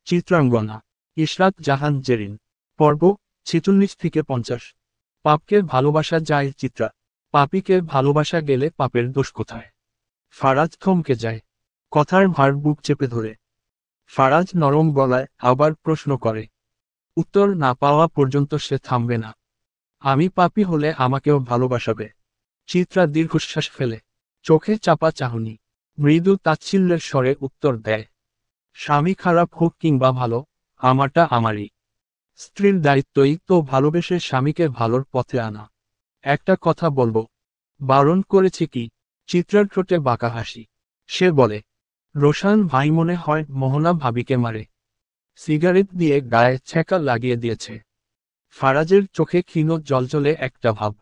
চিত্রাঙ্গনা ইশরাত জাহান জেরিন পর্ব 46 থেকে 50। পাপকে ভালোবাসা যায় চিত্রা। পাপীকে ভালোবাসা গেলে পাপের দোষ কোথায়? ফারাজ থমকে যায়। কথার ভার বুক চেপে ধরে। ফারাজ নরম গলায় আবার প্রশ্ন করে। উত্তর না পাওয়া পর্যন্ত সে থামবে না। আমি পাপী হলে আমাকেও ভালোবাসাবে? চিত্রা দীর্ঘশ্বাস ফেলে। চোখে চাপা চাহনি। মৃদু তাচ্ছিল্যের স্বরে উত্তর দেয়। স্বামী খারাপ হোক কিংবা ভালো, আমারটা আমারই। স্ত্রীর দায়িত্বই তো ভালোবেসে স্বামীকে ভালোর পথে আনা। একটা কথা বলবো? বারণ করেছে কি? চিত্রার ঠোঁটে বাঁকা হাসি। সে বলে, রোশান ভাই মনে হয় মোহনা ভাবিকে মারে। সিগারেট দিয়ে গায়ে ছ্যাঁকা লাগিয়ে দিয়েছে। ফারাজের চোখে ক্ষীণ জলজলে একটা ভাব।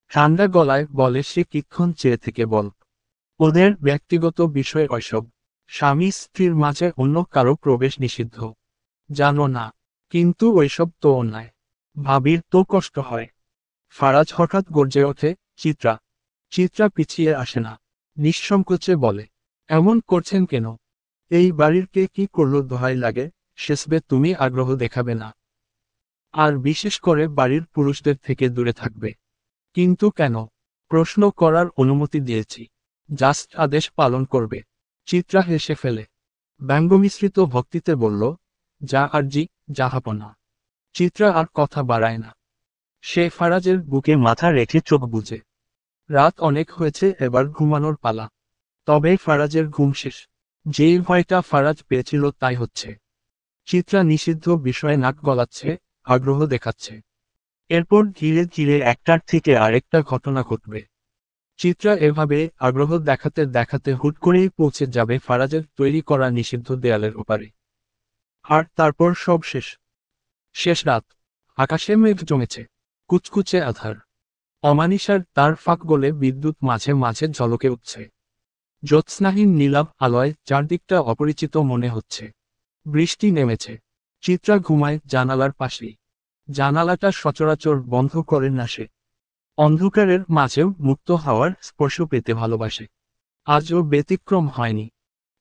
ঠান্ডা গলায় বলে, সে কিক্ষণ চেয়ে থেকে বল। ওদের ব্যক্তিগত বিষয় ওইসব। স্বামী স্ত্রীর মাঝে অন্য কারো প্রবেশ নিষিদ্ধ। জানো না? কিন্তু ওইসব তো অন্যায়। ভাবির তো কষ্ট হয়। ফারাজ হঠাৎ গর্জে ওঠে, চিত্রা। চিত্রা পিছিয়ে আসে না। নিঃসংকোচে বলে, এমন করছেন কেন? এই বাড়ির কে কি করলো দোহাই লাগে, শেষবে তুমি আগ্রহ দেখাবে না। আর বিশেষ করে বাড়ির পুরুষদের থেকে দূরে থাকবে। কিন্তু কেন? প্রশ্ন করার অনুমতি দিয়েছি। জাস্ট আদেশ পালন করবে। চিত্রা হেসে ফেলে। ব্যঙ্গমিশ্রিত ভক্তিতে বলল, যা আরজি, জাহাপনা। চিত্রা আর কথা বাড়ায় না। সে ফারাজের বুকে মাথা রেখে চোখ বুজে। রাত অনেক হয়েছে, এবার ঘুমানোর পালা। তবে ফারাজের ঘুম শেষ। যেই ভয়টা ফারাজ পেয়েছিল তাই হচ্ছে। চিত্রা নিষিদ্ধ বিষয়ে নাক গলাচ্ছে, আগ্রহ দেখাচ্ছে। এরপর ধীরে ধীরে একটার থেকে আরেকটা ঘটনা ঘটবে। চিত্রা এভাবে আগ্রহ দেখাতে দেখাতে হুট করেই পৌঁছে যাবে ফারাজের তৈরি করা নিষিদ্ধ দেয়ালের ওপারে। আর তারপর সব শেষ। শেষ রাত। আকাশে মেঘ জমেছে। কুচকুচে আধার। অমানিসার তার ফাঁক গলে বিদ্যুৎ মাঝে মাঝে ঝলকে উঠছে। জ্যোৎস্নাহীন নীলাভ আলোয় চারদিকটা অপরিচিত মনে হচ্ছে। বৃষ্টি নেমেছে। চিত্রা ঘুমায় জানালার পাশেই। জানালাটা সচরাচর বন্ধ করেন না সে। অন্ধকারের মাঝেও মুক্ত হাওয়ার স্পর্শ পেতে ভালোবাসে। আজও ব্যতিক্রম হয়নি।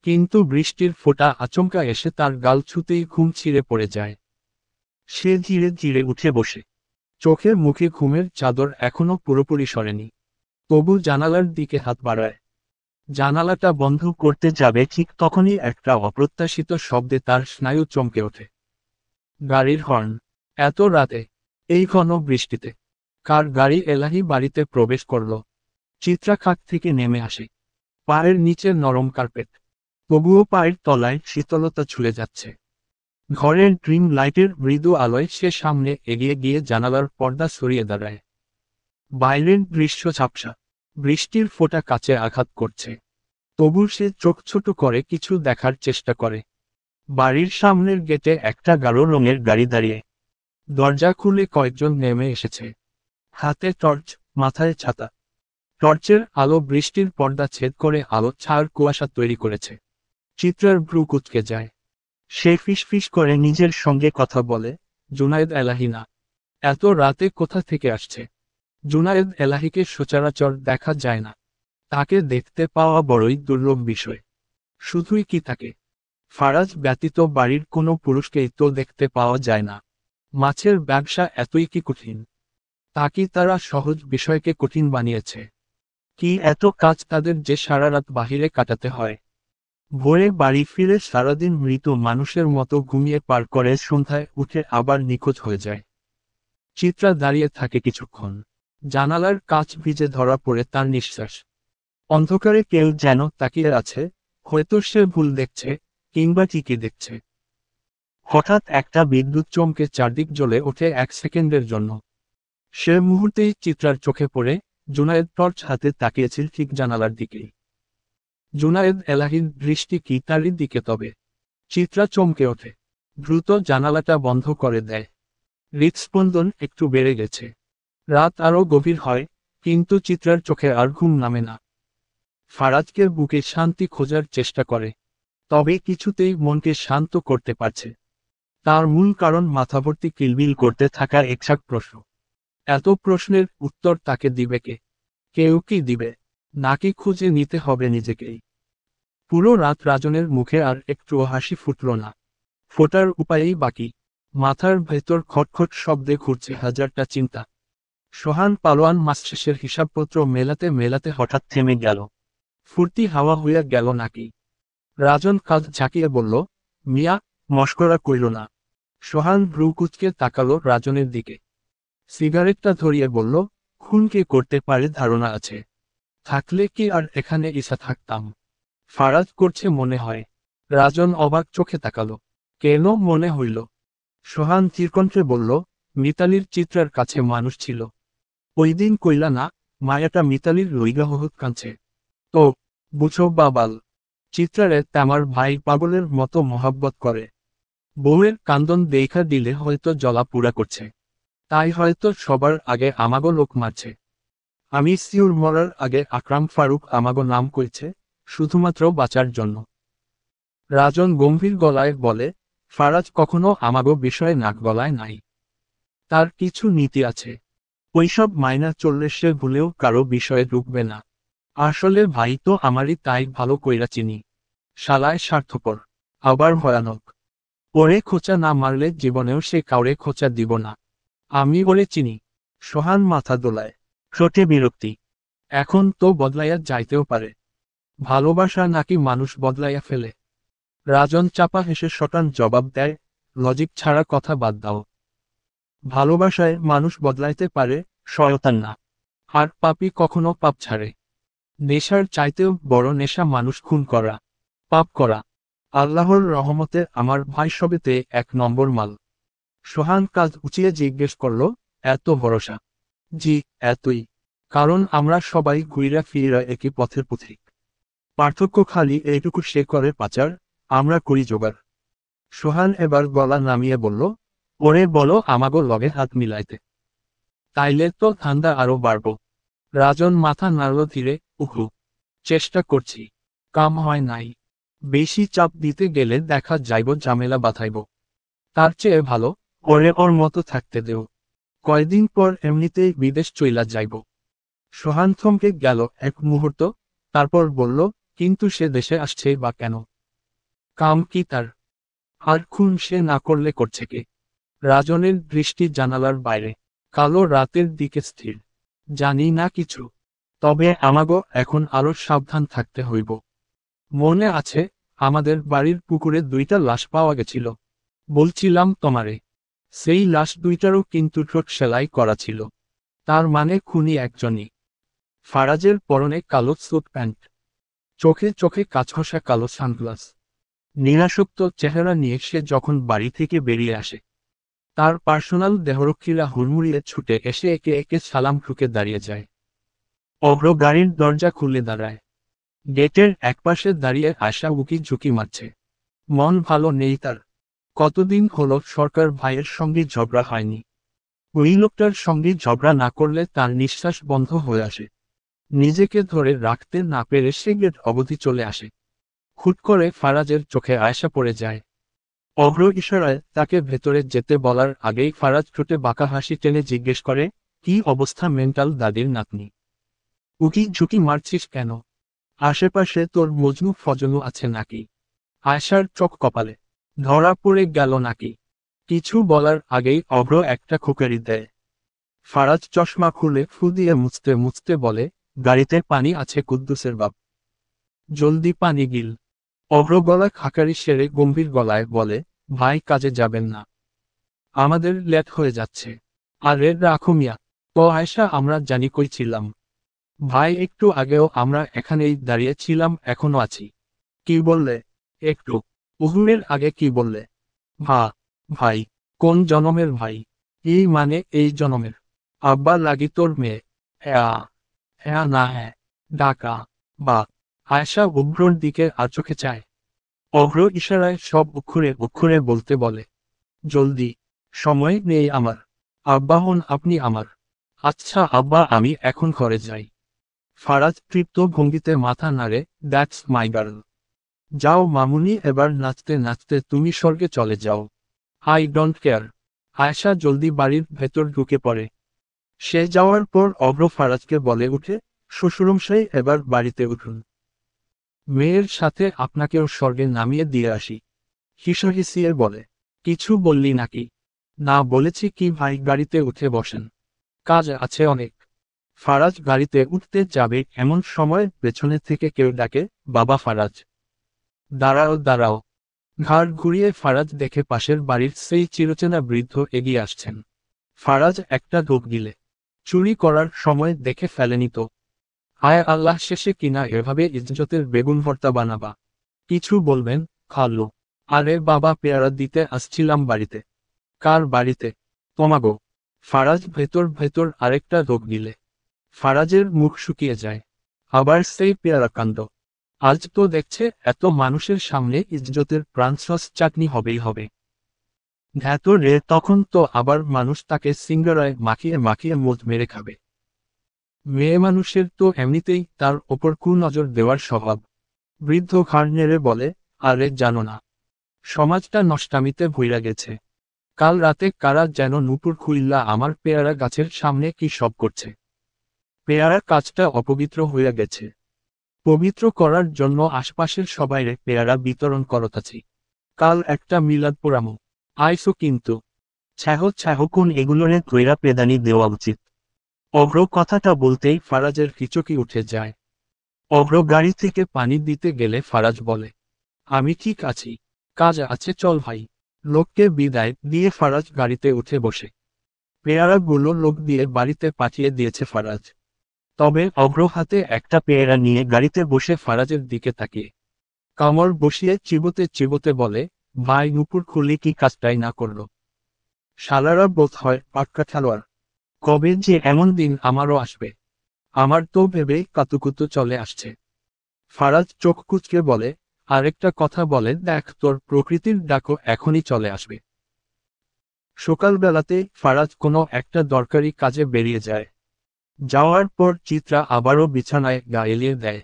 কিন্তু বৃষ্টির ফোঁটা আচমকা এসে তার গাল ছুতেই ঘুম ছিঁড়ে পড়ে যায়। সে ধীরে ধীরে উঠে বসে। চোখের মুখে ঘুমের চাদর এখনো পুরোপুরি সরেনি। তবু জানালার দিকে হাত বাড়ায়। জানালাটা বন্ধ করতে যাবে ঠিক তখনই একটা অপ্রত্যাশিত শব্দে তার স্নায়ু চমকে ওঠে। গাড়ির হর্ন। এত রাতে, এই ঘন বৃষ্টিতে। কার গাড়ি এলাহি বাড়িতে প্রবেশ করল? চিত্রা খাট থেকে নেমে আসে। পায়ের নিচে নরম কার্পেট। তবুও পায়ের তলায় শীতলতা ছুঁয়ে যাচ্ছে। ঘরের ড্রিম লাইটের মৃদু আলোয় সে সামনে এগিয়ে গিয়ে জানালার পর্দা সরিয়ে দাঁড়ায়। বাইরের দৃশ্য ঝাপসা। বৃষ্টির ফোঁটা কাছে আঘাত করছে। তবু সে চোখ ছোট করে কিছু দেখার চেষ্টা করে। বাড়ির সামনের গেটে একটা গাঢ় রঙের গাড়ি দাঁড়িয়ে। দরজা খুলে কয়েকজন নেমে এসেছে। হাতে টর্চ, মাথায় ছাতা। টর্চের আলো বৃষ্টির পর্দা ছেদ করে আলো ছায়ার কুয়াশা তৈরি করেছে। চিত্রার ভ্রু কুঁচকে যায়। সে ফিসফিস করে নিজের সঙ্গে কথা বলে, জুনায়েদ এলাহি না। এত রাতে কোথা থেকে আসছে? জুনায়েদ এলাহিকে সচরাচর দেখা যায় না। তাকে দেখতে পাওয়া বড়ই দুর্লভ বিষয়। শুধুই কি তাকে? ফারাজ ব্যতীত বাড়ির কোনো পুরুষকেই তো দেখতে পাওয়া যায় না। মাছের ব্যবসা এতই কি কঠিন? তা কি তারা সহজ বিষয়কে কঠিন বানিয়েছে? কি এত কাজ তাদের যে সারা রাত বাহিরে কাটাতে হয়? ভোরে বাড়ি ফিরে সারাদিন মৃত মানুষের মতো ঘুমিয়ে পার করে সন্ধ্যায় উঠে আবার নিখোঁজ হয়ে যায়। চিত্রা দাঁড়িয়ে থাকে কিছুক্ষণ। জানালার কাঁচ ভিজে ধরা পড়ে তার নিঃশ্বাস। অন্ধকারে কেউ যেন তাকিয়ে আছে, হয়তো সে ভুল দেখছে, কিংবা ঠিকই দেখছে। হঠাৎ একটা বিদ্যুৎ চমকে চারদিক জ্বলে ওঠে এক সেকেন্ডের জন্য। সে মুহূর্তেই চিত্রার চোখে পড়ে। জুনায়েদ টর্চ হাতে তাকিয়েছিল ঠিক জানালার দিকেই। জুনায়েদ এলাহির দৃষ্টি কি তারই দিকে তবে? চিত্রা চমকে ওঠে। দ্রুত জানালাটা বন্ধ করে দেয়। হৃৎস্পন্দন একটু বেড়ে গেছে। রাত আরও গভীর হয়, কিন্তু চিত্রার চোখে আর ঘুম নামে না। ফারাজকে বুকে শান্তি খোঁজার চেষ্টা করে। তবে কিছুতেই মনকে শান্ত করতে পারছে। তার মূল কারণ মাথাভর্তি কিলবিল করতে থাকা একশাক প্রশ্ন। এত প্রশ্নের উত্তর তাকে দিবে কে? কেউ কি দিবে? নাকি খুঁজে নিতে হবে নিজেকেই? পুরো রাত রাজনের মুখে আর একটুও হাসি ফুটল না। ফোটার উপায়েই বাকি। মাথার ভেতর খটখট শব্দে ঘুরছে হাজারটা চিন্তা। সোহান পালোয়ান মাস শেষের হিসাবপত্র মেলাতে মেলাতে হঠাৎ থেমে গেল। ফুর্তি হাওয়া হইয়া গেল নাকি? রাজন কাঁধ ঝাঁকিয়ে বলল, মিয়া, মশকরা কইল না। সোহান ভ্রু কুঁচকে তাকালো রাজনের দিকে। সিগারেটটা ধরিয়ে বলল, খুন কে করতে পারে ধারণা আছে? থাকলে কি আর এখানে ইসা থাকতাম? ফারাজ করছে মনে হয়। রাজন অবাক চোখে তাকালো। কেন মনে হইল? সোহান চিরকণ্ঠে বলল, মিতালির চিত্রার কাছে মানুষ ছিল। ওই দিন কইলা না, মায়াটা মিতালির লইগা হহুত কাঁদছে। তো বুঝো বাবাল, চিত্রারে তামার ভাই পাগলের মতো মহাব্বত করে। বউয়ের কান্দন দেখা দিলে হয়তো জ্বলা পুড়া করছে। তাই হয়তো সবার আগে আমাগো লোক মারছে। আমি সিউর মরার আগে আকরাম ফারুক আমাগো নাম কইছে, শুধুমাত্র বাঁচার জন্য। রাজন গম্ভীর গলায় বলে, ফারাজ কখনো আমাগো বিষয়ে নাক গলায় নাই। তার কিছু নীতি আছে। ওইসব মাইনা চললে সে ভুলেও কারো বিষয়ে ঢুকবে না। আসলে ভাই তো আমারই, তাই ভালো কইরা চিনি। শালায় স্বার্থপর, আবার ভয়ানক। ওরে খোঁচা না মারলে জীবনেও সে কাউরে খোঁচা দিব না। আমি ওরে চিনি। সোহান মাথা দোলায়, ঠোঁটে বিরক্তি। এখন তো বদলাইয়া যাইতেও পারে। ভালোবাসা নাকি মানুষ বদলাইয়া ফেলে? রাজন চাপা হেসে শটান জবাব দেয়, লজিক ছাড়া কথা বাদ দাও। ভালোবাসায় মানুষ বদলাইতে পারে, শয়তান না। আর পাপী কখনো পাপ ছাড়ে? নেশার চাইতেও বড় নেশা মানুষ খুন করা, পাপ করা। আল্লাহর রহমতে আমার ভাই সবেতে 1 নম্বর মাল। সোহান কাঁধ উঁচিয়ে জিজ্ঞেস করল, এত ভরসা? জি, এতই। কারণ আমরা সবাই ঘুইরা ফিরা একই পথের পথিক। পার্থক্য খালি এইটুকু, সে করে পাচার, আমরা করি জোগাড়। সোহান এবার গলা নামিয়ে বলল, ওরে বলো আমাগো লগে হাত মিলাইতে। তাইলে তো ঠান্ডা আরো বাড়ব। রাজন মাথা নাড়ল ধীরে, উহু। চেষ্টা করছি। কাম হয় নাই। বেশি চাপ দিতে গেলে দেখা যাইব ঝামেলা বাঁধাইব। তার চেয়ে ভালো, ওরে ওর মতো থাকতে দেও। কয়দিন পর এমনিতেই বিদেশ চইলা যাইব। সোহান থমকে গেল এক মুহূর্ত, তারপর বলল, কিন্তু সে দেশে আসছে বা কেন? কাম কি তার? আর খুন সে না করলে করছে কে? রাজনের দৃষ্টি জানালার বাইরে। কালো রাতের দিকে স্থির। জানি না কিছু। তবে আমাগো এখন আরো সাবধান থাকতে হইব। মনে আছে, আমাদের বাড়ির পুকুরে 2টা লাশ পাওয়া গেছিল? বলছিলাম তোমারে। সেই লাশ 2টারও কিন্তু ঠোঁট সেলাই করা ছিল। তার মানে খুনি একজনই। ফারাজের পরনে কালো স্যুট প্যান্ট। চোখে চোখে কাচঘষা কালো সানগ্লাস। নিরাসক্ত চেহারা নিয়ে সে যখন বাড়ি থেকে বেরিয়ে আসে, তার পার্সোনাল দেহরক্ষীরা হুড়মুড়িয়ে ছুটে এসে একে একে সালাম ঠুকে দাঁড়িয়ে যায়। অভ্র গাড়ির দরজা খুলে দাঁড়ায়। গেটের একপাশে দাঁড়িয়ে আশা উকি ঝুঁকি মারছে। মন ভালো নেই তার। কতদিন হলো সরকার ভাইয়ের সঙ্গে ঝগড়া হয়নি। ওই লোকটার সঙ্গে ঝগড়া না করলে তার নিঃশ্বাস বন্ধ হয়ে আসে। নিজেকে ধরে রাখতে না পেরে সে গেট অবধি চলে আসে। হুট করে ফারাজের চোখে আয়সা পড়ে যায়। অভ্র ইশারায় তাকে ভেতরে যেতে বলার আগেই ফারাজ ঠোঁটে বাঁকা হাসি টেনে জিজ্ঞেস করে, কি অবস্থা মেন্টাল দাদির নাতনি? উকি ঝুঁকি মারছিস কেন? আশেপাশে তোর মজনু ফজনু আছে নাকি? আয়সার চোখ কপালে। ধরা পড়ে গেল নাকি? কিছু বলার আগেই অভ্র একটা খোঁকারি দেয়। ফারাজ চশমা খুলে ফু দিয়ে মুছতে মুছতে বলে, গাড়িতে পানি আছে কুদ্দুসের বাপ। জলদি পানি গিল। অভ্র গলা খাকারি সেরে গম্ভীর গলায় বলে, ভাই কাজে যাবেন না? আমাদের লেট হয়ে যাচ্ছে। আরে রাখো মিয়া। তো আয়সা, আমরা জানি কই ছিলাম। ভাই একটু আগেও আমরা এখানেই দাঁড়িয়ে ছিলাম, এখনো আছি। কি বললে? একটু। উহুরের আগে কি বললে? ভাই। কোন জনমের ভাই? এই মানে এই জনমের। আব্বা লাগি তোর মেয়ে। হ্যাঁ। হ্যাঁ না হ্যাঁ। ডাকা। বা। আয়সা উভ্রর দিকে চোখে চায়। অভ্র ইশারায় সব অক্ষরে অক্ষরে বলতে বলে, জলদি। সময় নেই আমার। আব্বা হন আপনি আমার। আচ্ছা আব্বা, আমি এখন ঘরে যাই। ফারাজ তৃপ্ত ভঙ্গিতে মাথা নাড়ে, দ্যাটস মাই গার্ল। যাও মামুনি, এবার নাচতে নাচতে তুমি স্বর্গে চলে যাও। I don't care. আয়েশা জলদি বাড়ির ভেতর ঢুকে পড়ে। সে যাওয়ার পর অভ্র ফারাজকে বলে উঠে, শ্বশুরমশাই এবার বাড়িতে উঠুন। মেয়ের সাথে আপনাকেও স্বর্গে নামিয়ে দিয়ে আসি। হিসহিসিয়ে বলে। কিছু বললি নাকি? না, বলেছি কি ভাই, গাড়িতে উঠে বসেন, কাজ আছে অনেক। ফারাজ গাড়িতে উঠতে যাবে এমন সময় পেছনে থেকে কেউ ডাকে, বাবা ফারাজ, দাঁড়াও দাঁড়াও। ঘাড় ঘুরিয়ে ফারাজ দেখে পাশের বাড়ির সেই চিরচেনা বৃদ্ধ এগিয়ে আসছেন। ফারাজ একটা ঢোক গিলে, চুরি করার সময় দেখে ফেলেনি তো? হায় আল্লাহ, শেষে কিনা এভাবে ইজ্জতের বেগুন ভর্তা বানাবা। কিছু বলবেন? খালো। আরে বাবা, পেয়ারা দিতে আসছিলাম বাড়িতে। কার বাড়িতে? তোমাগো। ফারাজ ভেতর ভেতর আরেকটা ঢোক গিলে। ফারাজের মুখ শুকিয়ে যায়। আবার সেই পেয়ারা কাণ্ড। আজ তো দেখছে এত মানুষের সামনে ইজ্জতের প্রাণসস চাটনি হবেই হবে। ধ্যাত রে, তখন তো আবার মানুষ তাকে সিঙ্গারায় মাখিয়ে মাখিয়ে মুখ মেরে খাবে। মেয়ে মানুষের তো এমনিতেই তার ওপর কুনজর দেওয়ার স্বভাব। বৃদ্ধ ঘাড় নেড়ে বলে, আরে জানো না, সমাজটা নষ্টামিতে ভইরা গেছে। কাল রাতে কারা যেন নুপুর খুইল্লা আমার পেয়ারা গাছের সামনে কি সব করছে। পেয়ারা কাজটা অপবিত্র হইয়া গেছে। পবিত্র করার জন্য আশপাশের সবাইরে পেয়ারা বিতরণ করতাছি। কাল একটা মিলাদ পোড়ামো, আইসো কিন্তু। ছ্যাহ ছ্যাহ, কোন এগুলোরে কইরা প্রেদানি দেওয়া উচিত। অভ্র কথাটা বলতেই ফারাজের হিচকি উঠে যায়। অভ্র গাড়ি থেকে পানি দিতে গেলে ফারাজ বলে, আমি ঠিক আছি, কাজ আছে, চল ভাই। লোককে বিদায় দিয়ে ফারাজ গাড়িতে উঠে বসে। পেয়ারাগুলো লোক দিয়ে বাড়িতে পাঠিয়ে দিয়েছে ফারাজ। তবে অভ্র হাতে একটা পেয়ারা নিয়ে গাড়িতে বসে ফারাজের দিকে তাকিয়ে কামড় বসিয়ে চিবোতে চিবোতে বলে, ভাই, নুপুর খুলে কি কাজটাই না করলো। শালারা বোধ হয় পাক্কা খেলোয়াড়। কবে যে এমন দিন আমারও আসবে, আমার তো ভেবেই কাতুকুতু চলে আসছে। ফারাজ চোখ কুচকে বলে, আরেকটা কথা বলে দেখ, তোর প্রকৃতির ডাকও এখনই চলে আসবে। সকালবেলাতে ফারাজ কোনো একটা দরকারি কাজে বেরিয়ে যায়। যাওয়ার পর চিত্রা আবারও বিছানায় গা এলিয়ে দেয়।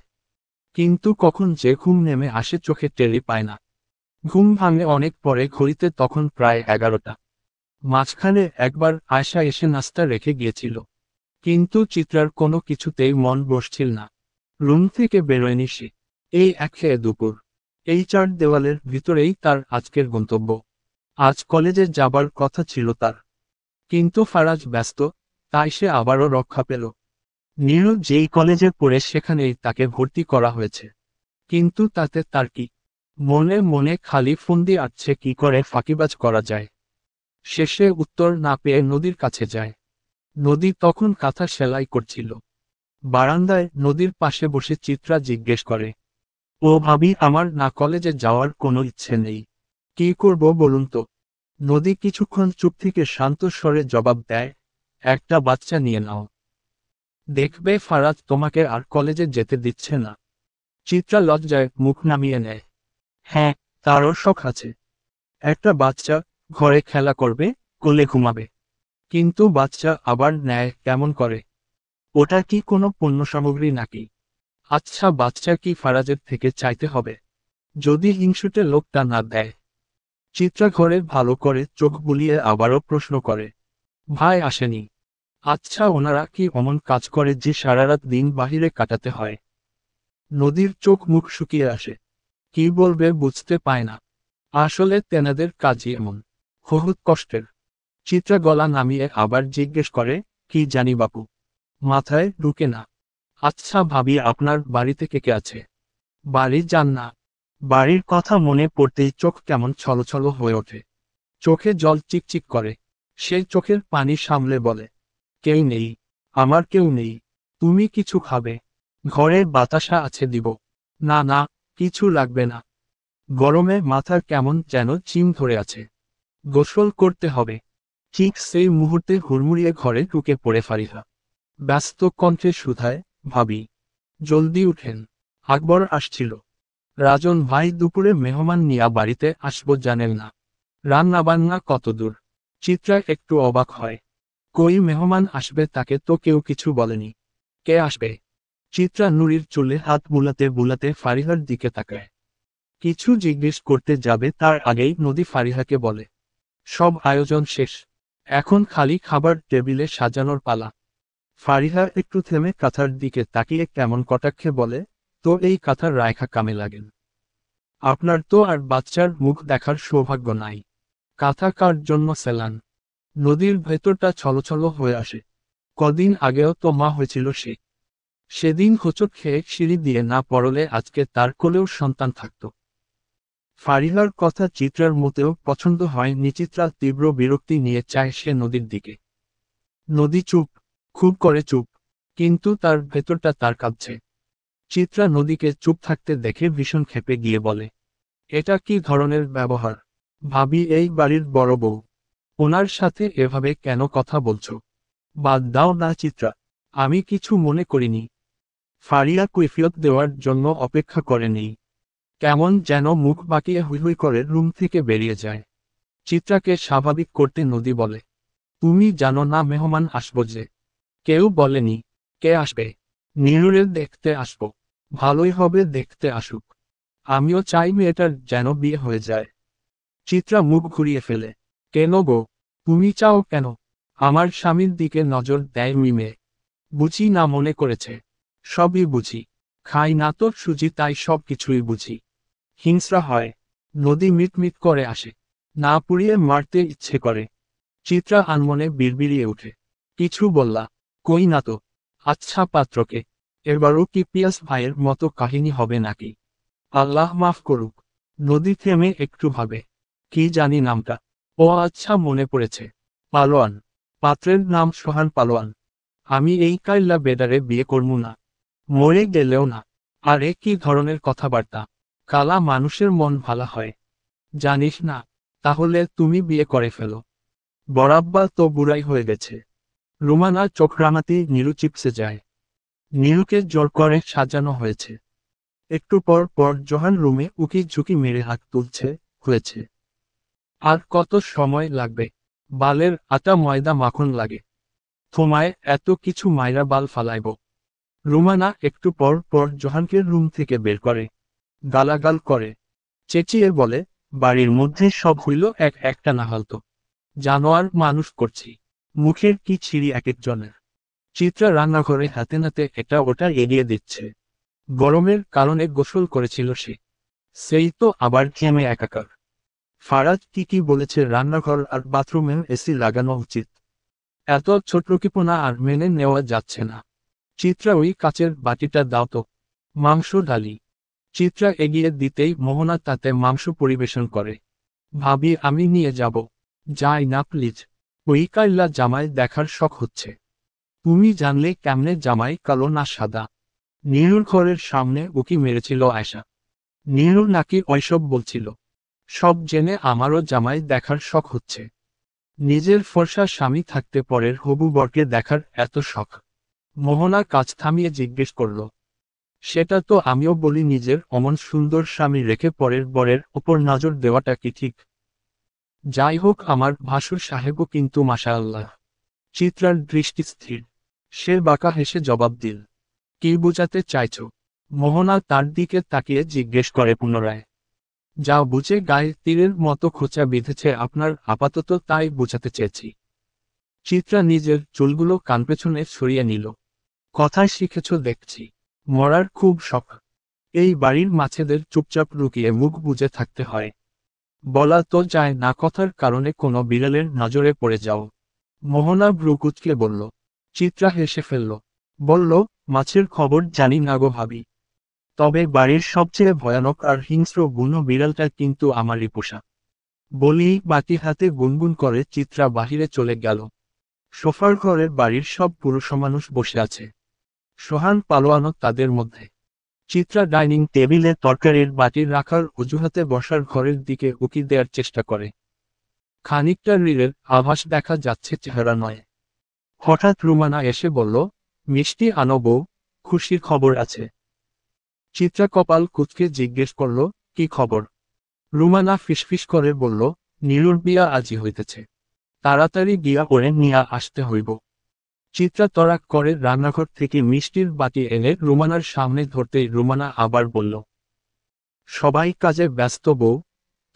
কিন্তু কখন যে ঘুম নেমে আসে চোখে টেরি পায় না। ঘুম ভাঙে অনেক পরে, ঘড়িতে তখন প্রায় 11টা। মাঝখানে একবার আয়শা এসে নাস্তা রেখে গিয়েছিল, কিন্তু চিত্রার কোনো কিছুতেই মন বসছিল না। রুম থেকে বেরোয়নি সে। এই একঘেয়ে দুপুর, এই চার দেওয়ালের ভিতরেই তার আজকের গন্তব্য। আজ কলেজে যাবার কথা ছিল তার, কিন্তু ফারাজ ব্যস্ত, তাই সে আবারও রক্ষা পেল। নীরু যেই কলেজে পড়ে সেখানেই তাকে ভর্তি করা হয়েছে। কিন্তু তাতে তার কি? মনে মনে খালি ফন্দি আটছে কি করে ফাঁকিবাজ করা যায়। শেষে উত্তর না পেয়ে নদীর কাছে যায়। নদী তখন কাঁথা সেলাই করছিল। বারান্দায় নদীর পাশে বসে চিত্রা জিজ্ঞেস করে, ও ভাবি, আমার না কলেজে যাওয়ার কোনো ইচ্ছে নেই, কি করব বলুন তো? নদী কিছুক্ষণ চুপ থেকে শান্ত স্বরে জবাব দেয়, একটা বাচ্চা নিয়ে নাও। দেখবে ফারাজ তোমাকে আর কলেজে যেতে দিচ্ছে না। চিত্রা লজ্জায় মুখ নামিয়ে নেয়। হ্যাঁ, তারও শখ আছে। একটা বাচ্চা, ঘরে খেলা করবে, কোলে ঘুমাবে। কিন্তু বাচ্চা আবার নেয় কেমন করে? ওটা কি কোনো পণ্য সামগ্রী নাকি? আচ্ছা, বাচ্চা কি ফারাজের থেকে চাইতে হবে? যদি হিংসুটে লোকটা না দেয়? চিত্রা ঘরে ভালো করে চোখ বুলিয়ে আবারও প্রশ্ন করে, ভাই আসেনি? আচ্ছা, ওনারা কি অমন কাজ করে যে সারারাত দিন বাহিরে কাটাতে হয়? নদীর চোখ মুখ শুকিয়ে আসে। কি বলবে বুঝতে পায় না। আসলে তেনাদের কাজই এমন, বহুত কষ্টের। চিত্রা গলা নামিয়ে আবার জিজ্ঞেস করে, কি জানি বাপু, মাথায় ঢুকে না। আচ্ছা ভাবি, আপনার বাড়িতে কে কে আছে? বাড়ি যান না? বাড়ির কথা মনে পড়তেই চোখ কেমন ছলছল হয়ে ওঠে। চোখে জল চিকচিক করে। সে চোখের পানি সামলে বলে, কেউ নেই, আমার কেউ নেই। তুমি কিছু খাবে? ঘরে বাতাসা আছে, দিব। না না, কিছু লাগবে না। গরমে মাথার কেমন যেন চিম ধরে আছে, গোসল করতে হবে। ঠিক সেই মুহূর্তে হুড়মুড়িয়ে ঘরে ঢুকে পড়ে ফারিহা। ব্যস্ত কণ্ঠে শুধায়, ভাবি, জলদি উঠেন, আকবর আসছিল। রাজন ভাই দুপুরে মেহমান নিয়া বাড়িতে আসবো জানেন না। রান্নাবান্না কত দূর? চিত্রা একটু অবাক হয়। কই মেহমান আসবে, তাকে তো কেউ কিছু বলেনি। কে আসবে? চিত্রা নুরির চুলে হাত বুলাতে বুলাতে ফারিহার দিকে তাকায়। কিছু জিজ্ঞেস করতে যাবে তার আগেই নদী ফারিহাকে বলে, সব আয়োজন শেষ, এখন খালি খাবার টেবিলে সাজানোর পালা। ফারিহা একটু থেমে কাঁথার দিকে তাকিয়ে কেমন কটাক্ষে বলে, তো এই কাঁথার রায়খা কামে লাগেন? আপনার তো আর বাচ্চার মুখ দেখার সৌভাগ্য নাই। কাঁথা কার জন্য সেলান। নদীর ভেতরটা ছলছল হয়ে আসে। কদিন আগেও তো মা হয়েছিল সে। সেদিন হোঁচট খেয়ে সিঁড়ি দিয়ে না পড়লে আজকে তার কোলেও সন্তান থাকত। ফারিহার কথা চিত্রার মোটেও পছন্দ হয়নি। চিত্রা তীব্র বিরক্তি নিয়ে চায় সে নদীর দিকে। নদী চুপ, খুব করে চুপ, কিন্তু তার ভেতরটা তার কাঁপছে। চিত্রা নদীকে চুপ থাকতে দেখে ভীষণ ক্ষেপে গিয়ে বলে, এটা কি ধরনের ব্যবহার? ভাবি এই বাড়ির বড় বউ, ওনার সাথে এভাবে কেন কথা বলছো? বাদ দাও না চিত্রা, আমি কিছু মনে করিনি। ফারিয়া কৈফিয়ত দেওয়ার জন্য অপেক্ষা করেনি। কেমন যেন মুখ বাঁকিয়ে হুই হুই করে রুম থেকে বেরিয়ে যায়। চিত্রাকে স্বাভাবিক করতে নদী বলে, তুমি জানো না মেহমান আসবো যে? কেউ বলেনি। কে আসবে? নীরুরের দেখতে আসবো। ভালোই হবে দেখতে আসুক। আমিও চাই মেয়েটার যেন বিয়ে হয়ে যায়। চিত্রা মুখ ঘুরিয়ে ফেলে। কেন গো, তুমি চাও কেন? আমার স্বামীর দিকে নজর দেয় মিমে। বুঝি না মনে করেছে? সবই বুঝি। খাই না তো সুজি, তাই সব কিছুই বুঝি। হিংস্রা হয়। নদী মিটমিট করে আসে। না পুড়িয়ে মারতে ইচ্ছে করে। চিত্রা আনমনে বিড়বিড়িয়ে উঠে। কিছু বললা? কই না তো। আচ্ছা পাত্রকে, এবারও কি পিয়াস ভাইয়ের মতো কাহিনী হবে নাকি? আল্লাহ মাফ করুক। নদী থেমে একটু ভাবে। কি জানি নামটা। ও আচ্ছা, মনে পড়েছে। পালোয়ান। পাত্রের নাম সোহান পালোয়ান। আমি এই কাইল্লা বেডারে বিয়ে করমু না। মরে গেলেও না। আরে কি ধরনের কথাবার্তা! কালা মানুষের মন ভালা হয়, জানিস না? তাহলে তুমি বিয়ে করে ফেলো। বরাব্বা তো বুড়াই হয়ে গেছে। রুমানা চোখ রাঙাতেই নীলু চিপসে যায়। নীলুকে জোর করে সাজানো হয়েছে। একটু পর পর জোহান রুমে উকি ঝুঁকি মেরে হাত তুলছে। হয়েছে। আর কত সময় লাগবে? বালের আটা ময়দা মাখন লাগে। তোমায় এত কিছু মাইরা বাল ফালাইব। রুমানা একটু পর পর জোহানকে রুম থেকে বের করে। গালাগাল করে। চেঁচিয়ে বলে, বাড়ির মধ্যে সব হইল এক একটা নাহালতো জানোয়ার মানুষ করছি। মুখের কি ছিঁড়ি এক একজনের। চিত্রা রান্নাঘরে হাতে নাতে এটা ওটা এগিয়ে দিচ্ছে। গরমের কারণে গোসল করেছিল সে। সেই তো আবার ঘেমে একাকার। ফারাজ কি বলেছে রান্নাঘর আর বাথরুমেও এসি লাগানো উচিত। এত ছোটকিপনা আর মেনে নেওয়া যাচ্ছে না। চিত্রা ওই কাচের বাটিটা দাও তো। মাংস ডালি। চিত্রা এগিয়ে দিতেই মোহনা তাতে মাংস পরিবেশন করে। ভাবি আমি নিয়ে যাব। যাই না প্লিজ। ওই কাইল্লা জামাই দেখার শখ হচ্ছে। তুমি জানলে কেমনে জামাই কালো না সাদা? নীলুর ঘরের সামনে উকি মেরেছিল আয়শা। নীলু নাকি ওইসব বলছিল। সব জেনে আমারও জামাই দেখার শখ হচ্ছে। নিজের ফর্সা স্বামী থাকতে পরের হবু বরকে দেখার এত শখ। মোহনা কাজ থামিয়ে জিজ্ঞেস করল, সেটা তো আমিও বলি, নিজের অমন সুন্দর স্বামী রেখে পরের বরের ওপর নজর দেওয়াটা কি ঠিক? যাই হোক, আমার ভাসুর সাহেবও কিন্তু মাশাআল্লাহ। চিত্রার দৃষ্টি স্থির। সে বাঁকা হেসে জবাব দিল, কি বুঝাতে চাইছ? মোহনা তার দিকে তাকিয়ে জিজ্ঞেস করে পুনরায়। যা বুঝে গায়ে তীরের মতো খোঁচা বিঁধেছে আপনার, আপাতত তাই বুঝাতে চেয়েছি। চিত্রা নিজের চুলগুলো কান পেছনে সরিয়ে নিল। কথায় শিখেছ দেখছি। মরার খুব শখ। এই বাড়ির মাছেদের চুপচাপ লুকিয়ে মুখ বুজে থাকতে হয়। বলা তো যায় না কথার কারণে কোনো বিড়ালের নজরে পড়ে যাও। মোহনা ভ্রু কুঁচকে বলল। চিত্রা হেসে ফেলল। বলল, মাছের খবর জানি না গো ভাবি। তবে বাড়ির সবচেয়ে ভয়ানক আর হিংস্র বুনো বিড়ালটা কিন্তু আমারই পোষা। বলি বাটি হাতে গুনগুন করে চিত্রা বাহিরে চলে গেল। সোফার ঘরের বাড়ির সব পুরুষ মানুষ বসে আছে। সোহান পালোয়ানো তাদের মধ্যে। চিত্রা ডাইনিং টেবিলে তরকারির বাটি রাখার অজুহাতে বসার ঘরের দিকে উকি দেওয়ার চেষ্টা করে। খানিকটা ঋণের আভাস দেখা যাচ্ছে চেহারা নয়। হঠাৎ রুমানা এসে বলল, মিষ্টি আনো বউ, খুশির খবর আছে। চিত্রা কপাল কুঁচকে জিজ্ঞেস করল, কি খবর? রুমানা ফিসফিস করে বলল, নীলুর বিয়া আজই হইতেছে। তাড়াতাড়ি গিয়া করে নিয়া আসতে হইব। চিত্রা তরাক করে রান্নাঘর থেকে মিষ্টির বাটি এনে রুমানার সামনে ধরতেই রুমানা আবার বলল, সবাই কাজে ব্যস্ত বউ,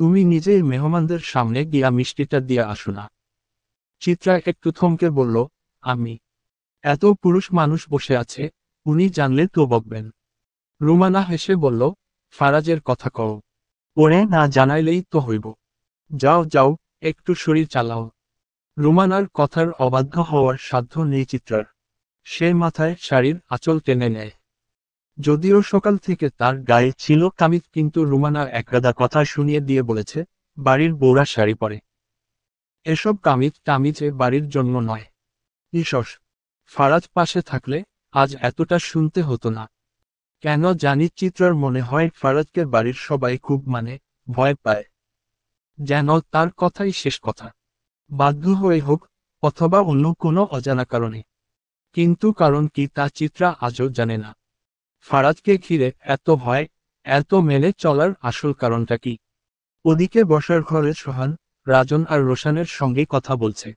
তুমি নিজেই মেহমানদের সামনে গিয়া মিষ্টিটা দিয়া আসো না। চিত্রা একটু থমকে বলল, আমি? এত পুরুষ মানুষ বসে আছে, উনি জানলে তো বকবেন। রুমানা হেসে বলল, ফারাজের কথা কও। ওরে না জানাইলেই তো হইব। যাও যাও, একটু শরীর চালাও। রুমানার কথার অবাধ্য হওয়ার সাধ্য নেই চিত্রার। সে মাথায় শাড়ির আঁচল টেনে নেয়। যদিও সকাল থেকে তার গায়ে ছিল কামিজ, কিন্তু রুমানা একগাদা কথা শুনিয়ে দিয়ে বলেছে বাড়ির বউরা শাড়ি পরে। এসব কামিজ টামিজে বাড়ির জন্য নয়। ইসস, ফারাজ পাশে থাকলে আজ এতটা শুনতে হতো না। কেন জানি চিত্রার মনে হয় ফারাজকে বাড়ির সবাই খুব ভয় পায়। যেন তার কথাই শেষ কথা, বাধ্য হয়ে হোক অথবা অন্য কোনো অজানা কারণে। কিন্তু কারণ কি তা চিত্রা আজও জানে না। ফারাজকে ঘিরে এত ভয়, এত মেনে চলার আসল কারণটা কি? ওদিকে বসার ঘরে সোহান, রাজন আর রোশানের সঙ্গে কথা বলছে।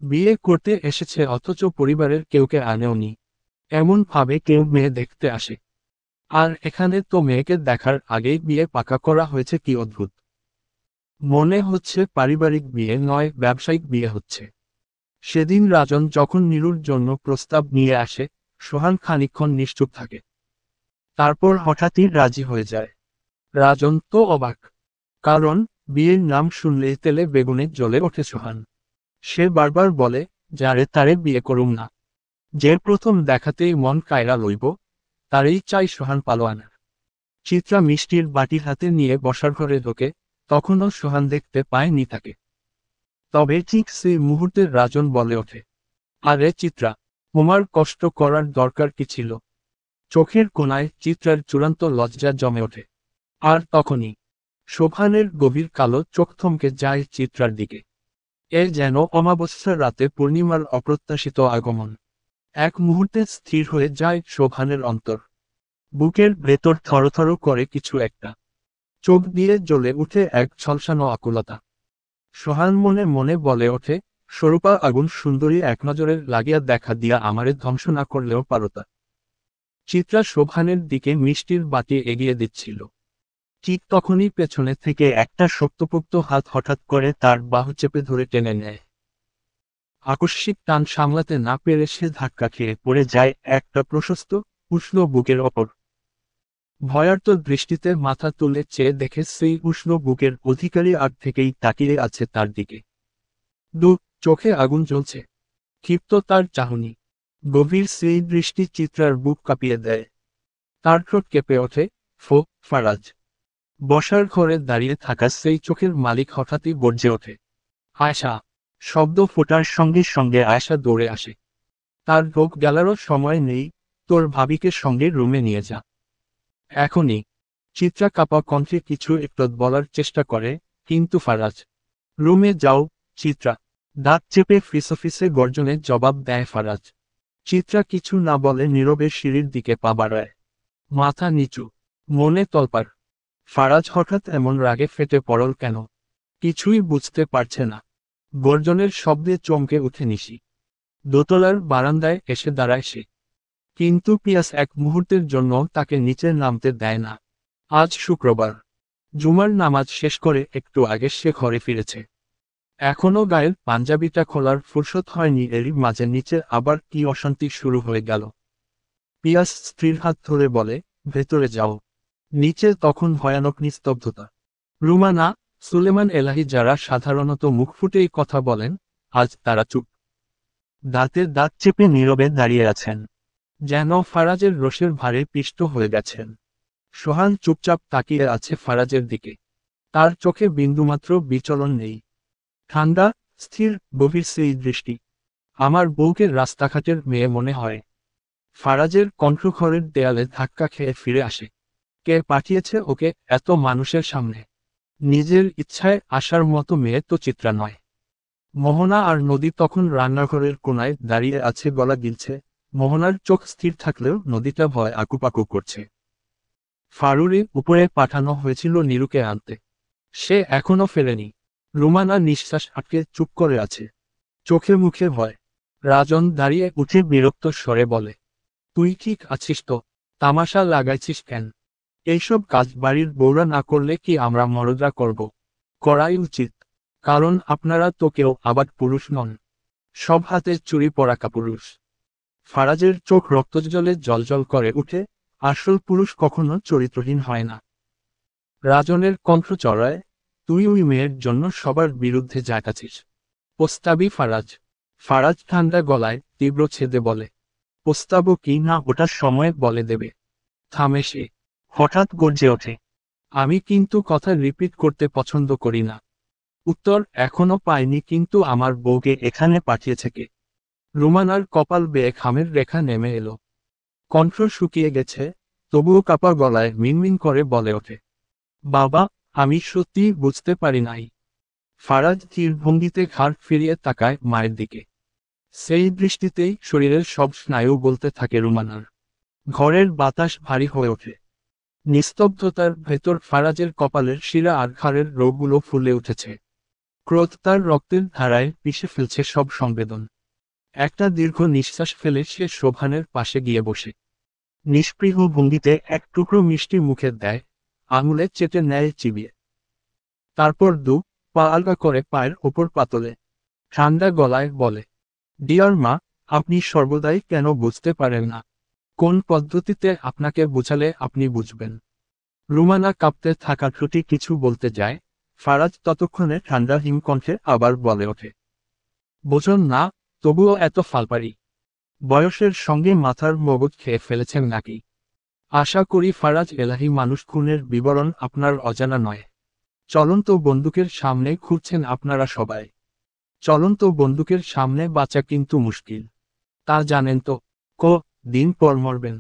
বিয়ে করতে এসেছে অথচ পরিবারের কেউকে আনেওনি। এমন ভাবে কেউ মেয়ে দেখতে আসে। আর এখানে তো মেয়েকে দেখার আগেই বিয়ে পাকা করা হয়েছে, কি অদ্ভুত। মনে হচ্ছে পারিবারিক বিয়ে নয়, ব্যবসায়িক বিয়ে হচ্ছে। সেদিন রাজন যখন নীরুর জন্য প্রস্তাব নিয়ে আসে, সোহান খানিকক্ষণ নিশ্চুপ থাকে। তারপর হঠাৎই রাজি হয়ে যায়। রাজন তো অবাক, কারণ বিয়ের নাম শুনলেই তেলে বেগুনে জ্বলে ওঠে সোহান। সে বারবার বলে যারে তারে বিয়ে করুম না। যে প্রথম দেখাতেই মন কায়রা লইব, তারই চাই সোহান পালোয়ান। চিত্রা মিষ্টির বাটি হাতে নিয়ে বসার ঘরে ঢোকে, তখনও সোহান দেখতে পায়নি তাকে। তবে ঠিক সেই মুহূর্তে রাজন বলে ওঠে, আরে চিত্রা, তোমার কষ্ট করার দরকার কি ছিল? চোখের কোণায় চিত্রার চূড়ান্ত লজ্জা জমে ওঠে। আর তখনই সোহানের গভীর কালো চোখ থমকে যায় চিত্রার দিকে। এ যেন অমাবস্যার রাতে পূর্ণিমার অপ্রত্যাশিত আগমন। এক মুহূর্তে স্থির হয়ে যায় সোহানের অন্তর। বুকের ভেতর থরথর করে কিছু একটা। চোখ দিয়ে জ্বলে উঠে এক ঝলসানো আকুলতা। সোহান মনে মনে বলে ওঠে, স্বরূপা আগুন সুন্দরী এক নজরে লাগিয়া দেখা দিয়া আমারে ধ্বংস না করলেও পারতা। চিত্রা সোহানের দিকে মিষ্টির বাটি এগিয়ে দিচ্ছিল। ঠিক তখনই পেছনে থেকে একটা শক্তপোক্ত হাত হঠাৎ করে তার বাহু চেপে ধরে টেনে নেয়। আকস্মিক টান সামলাতে না পেরে সে ধাক্কা খেয়ে পড়ে যায় একটা প্রশস্ত, উষ্ণ বুকের ওপর। ভয়ার্ত দৃষ্টিতে মাথা তুলে চেয়ে দেখে সেই উষ্ণ বুকের অধিকারী আগ থেকেই তাকিয়ে আছে তার দিকে। চোখে আগুন জ্বলছে, ক্ষিপ্ত তার চাহনি। গভীর সেই দৃষ্টি চিত্রার বুক কাঁপিয়ে দেয়। তার ঠোঁট কেঁপে ওঠে, ফারাজ। বসার ঘরে দাঁড়িয়ে থাকা সেই চোখের মালিক হঠাৎই গর্জে ওঠে, আয়শা! শব্দ ফোটার সঙ্গে সঙ্গে আয়শা দৌড়ে আসে। তার ঢোক গেলারও সময় নেই, তোর ভাবিকে সঙ্গে রুমে নিয়ে যা, এখনই। চিত্রা কাপা কণ্ঠে কিছু একটু বলার চেষ্টা করে, কিন্তু ফারাজ। রুমে যাও, চিত্রা। দাঁত চেপে ফিসফিসে গর্জনে জবাব দেয় ফারাজ। চিত্রা কিছু না বলে নীরবে সিঁড়ির দিকে পা বাড়ায়। মাথা নিচু, মনে তলপাড়। ফারাজ হঠাৎ এমন রাগে ফেটে পড়ল কেন? কিছুই বুঝতে পারছে না। গর্জনের শব্দে চমকে উঠে নিশি। দোতলার বারান্দায় এসে দাঁড়ায় সে। কিন্তু পিয়াস এক মুহূর্তের জন্য তাকে নিচে নামতে দেয় না। আজ শুক্রবার। জুমার নামাজ শেষ করে একটু আগে সে ঘরে ফিরেছে। এখনও গায়ের পাঞ্জাবিটা খোলার ফুরসত হয়নি, এরই মাঝে নিচে আবার কি অশান্তি শুরু হয়ে গেল। পিয়াস স্ত্রীর হাত ধরে বলে, ভেতরে যাও। নিচে তখন ভয়ানক নিস্তব্ধতা। রুমানা, সুলেমান এলাহি যারা সাধারণত মুখ ফুটেই কথা বলেন, আজ তারা চুপ। দাঁতে দাঁত চেপে নীরবে দাঁড়িয়ে আছেন, যেন ফারাজের রোষের ভারে পিষ্ট হয়ে গেছেন। সোহান চুপচাপ তাকিয়ে আছে ফারাজের দিকে। তার চোখে বিন্দুমাত্র বিচলন নেই। ঠান্ডা, স্থির, গভীর সেই দৃষ্টি। আমার বউকে রাস্তাঘাটের মেয়ে মনে হয়? ফারাজের কণ্ঠঘরের দেয়ালে ধাক্কা খেয়ে ফিরে আসে। কে পাঠিয়েছে ওকে এত মানুষের সামনে? নিজের ইচ্ছায় আসার মতো মেয়ে তো চিত্রা নয়। মোহনা আর নদী তখন রান্নাঘরের কোনায় দাঁড়িয়ে আছে, গলা গিলছে। মোহনার চোখ স্থির থাকলেও নদীটা ভয় আকুপাকু করছে। ফারুরি উপরে পাঠানো হয়েছিল নীরুকে আনতে। সে এখনো ফেরেনি। রুমানা নিঃশ্বাস আটকে চুপ করে আছে, চোখে মুখে ভয়। রাজন দাঁড়িয়ে উঠে বিরক্ত স্বরে বলে, তুই ঠিক আছিস তো? তামাশা লাগাইছিস কেন? এইসব কাজ বাড়ির বউরা না করলে কি আমরা মরদরা করব? করাই উচিত, কারণ আপনারা তো কেউ আবাদ পুরুষ নন। সব হাতে চুরি পরা কাপুরুষ। ফারাজের চোখ রক্তজলে জ্বলজ্বল করে উঠে। আসল পুরুষ কখনো চরিত্রহীন হয় না। রাজনের কণ্ঠ চড়ায়, তুই ওই মেয়ের জন্য সবার বিরুদ্ধে যাইতাছিস। প্রস্তাবী ফারাজ। ফারাজ ঠান্ডা গলায় তীব্র ছেদে বলে। প্রস্তাবও কি না ওটা সময় বলে দেবে। থামে সে। হঠাৎ গর্জে ওঠে। আমি কিন্তু কথা রিপিট করতে পছন্দ করি না। উত্তর এখনো পাইনি, কিন্তু আমার বউকে এখানে পাঠিয়েছে কে? রুমানার কপাল বেয়ে ঘামের রেখা নেমে এলো। কণ্ঠ শুকিয়ে গেছে, তবুও কাপা গলায় মিনমিন করে বলে ওঠে। বাবা, আমি সত্যি বুঝতে পারি নাই। ফারাজ ধীর ভঙ্গিতে ঘাড় ফিরিয়ে তাকায় মায়ের দিকে। সেই দৃষ্টিতেই শরীরের সব স্নায়ু বলতে থাকে রুমানার। ঘরের বাতাস ভারী হয়ে ওঠে। নিস্তব্ধতার ভেতর ফারাজের কপালের শিরা আর ঘাড়ের রোগগুলো ফুলে উঠেছে। ক্রোধ তার রক্তের ধারায় পিষে ফেলছে সব সংবেদন। একটা দীর্ঘ নিঃশ্বাস ফেলে সে শোভানের পাশে গিয়ে বসে। নিষ্পৃহ ভঙ্গিতে এক টুকরো মিষ্টি মুখে দেয়, আঙুলে চেটে নেয় চিবিয়ে। তারপর পা আলগা করে পায়ের ওপর পাতলে ঠান্ডা গলায় বলে, ডিয়ার মা, আপনি সর্বদাই কেন বুঝতে পারেন না? কোন পদ্ধতিতে আপনাকে বুঝালে আপনি বুঝবেন? রুমানা কাঁপতে থাকা ত্রুটি কিছু বলতে যায়, ফারাজ ততক্ষণে ঠান্ডা হিমকণ্ঠে আবার বলে ওঠে। বোঝন না, তবুও এত ফালপারি? বয়সের সঙ্গে মাথার মগজ খেয়ে ফেলেছেন নাকি? আশা করি ফারাজ এলাহি মানুষ খুনের বিবরণ আপনার অজানা নয়। চলন্ত বন্দুকের সামনে ঘুরছেন আপনারা সবাই। চলন্ত বন্দুকের সামনে বাঁচা কিন্তু মুশকিল। তা জানেন তো? দিন পর মরবেন।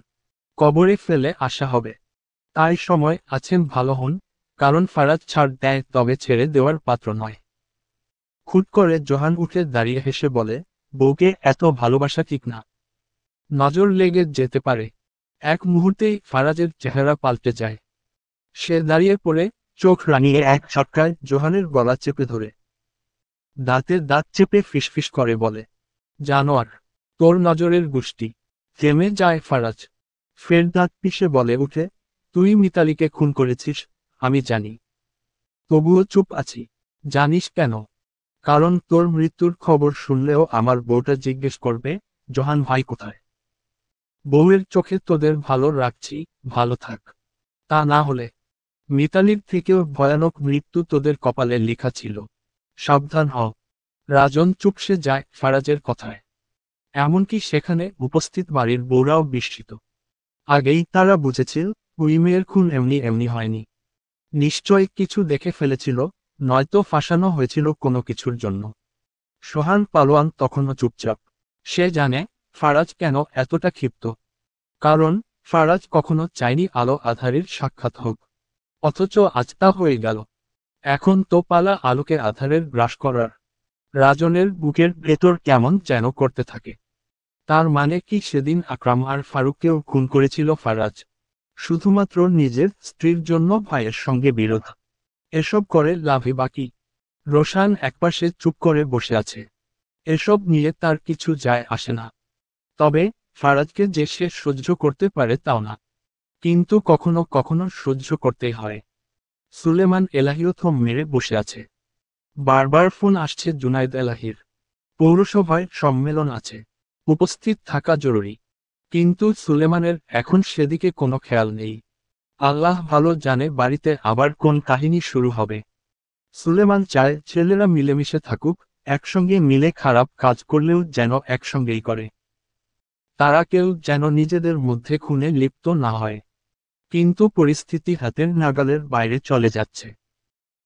কবরে ফেলে আসা হবে। তাই সময় আছেন ভালো হন, কারণ ফারাজ ছাড় দেয় তবে ছেড়ে দেওয়ার পাত্র নয়। খুট করে জোহান উঠে দাঁড়িয়ে হেসে বলে, বউকে এত ভালোবাসা ঠিক না। নজর লেগে যেতে পারে। এক মুহূর্তেই ফারাজের চেহারা পাল্টে যায়। সে দাঁড়িয়ে পড়ে, চোখ রাঙিয়ে এক ঝটকায় জোহানের গলা চেপে ধরে দাঁতে দাঁত চেপে ফিসফিস করে বলে, জানোয়ার, তোর নজরের গুষ্টি। থেমে যায় ফারাজ। ফের দাঁত পিষে বলে উঠে, তুই মিতালিকে খুন করেছিস, আমি জানি। তবুও চুপ আছি। জানিস কেন? কারণ তোর মৃত্যুর খবর শুনলেও আমার বউটা জিজ্ঞেস করবে, জোহান ভাই কোথায়? বউয়ের চোখে তোদের ভালো রাখছি, ভালো থাক। তা না হলে মিতালির থেকেও ভয়ানক মৃত্যু তোদের কপালে লেখা ছিল। সাবধান হও। রাজন চুপসে যায় ফারাজের কথায়। এমনকি সেখানে উপস্থিত বাড়ির বউরাও বিস্মিত। আগেই তারা বুঝেছিল, ওই মেয়ের খুন এমনি এমনি হয়নি। নিশ্চয় কিছু দেখে ফেলেছিল, নয়তো ফাঁসানো হয়েছিল কোনো কিছুর জন্য। সোহান পালোয়ান তখনও চুপচাপ। সে জানে ফারাজ কেন এতটা ক্ষিপ্ত। কারণ ফারাজ কখনো চায়নি আলো আধারের সাক্ষাৎ হোক। অথচ আজ তা হয়ে গেল। এখন তো পালা আলোকে আধারের গ্রাস করার। রাজনের বুকের ভেতর কেমন যেন করতে থাকে। তার মানে কি সেদিন আকরাম আর ফারুককেও খুন করেছিল ফারাজ? শুধুমাত্র নিজের স্ত্রীর জন্য ভাইয়ের সঙ্গে বিরোধ। এসব করে লাভই বাকি। রোশান একপাশে চুপ করে বসে আছে। এসব নিয়ে তার কিছু যায় আসে না। তবে ফারাজকে যে সে সহ্য করতে পারে তাও না। কিন্তু কখনো কখনো সহ্য করতেই হয়। সুলেমান এলাহিও থম মেরে বসে আছে। বারবার ফোন আসছে জুনায়েদ এলাহির। পৌরসভায় সম্মেলন আছে। উপস্থিত থাকা জরুরি। কিন্তু সুলেমানের এখন সেদিকে কোনো খেয়াল নেই। আল্লাহ ভালো জানে বাড়িতে আবার কোন কাহিনী শুরু হবে। সুলেমান চায় ছেলেরা মিলেমিশে থাকুক, একসঙ্গে মিলে খারাপ কাজ করলেও যেন একসঙ্গেই করে। তারা কেউ যেন নিজেদের মধ্যে খুনে লিপ্ত না হয়। কিন্তু পরিস্থিতি হাতের নাগালের বাইরে চলে যাচ্ছে।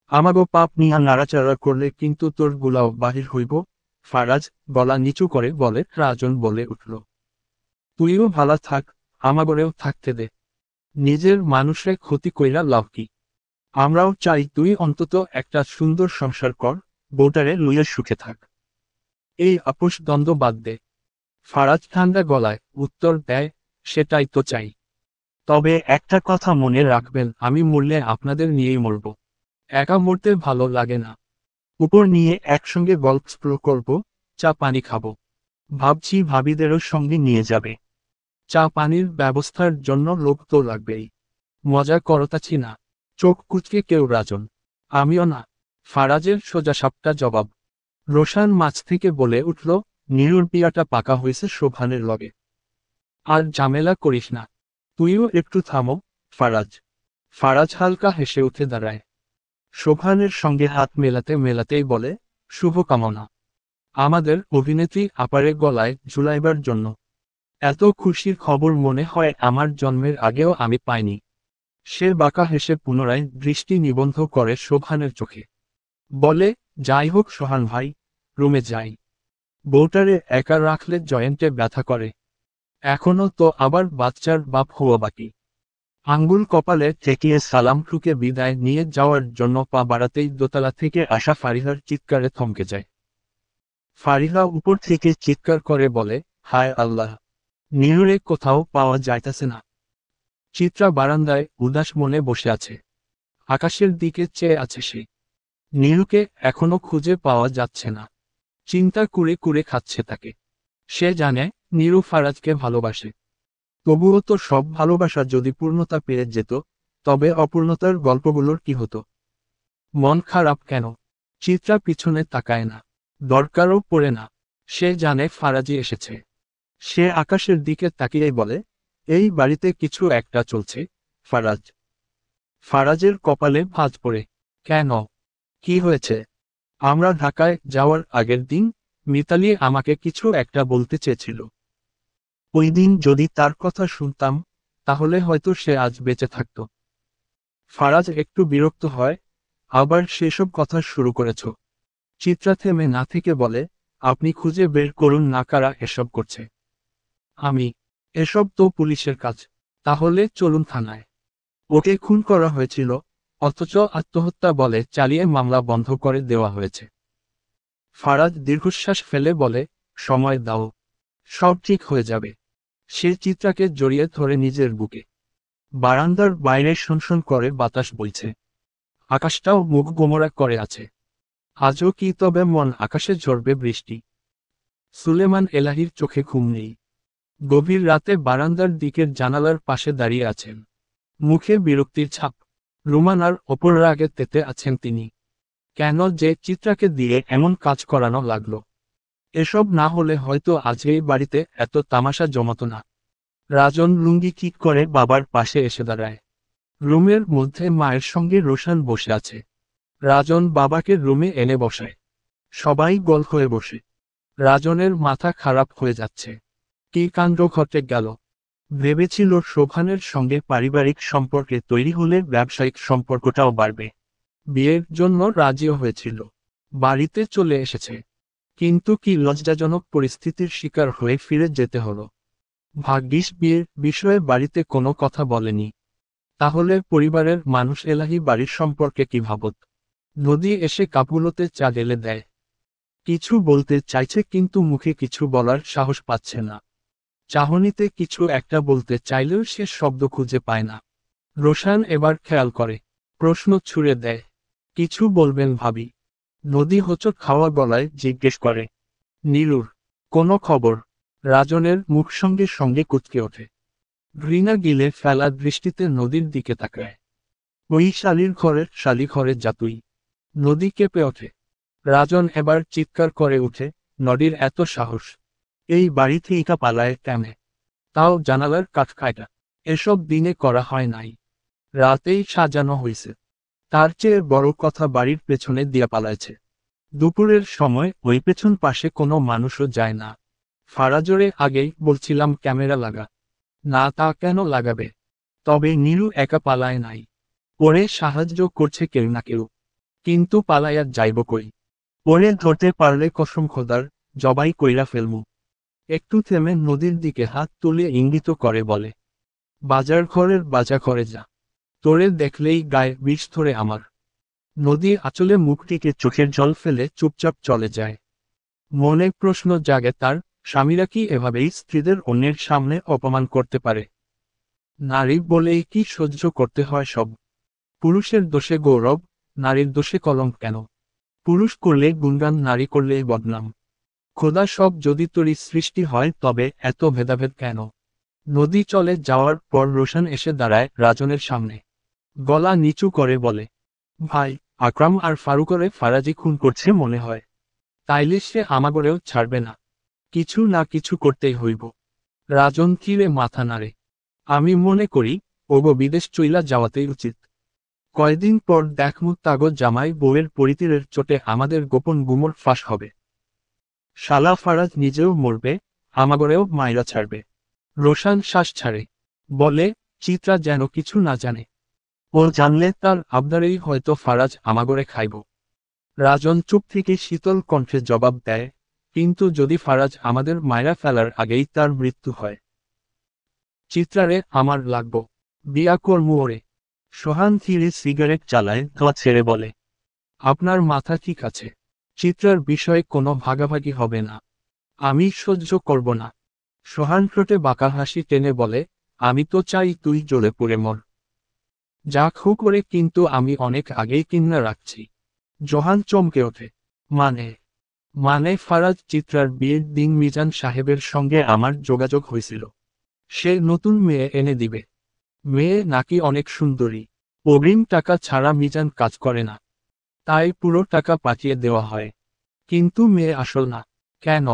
আমাগো পাপ নিয়া নাড়াচাড়া করলে কিন্তু তোর গুলাও বাহির হইব। ফারাজ গলা নিচু করে বলে। রাজন বলে উঠল, তুইও ভালা থাক, আমাগরেও থাকতে দে। নিজের মানুষের ক্ষতি কইরা লাভ কি? আমরাও চাই তুই অন্তত একটা সুন্দর সংসার কর, বউটারে লইয়া সুখে থাক। এই আপোষ দ্বন্দ্ব বাদ দে। ফারাজ ঠান্ডা গলায় উত্তর দেয়, সেটাই তো চাই। তবে একটা কথা মনে রাখবেন, আমি মরলে আপনাদের নিয়েই মরব। একা মরতে ভালো লাগে না। উপর নিয়ে একসঙ্গে গল্প করব, চা পানি খাবো। ভাবছি ভাবিদেরও সঙ্গে নিয়ে যাবে। চা পানির ব্যবস্থার জন্য লোক তো লাগবেই। মজা করতাছি না। চোখ কুচকে কেউ রাজন। আমিও না। ফারাজের সোজাসাপটা জবাব। রোশান মাছ থেকে বলে উঠল, নীরুর বিয়াটা পাকা হয়েছে শোভানের লগে। আর ঝামেলা করিস না। তুইও একটু থামো, ফারাজ। ফারাজ হালকা হেসে উঠে দাঁড়ায়। শোভানের সঙ্গে হাত মেলাতে মেলাতেই বলে, শুভকামনা। আমাদের অভিনেত্রী আপারে গলায় ঝুলাইবার জন্য। এত খুশির খবর মনে হয় আমার জন্মের আগেও আমি পাইনি। সে বাঁকা হেসে পুনরায় দৃষ্টি নিবন্ধ করে শোভানের চোখে। বলে, যাই হোক সোহান ভাই, রুমে যাই। বউটারে একা রাখলে জয়েন্টে ব্যথা করে। এখনো তো আবার বাচ্চার বাপ হওয়া বাকি। আঙ্গুল কপালে ঠেকিয়ে সালাম ঠুকে বিদায় নিয়ে যাওয়ার জন্য পা বাড়াতেই দোতলা থেকে আসা ফারিহার চিৎকারে থমকে যায়। ফারিহা উপর থেকে চিৎকার করে বলে, হায় আল্লাহ, নীলুরে কোথাও পাওয়া যাইতেছে না। চিত্রা বারান্দায় উদাস মনে বসে আছে। আকাশের দিকে চেয়ে আছে সে। নীলুকে এখনো খুঁজে পাওয়া যাচ্ছে না। চিন্তা কুরে কুরে খাচ্ছে তাকে। সে জানে নীলু ফারাজকে ভালোবাসে। তবুও তো সব ভালোবাসা যদি পূর্ণতা পেয়ে যেত, তবে অপূর্ণতার গল্পগুলোর কি হতো? মন খারাপ কেন? চিত্রা পিছনে তাকায় না। দরকারও পড়ে না। সে জানে ফারাজি এসেছে। সে আকাশের দিকে তাকিয়েই বলে, এই বাড়িতে কিছু একটা চলছে, ফারাজ। ফারাজের কপালে ভাঁজ পড়ে। কেন? কি হয়েছে? আমরা ঢাকায় যাওয়ার আগের দিন মিতালি আমাকে কিছু একটা বলতে চেয়েছিল। ওই দিন যদি তার কথা শুনতাম, তাহলে হয়তো সে আজ বেঁচে থাকত। ফারাজ একটু বিরক্ত হয়, আবার সেসব কথা শুরু করেছ। চিত্রা থেমে না থেকে বলে, আপনি খুঁজে বের করুন না কারা এসব করছে। আমি? এসব তো পুলিশের কাজ। তাহলে চলুন থানায়। ওকে খুন করা হয়েছিল, অথচ আত্মহত্যা বলে চালিয়ে মামলা বন্ধ করে দেওয়া হয়েছে। ফারাজ দীর্ঘশ্বাস ফেলে বলে, সময় দাও, সব ঠিক হয়ে যাবে। সে চিত্রাকে জড়িয়ে ধরে নিজের বুকে। বারান্দার বাইরে শনশন করে বাতাস বইছে। আকাশটাও মুখ গোমরা করে আছে। আজও কি তবে মন আকাশে ঝরবে বৃষ্টি? সুলেমান এলাহির চোখে ঘুম নেই। গভীর রাতে বারান্দার দিকের জানালার পাশে দাঁড়িয়ে আছেন। মুখে বিরক্তির ছাপ। রুমানার ওপর রাগে তেতে আছেন তিনি। কেন যে চিত্রাকে দিয়ে এমন কাজ করানো লাগলো? এসব না হলে হয়তো আজ এই বাড়িতে এত তামাশা জমত না। রাজন লুঙ্গি ঠিক করে বাবার পাশে এসে দাঁড়ায়। রুমের মধ্যে মায়ের সঙ্গে রোশান বসে আছে। রাজন বাবাকে রুমে এনে বসায়। সবাই গোল হয়ে বসে। রাজনের মাথা খারাপ হয়ে যাচ্ছে। কি কাণ্ড ঘটে গেল? ভেবেছিল শোভানের সঙ্গে পারিবারিক সম্পর্কে তৈরি হলে ব্যবসায়িক সম্পর্কটাও বাড়বে। বিয়ের জন্য রাজিও হয়েছিল। বাড়িতে চলে এসেছে। কিন্তু কি লজ্জাজনক পরিস্থিতির শিকার হয়ে ফিরে যেতে হলো। ভাগ্যিস বিয়ের বিষয়ে বাড়িতে কোনো কথা বলেনি। তাহলে পরিবারের মানুষ এলাহি বাড়ির সম্পর্কে কি ভাবত? নদী এসে কাপুলতে চা ঢেলে দেয়। কিছু বলতে চাইছে কিন্তু মুখে কিছু বলার সাহস পাচ্ছে না। চাহনিতে কিছু একটা বলতে চাইলেও সে শব্দ খুঁজে পায় না। রোশান এবার খেয়াল করে। প্রশ্ন ছুড়ে দেয়, কিছু বলবেন ভাবি? নদী হোঁচট খাওয়া গলায় জিজ্ঞেস করে, নীলুর কোনো খবর? রাজনের মুখ সঙ্গে সঙ্গে কুঁচকে ওঠে। ঘৃণা গিলে ফেলা দৃষ্টিতে নদীর দিকে তাকায়। ওই শালির ঘরে যা তুই। নদী কেঁপে ওঠে। রাজন এবার চিৎকার করে উঠে, নদীর এত সাহস! এই বাড়ি থেকে পালায় কেমনে? তাও জানালার কাঠখায়টা। এসব দিনে করা হয় নাই, রাতেই সাজানো হইছে। তার চেয়ে বড় কথা বাড়ির পেছনে দিয়া পালাইছে। দুপুরের সময় ওই পেছন পাশে কোনো মানুষও যায় না। ফারাজরে আগেই বলছিলাম ক্যামেরা লাগা। না তা কেন লাগাবে? তবে নীলু একা পালায় নাই। ওরে সাহায্য করছে কেউ না কেউ। কিন্তু পালাইয়া যাইব কই? ওরে ধরতে পারলে কসম খোদার, জবাই কইরা ফেলমু। একটু থেমে নদীর দিকে হাত তুলে ইঙ্গিত করে বলে, বাজার ঘরে যা। তোরে দেখলেই গায়ে বিষ ধরে আমার। নদী আঁচলে মুখটিকে চোখের জল ফেলে চুপচাপ চলে যায়। মনে প্রশ্ন জাগে তার, স্বামীরা কি এভাবেই স্ত্রীদের অন্যের সামনে অপমান করতে পারে? নারী বলেই কি সহ্য করতে হয় সব? পুরুষের দোষে গৌরব, নারীর দোষে কলঙ্ক কেন? পুরুষ করলে গুণগান, নারী করলে বদনাম। খোদা, সব যদি তোরই সৃষ্টি হয় তবে এত ভেদাভেদ কেন? নদী চলে যাওয়ার পর রোশন এসে দাঁড়ায় রাজনের সামনে। গলা নিচু করে বলে, ভাই, আকরাম আর ফারুকরে ফারাজি খুন করছে মনে হয়। তাইলে সে আমাগরেও ছাড়বে না। কিছু না কিছু করতেই হইব। রাজন তীরে মাথা নাড়ে। আমি মনে করি ওগো বিদেশ চইলা যাওয়াতেই উচিত। কয়দিন পর দেখমু তাগো জামাই বউয়ের পরিতীরের চোটে আমাদের গোপন গুমর ফাঁস হবে। শালা ফারাজ নিজেও মরবে, আমাগরেও মাইরা ছাড়বে। রোশান শ্বাস ছাড়ে, বলে, চিত্রা যেন কিছু না জানে। ও জানলে তার আবদারেই হয়তো ফারাজ আমাগরে খাইব। রাজন চুপ থেকে শীতল কণ্ঠে জবাব দেয়, কিন্তু যদি ফারাজ আমাদের মায়েরা ফেলার আগেই তার মৃত্যু হয়? চিত্রারে আমার লাগব, বিয়া করমু ওরে। সোহান ধীরে সিগারেট চালায়, ধোঁয়া ছেড়ে বলে। আপনার মাথা ঠিক আছে, চিত্রার বিষয়ে কোনো ভাগাভাগি হবে না। আমি সহ্য করব না। সোহান ঠোঁটে বাঁকা হাসি টেনে বলে, আমি তো চাই তুই জ্বলে পুড়ে মর। যা খু করে, কিন্তু আমি অনেক আগেই কিন্না রাখছি। জোহান চমকে ওঠে, মানে? মানে ফারাজ চিত্রার বিয়ের দিন মিজান সাহেবের সঙ্গে আমার যোগাযোগ হয়েছিল। সে নতুন মেয়ে এনে দিবে। মেয়ে নাকি অনেক সুন্দরী। অগ্রিম টাকা ছাড়া মিজান কাজ করে না, তাই পুরো টাকা পাঠিয়ে দেওয়া হয়। কিন্তু মেয়ে আসল না। কেন?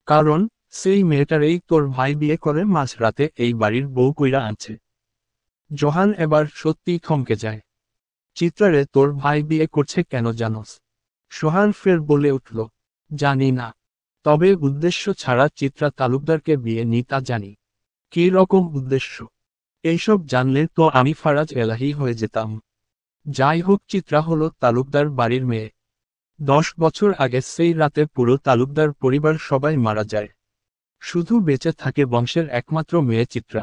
কারণ সেই মেয়েটারেই তোর ভাই বিয়ে করে মাঝরাতে এই বাড়ির বউ কইরা আনছে। জোহান এবার সত্যিই থমকে যায়। চিত্রারে তোর ভাই বিয়ে করছে কেন জানোস? সোহান ফের বলে উঠল, জানি না। তবে উদ্দেশ্য ছাড়া চিত্রা তালুকদারকে বিয়ে নি তা জানি। কী রকম উদ্দেশ্য? এইসব জানলে তো আমি ফারাজ এলাহি হয়ে যেতাম। যাই হোক, চিত্রা হলো তালুকদার বাড়ির মেয়ে। 10 বছর আগে সেই রাতে পুরো তালুকদার পরিবার সবাই মারা যায়। শুধু বেঁচে থাকে বংশের একমাত্র মেয়ে চিত্রা।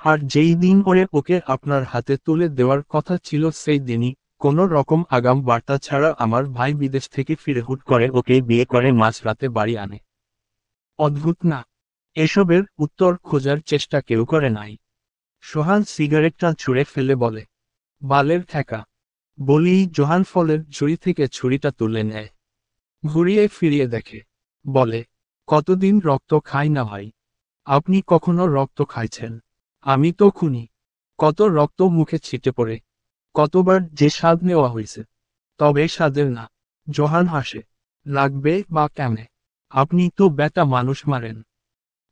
আর যেই দিন করে ওকে আপনার হাতে তুলে দেওয়ার কথা ছিল, সেই দিনই কোনো রকম আগাম বার্তা ছাড়া আমার ভাই বিদেশ থেকে ফিরে হুট করে ওকে বিয়ে করে মাঝরাতে বাড়ি আনে। অদ্ভুত না? এসবের উত্তর খোঁজার চেষ্টা কেউ করে নাই। সোহান সিগারেটটা ছুঁড়ে ফেলে বলে, বালের ঠেকা। বলি, জোহান ফলের ঝুড়ি থেকে ছুরিটা তুলে নেয়, ঘুরিয়ে ফিরিয়ে দেখে, বলে, কতদিন রক্ত খাই না ভাই। আপনি কখনো রক্ত খাইছেন? আমি তো খুনি। কত রক্ত মুখে ছিটে পড়ে, কতবার যে স্বাদ নেওয়া হয়েছে। তবে স্বাদের না। জোহান হাসে, লাগবে বা কেমনে? আপনি তো বেটা মানুষ মারেন।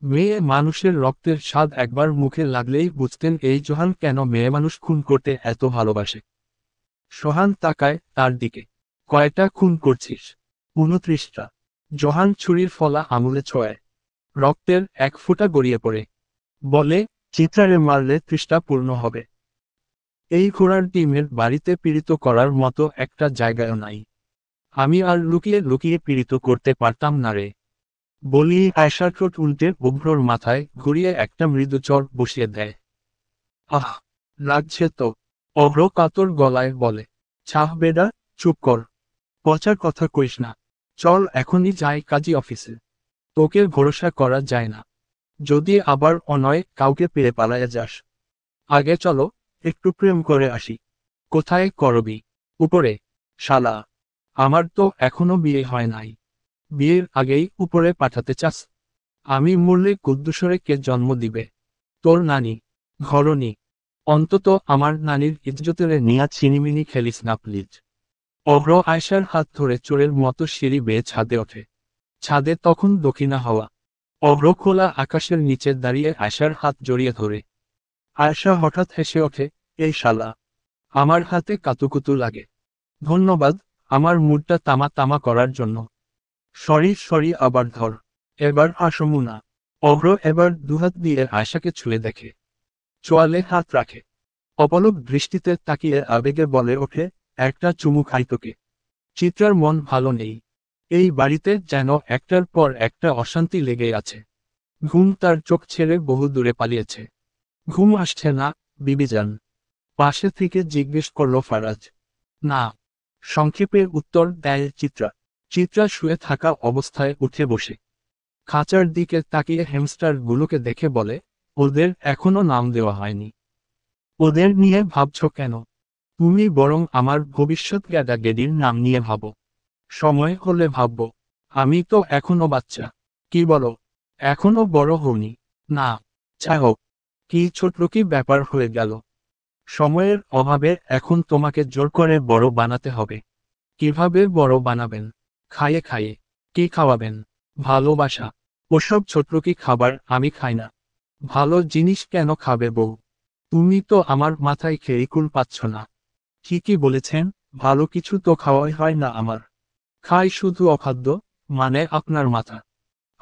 মেয়ে মানুষের রক্তের স্বাদ একবার মুখে লাগলেই বুঝতেন এই জোহান কেন মেয়ে মানুষ খুন করতে এত ভালোবাসে। সোহান তাকায় তার দিকে। কয়টা খুন করছিস? 29টা। জোহান ছুরির ফলা আঙুলে ছোঁয়ায়। রক্তের এক ফোঁটা গড়িয়ে পড়ে। বলে, চিত্রারে মারলে 30টা পূর্ণ হবে। এই ঘোড়ার ডিমের বাড়িতে পীড়িত করার মতো একটা জায়গায়ও নাই। আমি আর লুকিয়ে লুকিয়ে পীড়িত করতে পারতাম না রে। বলি, আয়সার ঠোঁট উল্টে অভ্রর মাথায় ঘুরিয়ে একটা মৃদু চর বসিয়ে দেয়। আহ, লাগছে তো। অভ্র কাতর গলায় বলে, ছাহ বেডা, চুপ কর। পচার কথা কইস না। চল এখনই যাই কাজী অফিসে। তোকে ভরসা করা যায় না। যদি আবার অনয় কাউকে পেয়ে পালাইয়া যাস। আগে চলো, একটু প্রেম করে আসি। কোথায় করবি? উপরে। শালা, আমার তো এখনো বিয়ে হয় নাই। বিয়ের আগেই উপরে পাঠাতে চাস? আমি মরলে কুদ্দুসরে কে জন্ম দিবে? তোর নানি? ঘরনি? অন্তত আমার নানির ইজ্জতেরে নিয়া ছিনিমিনি খেলিস না প্লিজ। অভ্র আয়সার হাত ধরে চোরের মতো সিঁড়ি বেয়ে ছাদে ওঠে। ছাদে তখন দক্ষিণা হাওয়া। অভ্র খোলা আকাশের নিচে দাঁড়িয়ে আয়সার হাত জড়িয়ে ধরে। আয়সা হঠাৎ হেসে ওঠে, এই শালা, আমার হাতে কাতুকুতু লাগে। ধন্যবাদ, আমার মুডটা তামা তামা করার জন্য। সরি সরি, আবার ধর। এবার আসমু না। অভ্র এবার দুহাত দিয়ে আয়সাকে ছুঁয়ে দেখে। চোয়ালে হাত রাখে। অপলক দৃষ্টিতে তাকিয়ে আবেগে বলে ওঠে, একটা চুমু খাই তোকে। চিত্রার মন ভালো নেই। এই বাড়িতে যেন একটার পর একটা অশান্তি লেগে আছে। ঘুম তার চোখ ছেড়ে বহু দূরে পালিয়েছে। ঘুম আসছে না, বিবিজান? পাশে থেকে জিজ্ঞেস করল ফারাজ। না। সংক্ষেপে উত্তর দেয় চিত্রা। চিত্রা শুয়ে থাকা অবস্থায় উঠে বসে খাঁচার দিকে তাকিয়ে হ্যামস্টার গুলোকে দেখে বলে, ওদের এখনো নাম দেওয়া হয়নি। ওদের নিয়ে ভাবছ কেন? তুমি বরং আমার ভবিষ্যৎ গ্যাডাগেডির নাম নিয়ে ভাবো। সময় হলে ভাবব। আমি তো এখনো বাচ্চা। কি বলো? এখনো বড় হওনি? না। চাও? কি ছোট কি ব্যাপার হয়ে গেল? সময়ের অভাবে এখন তোমাকে জোর করে বড় বানাতে হবে। কিভাবে বড় বানাবেন? খাইয়ে খাইয়ে। কি খাওয়াবেন? ভালোবাসা। ওসব ছোট্রকি খাবার আমি খাই না। ভালো জিনিস কেন খাবে বউ? তুমি তো আমার মাথায় খেয়ে কুল পাচ্ছ না। ঠিকই বলেছেন, ভালো কিছু তো খাওয়াই হয় না আমার। খাই শুধু অখাদ্য, মানে আপনার মাথা।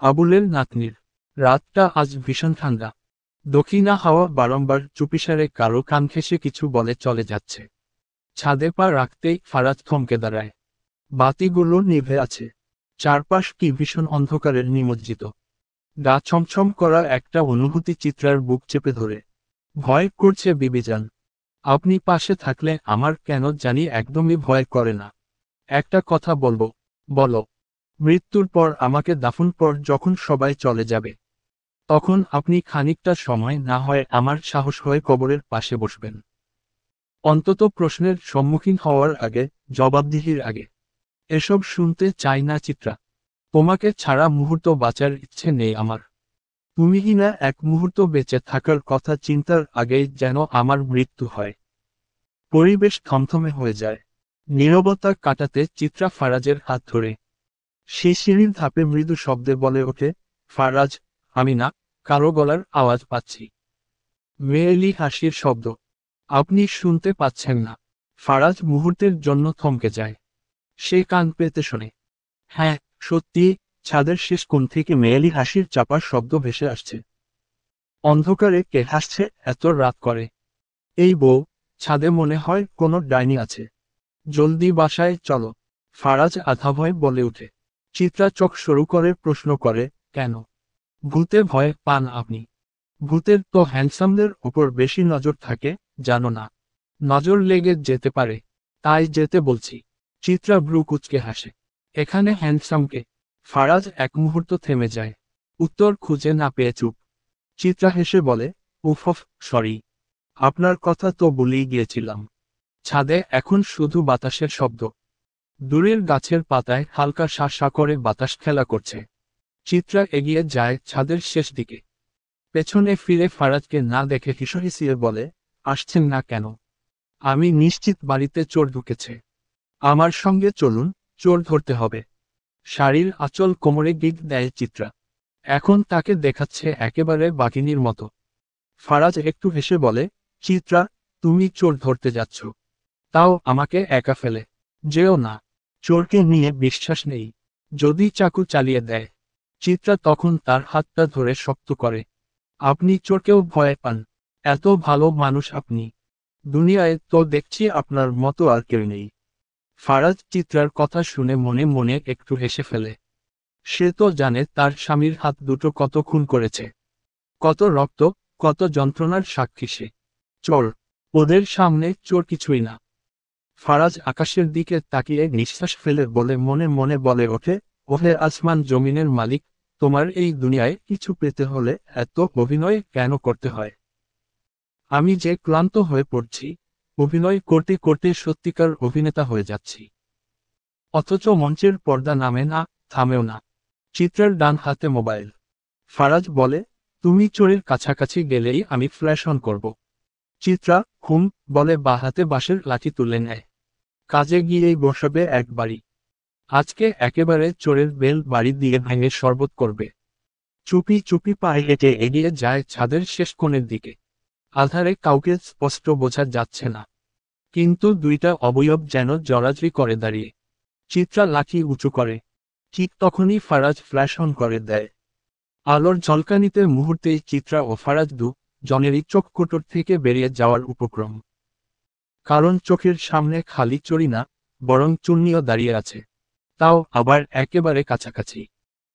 আবুলের নাতনির। রাতটা আজ ভীষণ ঠান্ডা। দক্ষিণা হাওয়া বারংবার চুপিসারে কারো কান ঘেঁষে কিছু বলে চলে যাচ্ছে। ছাদে পা রাখতেই ফারাজ থমকে দাঁড়ায়। বাতিগুলো নিভে আছে। চারপাশ কি ভীষণ অন্ধকারের নিমজ্জিত। গা ছমছম করা একটা অনুভূতি চিত্রার বুক চেপে ধরে। ভয় করছে বিবেজান। আপনি পাশে থাকলে আমার কেন জানি একদমই ভয় করে না। একটা কথা বলবো? বলো। মৃত্যুর পর আমাকে দাফন পর যখন সবাই চলে যাবে, তখন আপনি খানিকটা সময় না হয় আমার সাহস হয়ে কবরের পাশে বসবেন। অন্তত প্রশ্নের সম্মুখীন হওয়ার আগে, জবাবদিহির আগে। এসব শুনতে চাই না চিত্রা। তোমাকে ছাড়া মুহূর্ত বাঁচার ইচ্ছে নেই আমার। তুমিই না এক মুহূর্ত বেঁচে থাকার কথা চিন্তার আগেই যেন আমার মৃত্যু হয়। পরিবেশ থমথমে হয়ে যায়। নীরবতা কাটাতে চিত্রা ফারাজের হাত ধরে। সে সিঁড়ির ধাপে মৃদু শব্দে বলে ওঠে, ফারাজ, আমি না, কারো গলার আওয়াজ পাচ্ছি। মেয়েলি হাসির শব্দ। আপনি শুনতে পাচ্ছেন না? ফারাজ মুহূর্তের জন্য থমকে যায়। সে কান পেতে শোনে। হ্যাঁ, সত্যি, ছাদের শেষ কোণ থেকে মেয়েলি হাসির চাপার শব্দ ভেসে আসছে। অন্ধকারে কে হাসছে এত রাত করে? এই বউ, ছাদে মনে হয় কোনো ডাইনি আছে। জলদি বাসায় চলো। ফারাজ আধা ভয়ে বলে ওঠে। চিত্রা চোখ সরু করে প্রশ্ন করে, কেন? ভূতে ভয় পান আপনি? ভূতের তো হ্যান্ডসামদের ওপর বেশি নজর থাকে, জানো না? নজর লেগে যেতে পারে, তাই যেতে বলছি। চিত্রা ব্রু কুঁচকে হাসে। এখানে হ্যান্ডসামকে? ফারাজ এক মুহূর্ত থেমে যায়। উত্তর খুঁজে না পেয়ে চুপ। চিত্রা হেসে বলে, উফ, সরি। আপনার কথা তো ভুলেই গিয়েছিলাম। ছাদে এখন শুধু বাতাসের শব্দ। দূরের গাছের পাতায় হালকা শাঁসা করে বাতাস খেলা করছে। চিত্রা এগিয়ে যায় ছাদের শেষ দিকে। পেছনে ফিরে ফারাজকে না দেখে হিসহিসিয়ে বলে, আসছেন না কেন? আমি নিশ্চিত বাড়িতে চোর ঢুকেছে। আমার সঙ্গে চলুন, চোর ধরতে হবে। শাড়ির আঁচল কোমরে গিট দেয় চিত্রা। এখন তাকে দেখাচ্ছে একেবারে বাঘিনীর মতো। ফারাজ একটু হেসে বলে, চিত্রা, তুমি চোর ধরতে যাচ্ছ? তাও আমাকে একা ফেলে? যেও না। চোরকে নিয়ে বিশ্বাস নেই। যদি চাকু চালিয়ে দেয়? চিত্রা তখন তার হাতটা ধরে শক্ত করে। আপনি চোরকেও ভয় পান? এত ভালো মানুষ আপনি। দুনিয়ায় তো দেখছি আপনার মতো আর কেউ নেই। ফারাজ চিত্রার কথা শুনে মনে মনে একটু হেসে ফেলে। সে তো জানে তার স্বামীর হাত দুটো কত খুন করেছে। কত রক্ত, কত যন্ত্রণার সাক্ষী সে। চোর? ওদের সামনে চোর কিছুই না। ফারাজ আকাশের দিকে তাকিয়ে নিঃশ্বাস ফেলে বলে মনে মনে বলে ওঠে, ওহে আসমান জমিনের মালিক, তোমার এই দুনিয়ায় কিছু পেতে হলে এত অভিনয় কেন করতে হয়? আমি যে ক্লান্ত হয়ে পড়ছি, অভিনয় করতে করতে সত্যিকার অভিনেতা হয়ে যাচ্ছি। অথচ মঞ্চের পর্দা নামে না, থামেও না। চিত্রার ডান হাতে মোবাইল। ফারাজ বলে, তুমি চোরের কাছাকাছি গেলেই আমি ফ্ল্যাশ অন করব। চিত্রা হুম বলে বা হাতে বাঁশের লাঠি তুলে নেয়। কাজে গিয়েই বসাবে একবারই। আজকে একেবারে চোরের বেল বাড়ি দিয়ে ভেঙে শরবত করবে। চুপি চুপি পায়ে হেঁটে এগিয়ে যায় ছাদের শেষ কোণের দিকে। আধারে কাউকে স্পষ্ট বোঝা যাচ্ছে না, কিন্তু দুইটা অবয়ব যেন জড়াজড়ি করে দাঁড়িয়ে। চিত্রা লাঠি উঁচু করে। ঠিক তখনই ফারাজ ফ্ল্যাশ অন করে দেয়। আলোর ঝলকানিতে মুহূর্তেই চিত্রা ও ফারাজ জনেরই চোখ কোটর থেকে বেরিয়ে যাওয়ার উপক্রম। কারণ চোখের সামনে খালি চড়ি না, বরং চুন্নিও দাঁড়িয়ে আছে। তাও আবার একেবারে কাছাকাছি।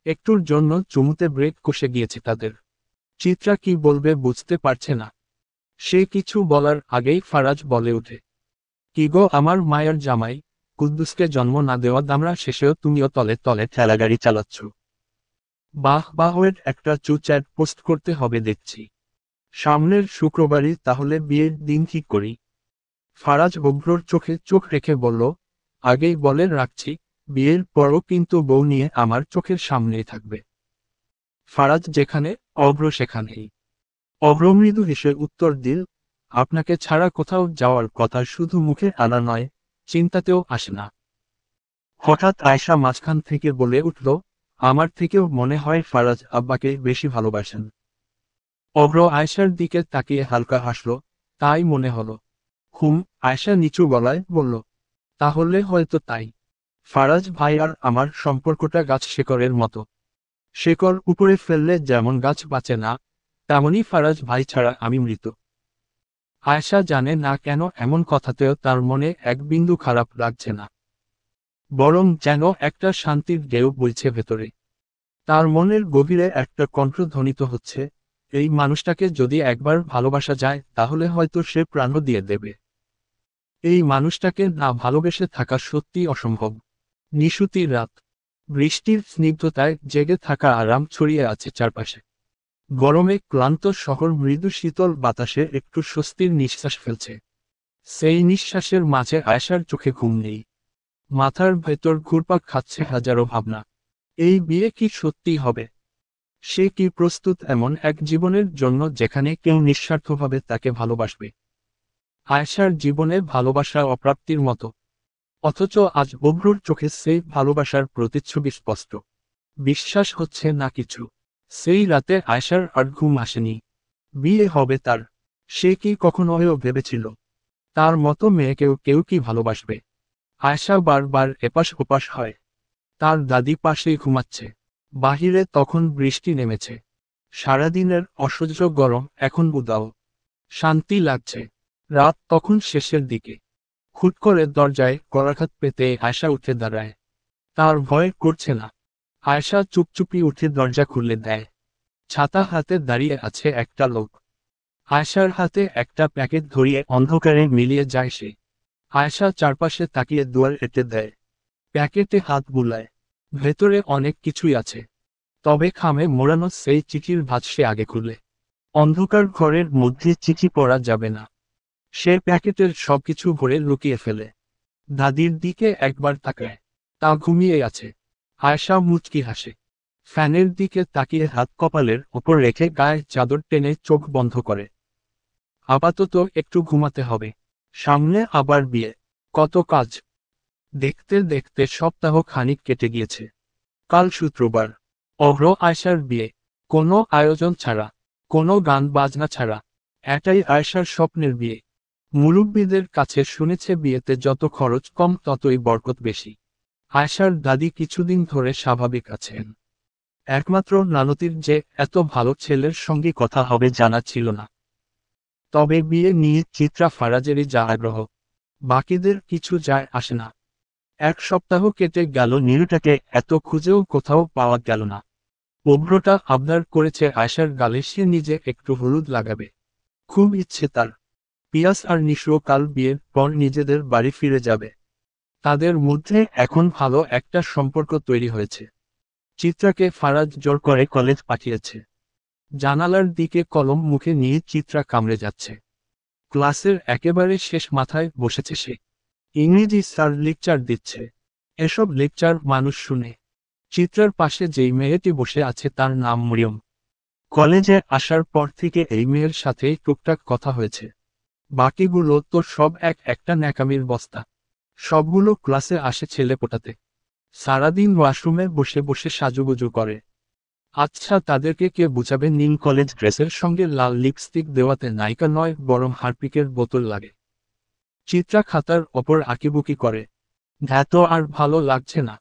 একটুর জন্য চুমুতে ব্রেক কষে গিয়েছে তাদের। চিত্রা কি বলবে বুঝতে পারছে না। সে কিছু বলার আগেই ফারাজ বলে ওঠে, কি গো আমার মায়ের জামাই, কুদ্দুসকে জন্ম না দেওয়া দামড়া শেষেও তুমিও তলে তলে ঠেলাগাড়ি চালাচ্ছ। বাহ বাহের একটা চ্যাট পোস্ট করতে হবে দেখছি। সামনের শুক্রবারই তাহলে বিয়ের দিন ঠিক করি। ফারাজ অভ্রর চোখে চোখ রেখে বলল, আগেই বলে রাখছি, বিয়ের পরও কিন্তু বউ নিয়ে আমার চোখের সামনেই থাকবে। ফারাজ যেখানে, অভ্র সেখানেই। অভ্র মৃদু হেসে উত্তর দিল, আপনাকে ছাড়া কোথাও যাওয়ার কথা শুধু মুখে আনা নয়, চিন্তাতেও আসে না। হঠাৎ আয়শা মাঝখান থেকে বলে উঠল, আমার থেকেও মনে হয় ফারাজ আব্বাকে বেশি ভালোবাসেন। অভ্র আয়শার দিকে তাকিয়ে হালকা হাসল, তাই মনে হলো। আয়েশা নিচু গলায় বলল। তাহলে হয়তো তাই। ফারাজ ভাই আর আমার সম্পর্কটা গাছ শেকড়ের মতো। শেকড় উপরে ফেললে যেমন গাছ বাঁচে না, তেমনি ফারাজ ভাই ছাড়া আমি মৃত। আয়েশা জানে না কেন এমন কথাতেও তার মনে এক বিন্দু খারাপ লাগছে না, বরং যেন একটা শান্তির ঢেউ বইছে ভেতরে। তার মনের গভীরে একটা কণ্ঠ ধ্বনিত হচ্ছে, এই মানুষটাকে যদি একবার ভালোবাসা যায় তাহলে হয়তো সে প্রাণও দিয়ে দেবে। এই মানুষটাকে না ভালোবেসে থাকা সত্যি অসম্ভব। নিশুতি রাত, বৃষ্টির স্নিগ্ধতায় জেগে থাকা আরাম ছড়িয়ে আছে চারপাশে। গরমে ক্লান্ত শহর মৃদু শীতল বাতাসে একটু স্বস্তির নিঃশ্বাস ফেলছে। সেই নিঃশ্বাসের মাঝে আয়েশার চোখে ঘুম নেই। মাথার ভেতর ঘুরপাক খাচ্ছে হাজারো ভাবনা। এই বিয়ে কি সত্যি হবে? সে কি প্রস্তুত এমন এক জীবনের জন্য যেখানে কেউ নিঃস্বার্থভাবে তাকে ভালোবাসবে? আয়েশার জীবনে ভালোবাসা অপ্রাপ্তির মতো, অথচ আজ অভ্রুর চোখে সেই ভালোবাসার প্রতিচ্ছবি স্পষ্ট। বিশ্বাস হচ্ছে না কিছু। সেই রাতে আয়েশার আর ঘুম আসেনি। বিয়ে হবে তার। সে কি কখনো ভেবেছিল তার মতো মেয়েকেও কেউ কি ভালোবাসবে? আয়েশা বারবার এপাশ ওপাশ হয়। তার দাদি পাশেই ঘুমাচ্ছে। বাহিরে তখন বৃষ্টি নেমেছে। সারাদিনের অসহ্য গরম এখন উদাও। শান্তি লাগছে। রাত তখন শেষের দিকে। হুট করে দরজায় করাঘাত পেতে আয়েশা উঠে দাঁড়ায়। তার ভয় করছে না। আয়েশা চুপচুপি উঠে দরজা খুলে দেয়। ছাতা হাতে দাঁড়িয়ে আছে একটা লোক। আয়েশার হাতে একটা প্যাকেট ধরিয়ে অন্ধকারে মিলিয়ে যায় সে। আয়েশা চারপাশে তাকিয়ে দুয়ার এঁটে দেয়। প্যাকেটে হাত বুলায়। ভেতরে অনেক কিছুই আছে, তবে খামে মোড়ানো সেই চিঠির ভাঁজ সে আগে খুলে। অন্ধকার ঘরের মধ্যে চিঠি পড়া যাবে না। সে প্যাকেটের সবকিছু ভরে লুকিয়ে ফেলে। দাদির দিকে একবার তাকায়। তা ঘুমিয়ে আছে। আয়েশা মুচকি হাসে। ফ্যানের দিকে তাকিয়ে হাত কপালের ওপর রেখে গায়ে চাদর টেনে চোখ বন্ধ করে। আপাতত একটু ঘুমাতে হবে। সামনে আবার বিয়ে। কত কাজ। দেখতে দেখতে সপ্তাহ খানিক কেটে গিয়েছে। কাল শুক্রবার। অভ্র আয়েশার বিয়ে। কোনো আয়োজন ছাড়া, কোনো গান বাজনা ছাড়া। এটাই আয়েশার স্বপ্নের বিয়ে। মুরব্বীদের কাছে শুনেছে বিয়েতে যত খরচ কম ততই বরকত বেশি। আয়েশার দাদি কিছুদিন ধরে স্বাভাবিক আছেন। একমাত্র নানতির যে এত ভালো ছেলের সঙ্গে কথা হবে জানা ছিল না। তবে বিয়ে নিয়ে চিত্রা ফারাজেরই যা আগ্রহ, বাকিদের কিছু যায় আসে না। এক সপ্তাহ কেটে গেল, নীরুটাকে এত খুঁজেও কোথাও পাওয়া গেল না। অভ্রটা আবদার করেছে আয়েশার গালে সে নিজে একটু হলুদ লাগাবে। খুব ইচ্ছে তার। পিয়াস আর নিশো কাল বিয়ের পর নিজেদের বাড়ি ফিরে যাবে। তাদের মধ্যে এখন ভালো একটা সম্পর্ক তৈরি হয়েছে। চিত্রাকে ফারাজ জোর করে কলেজ পাঠিয়েছে। জানালার দিকে কলম মুখে নিয়ে চিত্রা কামড়ে যাচ্ছে। ক্লাসের একেবারে শেষ মাথায় বসেছে সে। ইংরেজি স্যার লেকচার দিচ্ছে। এসব লেকচার মানুষ শুনে। চিত্রার পাশে যেই মেয়েটি বসে আছে তার নাম মরিয়ম। কলেজে আসার পর থেকে এই মেয়ের সাথেই টুকটাক কথা হয়েছে। বাকিগুলো তো সব একটা ন্যাকামির বস্তা। সবগুলো ক্লাসে আসে ছেলে পটাতে। সারাদিন ওয়াশরুমে বসে বসে সাজুগুজু করে। আচ্ছা, তাদেরকে কে বুঝাবে নীল কলেজ ড্রেসের সঙ্গে লাল লিপস্টিক দেওয়াতে নায়িকা নয় বরং হারপিকের বোতল লাগে। চিত্রা খাতার ওপর আঁকিবুকি করে। ধ্যাত আর ভালো লাগছে না।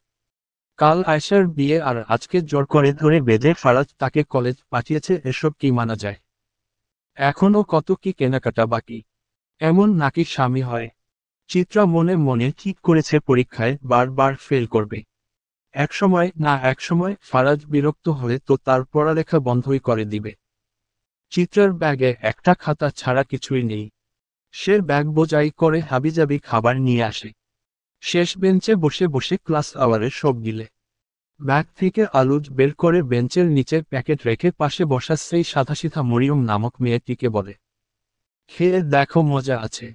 কাল আয়েশার বিয়ে আর আজকে জোর করে ধরে বেঁধে ফারাজ তাকে কলেজ পাঠিয়েছে, এসব কি মানা যায়? এখনও কত কি কেনাকাটা বাকি। এমন নাকি স্বামী হয়? চিত্রা মনে মনে ঠিক করেছে পরীক্ষায় বারবার ফেল করবে। একসময় না একসময় ফারাজ বিরক্ত হয়ে তো তার পড়ালেখা বন্ধই করে দিবে। চিত্রার ব্যাগে একটা খাতা ছাড়া কিছুই নেই। সে ব্যাগ বোঝাই করে হাবিজাবি খাবার নিয়ে আসে। শেষ বেঞ্চে বসে বসে ক্লাস আওয়ারে সব গিলে। ব্যাগ থেকে আলুজ বের করে বেঞ্চের নিচে প্যাকেট রেখে পাশে বসা সেই সাদাসিধা মরিয়ম নামক মেয়েটিকে বলে, খেয়ে দেখো মজা আছে।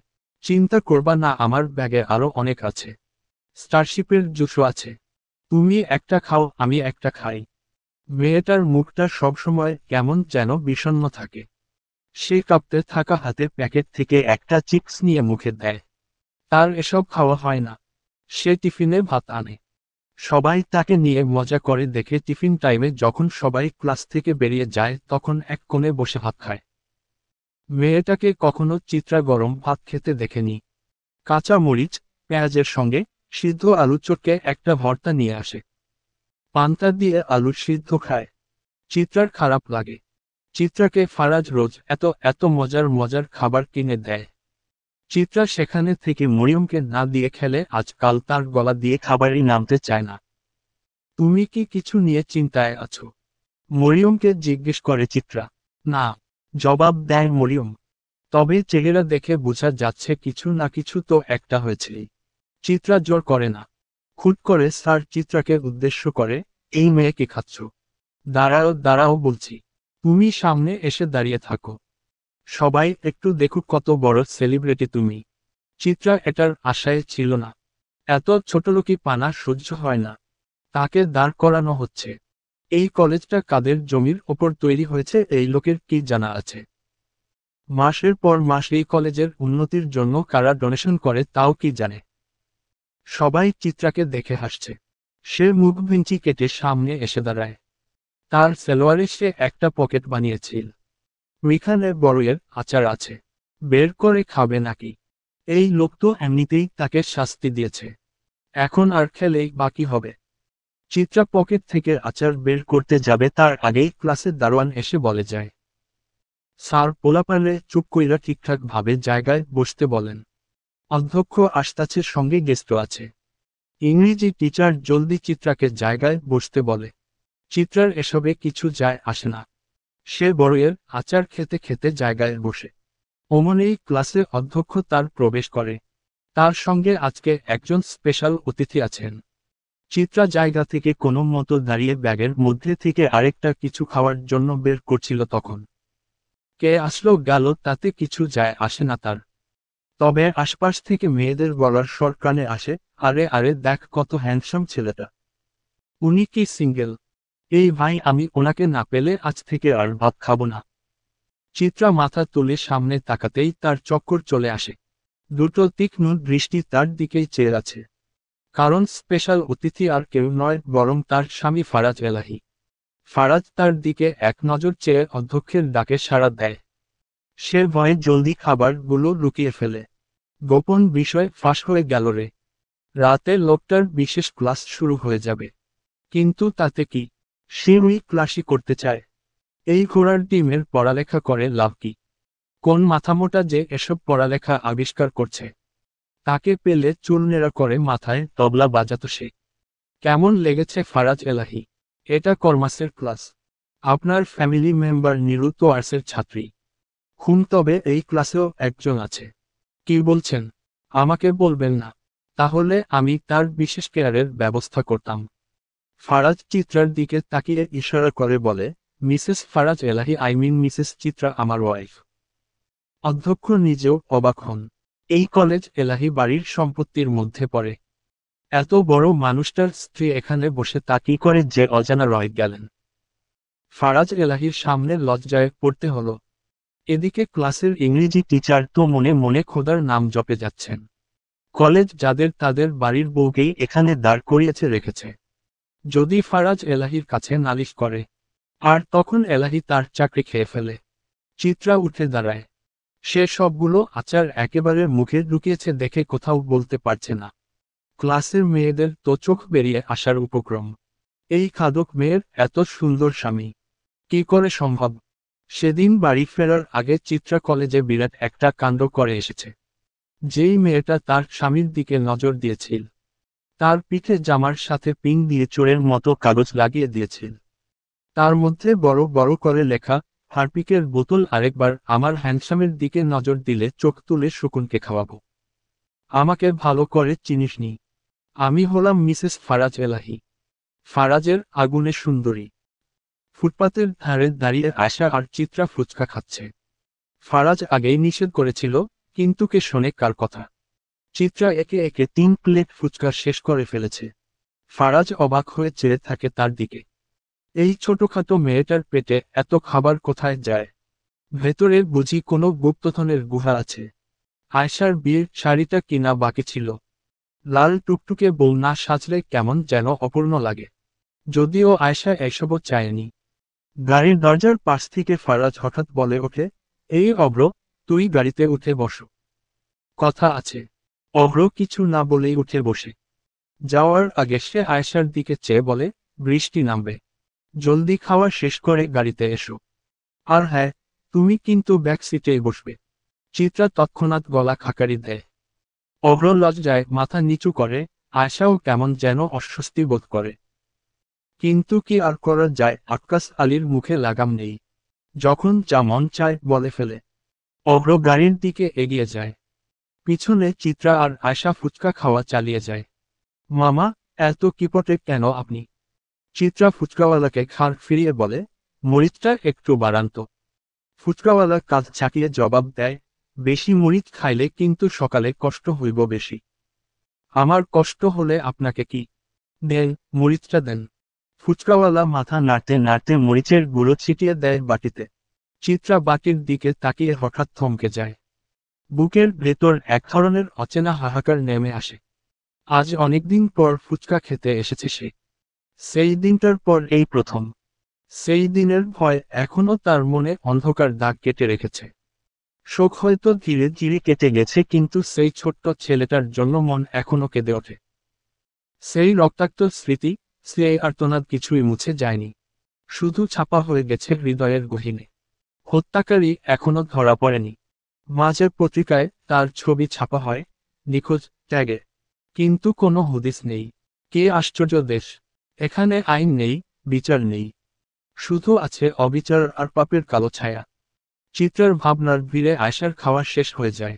চিন্তা করবা না, আমার ব্যাগে আরো অনেক আছে। স্টারশিপের জুসও আছে। তুমি একটা খাও, আমি একটা খাই। মেয়েটার মুখটা সবসময় কেমন যেন বিষণ্ণ থাকে। সে কাঁপতে থাকা হাতে প্যাকেট থেকে একটা চিপস নিয়ে মুখে দেয়। তার এসব খাওয়া হয় না। সে টিফিনে ভাত আনে। সবাই তাকে নিয়ে মজা করে দেখে টিফিন টাইমে যখন সবাই ক্লাস থেকে বেরিয়ে যায় তখন এক কোণে বসে ভাত খায়। মেয়েটাকে কখনো চিত্রা গরম ভাত খেতে দেখেনি। কাঁচা মরিচ, পেঁয়াজের সঙ্গে সিদ্ধ আলু চটকে একটা ভর্তা নিয়ে আসে। পান্তা দিয়ে আলু সিদ্ধ খায়। চিত্রার খারাপ লাগে। চিত্রাকে ফারাজ রোজ এত এত মজার মজার খাবার কিনে দেয়। চিত্রা সেখানে থেকে মরিয়মকে না দিয়ে খেলে আজকাল তার গলা দিয়ে খাবারই নামতে চায় না। তুমি কি কিছু নিয়ে চিন্তায় আছো? মরিয়মকে জিজ্ঞেস করে চিত্রা। না, জবাব দেয় মরিয়ম। তবে চেহারা দেখে বোঝা যাচ্ছে কিছু না কিছু তো একটা হয়েছেই। চিত্রা জোর করে না। খুট করে স্যার চিত্রাকে উদ্দেশ্য করে, এই মেয়ে কি খাচ্ছ? দাঁড়াও দাঁড়াও বলছি। তুমি সামনে এসে দাঁড়িয়ে থাকো। সবাই একটু দেখুক কত বড় সেলিব্রিটি তুমি। চিত্রা এটার আশায় ছিল না। এত ছোটলোকি পানা সহ্য হয় না। তাকে দাঁড় করানো হচ্ছে। এই কলেজটা কাদের জমির ওপর তৈরি হয়েছে এই লোকের কি জানা আছে? মাসের পর মাস এই কলেজের উন্নতির জন্য কারা ডোনেশন করে তাও কি জানে? সবাই চিত্রাকে দেখে হাসছে। সে মুখ ভিঞ্চি কেটে সামনে এসে দাঁড়ায়। তার সেলোয়ারে সে একটা পকেট বানিয়েছিল। ওইখানে বড়ইয়ের আচার আছে। বের করে খাবে নাকি? এই লোক তো এমনিতেই তাকে শাস্তি দিয়েছে। এখন আর খেলেই বাকি হবে। চিত্রা পকেট থেকে আচার বের করতে যাবে তার আগেই ক্লাসের দারোয়ান এসে বলে যায়, স্যার পোলাপানরে চুপ কইরা ঠিকঠাক ভাবে জায়গায় বসতে বলেন। অধ্যক্ষ আসতাছের সঙ্গে গেস্টও আছে। ইংরেজি টিচার জলদি চিত্রাকে জায়গায় বসতে বলে। চিত্রার এসবে কিছু যায় আসে না। সে বড়ইয়ের আচার খেতে খেতে জায়গায় বসে। অমনেই ক্লাসে অধ্যক্ষ তার প্রবেশ করে। তার সঙ্গে আজকে একজন স্পেশাল অতিথি আছেন। চিত্রা জায়গা থেকে কোনো মতো দাঁড়িয়ে ব্যাগের মধ্যে থেকে আরেকটা কিছু খাওয়ার জন্য বের করছিল তখন। কে আসলো গেল তাতে কিছু যায় আসে না তার। তবে আশপাশ থেকে মেয়েদের গলার স্বর কানে আসে, আরে আরে দেখ কত হ্যান্ডসাম ছেলেটা। উনি কি সিঙ্গেল? এই ভাই আমি ওনাকে না পেলে আজ থেকে আর ভাত খাবো না। চিত্রা মাথা তুলে সামনে তাকাতেই তার চক্কর চলে আসে। দুটো তীক্ষ্ণ দৃষ্টি তার দিকেই চেয়ে আছে। কারণ স্পেশাল অতিথি আর কেউ নয় বরং তার স্বামী ফারাজ এলাহি। ফারাজ তার দিকে এক নজর চেয়ে অধ্যক্ষের ডাকে সাড়া দেয়। সে ভয়ে জলদি খাবারগুলো লুকিয়ে ফেলে। গোপন বিষয় ফাঁস হয়ে গেল রে। রাতে লোকটার বিশেষ ক্লাস শুরু হয়ে যাবে। কিন্তু তাতে কি? সে ওই ক্লাসই করতে চায়। এই ঘোড়ার ডিমের পড়ালেখা করে লাভ কি? কোন মাথামোটা যে এসব পড়ালেখা আবিষ্কার করছে? তাকে পেলে চুলনেড়া করে মাথায় তবলা বাজাতো সে। কেমন লেগেছে ফারাজ এলাহি? এটা কমার্সের ক্লাস। আপনার ফ্যামিলি মেম্বার নিরু তো আর্টসের ছাত্রী। তবে এই ক্লাসেও একজন আছে। কি বলছেন? আমাকে বলবেন না? তাহলে আমি তার বিশেষ কেয়ারের ব্যবস্থা করতাম। ফারাজ চিত্রার দিকে তাকিয়ে ইশারা করে বলে, মিসেস ফারাজ এলাহি মিসেস চিত্রা আমার ওয়াইফ। অধ্যক্ষ নিজেও অবাক হন। এই কলেজ এলাহি বাড়ির সম্পত্তির মধ্যে পড়ে। এত বড় মানুষটার স্ত্রী এখানে বসে তা কি করে যে অজানা রয়ে গেলেন। ফারাজ এলাহির সামনে লজ্জায় পড়তে হলো। এদিকে ক্লাসের ইংরেজি টিচার তো মনে মনে খোদার নাম জপে যাচ্ছেন। কলেজ যাদের তাদের বাড়ির বউকেই এখানে দাঁড় করিয়েছে রেখেছে। যদি ফারাজ এলাহির কাছে নালিশ করে, আর তখন এলাহি তার চাকরি খেয়ে ফেলে। চিত্রা উঠে দাঁড়ায়। সে সবগুলো আচার একেবারে মুখে ঢুকিয়েছে দেখে কোথাও বলতে পারছে না। ক্লাসের মেয়েদের তো চোখ বেরিয়ে আসার উপক্রম। এই খাদক মেয়ের এত সুন্দর স্বামী কি করে সম্ভব? সেদিন বাড়ি ফেরার আগে চিত্রা কলেজে বিরাট একটা কাণ্ড করে এসেছে। যেই মেয়েটা তার স্বামীর দিকে নজর দিয়েছিল, তার পিঠে জামার সাথে পিন দিয়ে চোরের মতো কাগজ লাগিয়ে দিয়েছিল। তার মধ্যে বড় বড় করে লেখা, হারপিকের বোতল আরেকবার আমার হ্যান্ডসামের দিকে নজর দিলে চোখ তুলে শকুনকে খাওয়াবো। আমাকে ভালো করে চিনিসনি। আমি হলাম মিসেস ফারাজ এলাহি। ফারাজের আগুনে সুন্দরী। ফুটপাতের ধারে দাঁড়িয়ে আয়শা আর চিত্রা ফুচকা খাচ্ছে। ফারাজ আগেই নিষেধ করেছিল, কিন্তু কে শোনে কার কথা? চিত্রা একে একে 3 প্লেট ফুচকা শেষ করে ফেলেছে। ফারাজ অবাক হয়ে চেয়ে থাকে তার দিকে। এই ছোটখাটো মেয়েটার পেটে এত খাবার কোথায় যায়? ভেতরে বুঝি কোনো গুপ্তধনের গুহা আছে? আয়শার বিয়ের শাড়িটা কিনা বাকি ছিল। লাল টুকটুকে বউ না সাজলে কেমন যেন অপূর্ণ লাগে। যদিও আয়শা এসবও চায়নি। গাড়ির দরজার পাশ থেকে ফারাজ হঠাৎ বলে ওঠে, এই অব্র, তুই গাড়িতে উঠে বসো, কথা আছে। অভ্র কিছু না বলেই উঠে বসে। যাওয়ার আগে সে আয়েশার দিকে চেয়ে বলে, বৃষ্টি নামবে, জলদি খাওয়া শেষ করে গাড়িতে এসো। আর হ্যাঁ, তুমি কিন্তু ব্যাক সিটেই বসবে। চিত্রা তৎক্ষণাৎ গলা খাকারি দেয়। অভ্র লজ্জায় মাথা নিচু করে, আয়েশাও কেমন যেন অস্বস্তি বোধ করে। কিন্তু কি আর করা যায়, আক্কাস আলীর মুখে লাগাম নেই। যখন যা মন চায় বলে ফেলে। অভ্র গাড়ির দিকে এগিয়ে যায়। পিছনে চিত্রা আর আয়শা ফুচকা খাওয়া চালিয়ে যায়। মামা, এত কিপটে কেন আপনি? চিত্রা ফুচকাওয়ালাকে ঘাড় ফিরিয়ে বলে, মরিচটা একটু বাড়ান তো। ফুচকাওয়ালা কাঁধ ঝাঁকিয়ে জবাব দেয়, বেশি মরিচ খাইলে কিন্তু সকালে কষ্ট হইব বেশি। আমার কষ্ট হলে আপনাকে কি? দেন, মরিচটা দেন। ফুচকাওয়ালা মাথা নাড়তে নাড়তে মরিচের গুঁড়ো ছিটিয়ে দেয় বাটিতে। চিত্রা বাটির দিকে তাকিয়ে হঠাৎ থমকে যায়। বুকের ভেতর এক ধরনের অচেনা হাহাকার নেমে আসে। আজ অনেকদিন পর ফুচকা খেতে এসেছে সে। সেই দিনটার পর এই প্রথম। সেই দিনের ভয় এখনো তার মনে অন্ধকার দাগ কেটে রেখেছে। শোক হয়তো ধীরে ধীরে কেটে গেছে, কিন্তু সেই ছোট্ট ছেলেটার জন্য মন এখনো কেঁদে ওঠে। সেই রক্তাক্ত স্মৃতি, সেই আর্তনাদ কিছুই মুছে যায়নি, শুধু ছাপা হয়ে গেছে হৃদয়ের গহীনে। হত্যাকারী এখনো ধরা পড়েনি। মাঝের পত্রিকায় তার ছবি ছাপা হয়, নিখোঁজ ট্যাগে। কিন্তু কোনো হদিস নেই। কে আশ্চর্য দেশ! এখানে আইন নেই, বিচার নেই, শুধু আছে অবিচার আর পাপের কালো ছায়া। চিত্রার ভাবনার ভিড়ে আয়শার খাওয়া শেষ হয়ে যায়।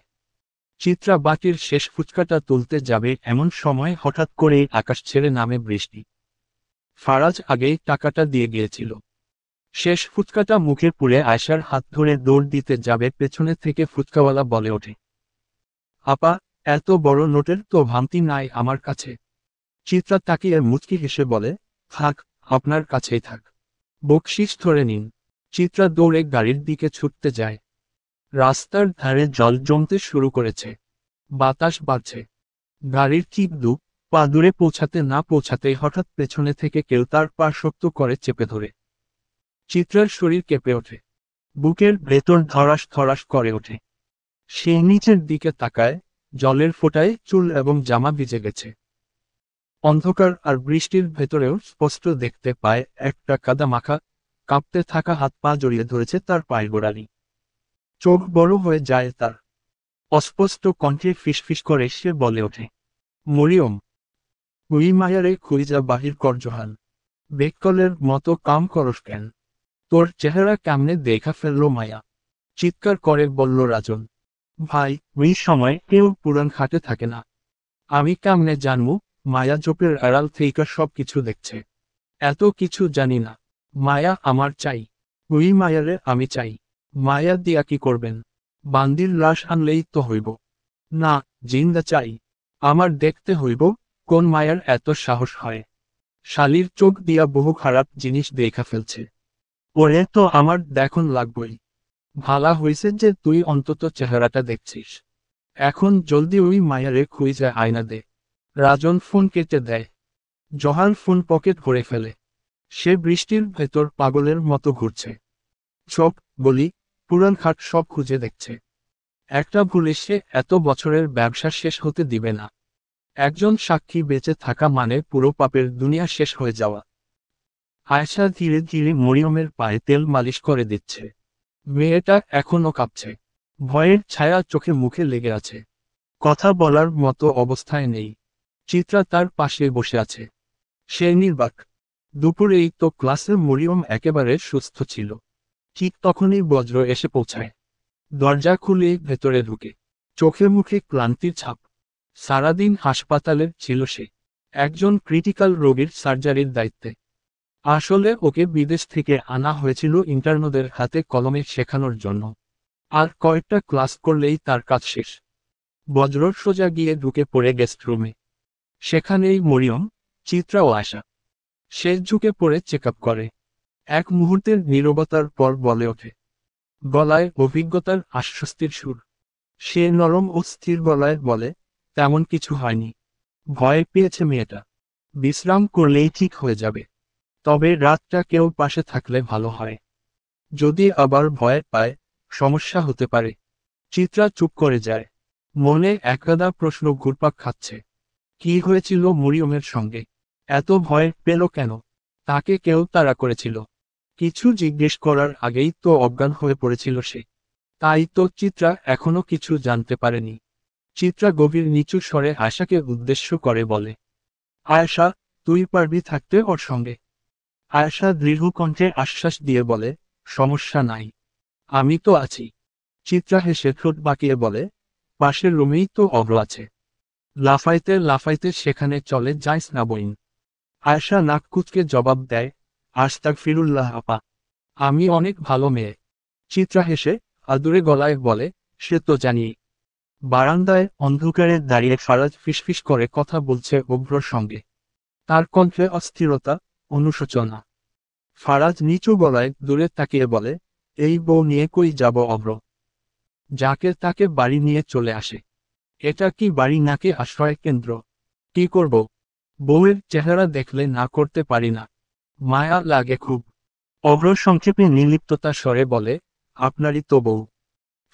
চিত্রা বাটির শেষ ফুচকাটা তুলতে যাবে এমন সময় হঠাৎ করেই আকাশ ছেড়ে নামে বৃষ্টি। ফারাজ আগেই টাকাটা দিয়ে গিয়েছিল। শেষ ফুচকাটা মুখে পুরে আয়শার হাত ধরে দৌড় দিতে যাবে, পেছনে থেকে ফুচকাওয়ালা বলে ওঠে, আপা, এত বড় নোটের তো ভাঙতি নাই আমার কাছে। চিত্রা তাকিয়ে মুচকি হেসে বলে, থাক, আপনার কাছেই থাক, বকশিশ ধরে নিন। চিত্রা দৌড়ে গাড়ির দিকে ছুটতে যায়। রাস্তার ধারে জল জমতে শুরু করেছে। বাতাস বাড়ছে। গাড়ির ঠিক দু পা দূরে পৌঁছাতে না পৌঁছাতেই হঠাৎ পেছনে থেকে কেউ তার পা শক্ত করে চেপে ধরে। চিত্রার শরীর কেঁপে ওঠে। বুকের ভেতর ধরাস ধরাস করে ওঠে। সে নিচের দিকে তাকায়, জলের ফোঁটায় চুল এবং জামা ভিজে গেছে। অন্ধকার আর বৃষ্টির ভেতরেও স্পষ্ট দেখতে পায় একটা কাদা মাখা, কাঁপতে থাকা হাত পা জড়িয়ে ধরেছে তার পায়ের গোড়ালি। চোখ বড় হয়ে যায় তার। অস্পষ্ট কণ্ঠে ফিসফিস করে সে বলে ওঠে, মরিয়ম, উই মায়ারে খুইজা বাহির কর জোহান, বেককলের মতো কাম করস কেন? তোর চেহারা কেমনে দেখা ফেললো মায়া? চিৎকার করে বলল রাজন। ভাই, ওই সময় কেউ পুরান খাটে থাকে না। আমি কেমনে জানবো? মায়া চোপের আড়াল থেকে সব কিছু দেখছে। এত কিছু জানি না। মায়া আমার চাই। ওই মায়ারে আমি চাই। মায়া দিয়া কি করবেন? বান্দির লাশ আনলেই তো হইব। না, জিন্দা চাই। আমার দেখতে হইব, কোন মায়ার এত সাহস হয়। শালির চোখ দিয়া বহু খারাপ জিনিস দেখা ফেলছে। ওরে তো আমার দেখুন লাগবই। ভালা হইছে যে তুই অন্তত চেহারাটা দেখছিস। এখন জলদি ওই মায়ারে খুঁজে আয়না দে। রাজন ফোন কেটে দেয়। জহার ফোন পকেট ভরে ফেলে। সে বৃষ্টির ভেতর পাগলের মতো ঘুরছে। চোখ, গলি, পুরান খাট সব খুঁজে দেখছে। একটা ভুলে সে এত বছরের ব্যবসা শেষ হতে দিবে না। একজন সাক্ষী বেঁচে থাকা মানে পুরো পাপের দুনিয়া শেষ হয়ে যাওয়া। আয়েশা ধীরে ধীরে মরিয়মের পায়ে তেল মালিশ করে দিচ্ছে। মেয়েটা এখনো কাঁপছে। ভয়ের ছায়া চোখে মুখে লেগে আছে। কথা বলার মতো অবস্থায় নেই। চিত্রা তার পাশে বসে আছে। সে নির্বাক। দুপুরেই তো ক্লাসে মরিয়ম একেবারে সুস্থ ছিল। ঠিক তখনই বজ্র এসে পৌঁছায়। দরজা খুলে ভেতরে ঢুকে। চোখে মুখে ক্লান্তির ছাপ। সারাদিন হাসপাতালের ছিল সে। একজন ক্রিটিক্যাল রোগীর সার্জারির দায়িত্বে। আসলে ওকে বিদেশ থেকে আনা হয়েছিল ইন্টার্নদের হাতে কলমে শেখানোর জন্য। আর কয়েকটা ক্লাস করলেই তার কাজ শেষ। বজ্র সোজা গিয়ে ঢুকে পড়ে গেস্ট রুমে। সেখানেই মরিয়ম, চিত্রা ও আশা। সে ঝুঁকে পড়ে চেক আপ করে। এক মুহূর্তের নীরবতার পর বলে ওঠে, গলায় অভিজ্ঞতার আশ্বস্তির সুর। সে নরম ও স্থির গলায় বলে, তেমন কিছু হয়নি। ভয় পেয়েছে মেয়েটা। বিশ্রাম করলেই ঠিক হয়ে যাবে। তবে রাতটা কেউ পাশে থাকলে ভালো হয়। যদি আবার ভয় পায়, সমস্যা হতে পারে। চিত্রা চুপ করে যায়। মনে একগাদা প্রশ্ন ঘুরপাক খাচ্ছে। কি হয়েছিল মরিয়মের সঙ্গে? এত ভয় পেল কেন? তাকে কেউ তাড়া করেছিল? কিছু জিজ্ঞেস করার আগেই তো অজ্ঞান হয়ে পড়েছিল সে। তাই তো চিত্রা এখনো কিছু জানতে পারেনি। চিত্রা গভীর নিচু স্বরে আয়শাকে উদ্দেশ্য করে বলে, আয়েশা, তুই পারবি থাকতে ওর সঙ্গে? আয়েশা দৃঢ় কণ্ঠে আশ্বাস দিয়ে বলে, সমস্যা নাই, আমি তো আছি। চিত্রা হেসে ঠোঁট বাঁকিয়ে বলে, পাশের রুমেই তো অভ্র আছে। লাফাইতে লাফাইতে সেখানে চলে যাইস না বইন। আয়েশা নাক কুচকে জবাব দেয়, আস্তাগফিরুল্লাহ আপা, আমি অনেক ভালো মেয়ে। চিত্রা হেসে আদুরে গলায় বলে, সে তো জানি। বারান্দায় অন্ধকারে দাঁড়িয়ে ফারাজ ফিসফিস করে কথা বলছে অভ্রর সঙ্গে। তার কণ্ঠে অস্থিরতা, অনুশোচনা। ফারাজ নিচু গলায় দূরে তাকিয়ে বলে, এই বউ নিয়ে কই যাব অভ্র? যাকে তাকে বাড়ি নিয়ে চলে আসে। এটা কি বাড়ি নাকি আশ্রয় কেন্দ্র? কি করব? বউয়ের চেহারা দেখলে না করতে পারি না, মায়া লাগে খুব। অভ্র সংক্ষেপে নির্লিপ্ততা স্বরে বলে, আপনারই তো বউ।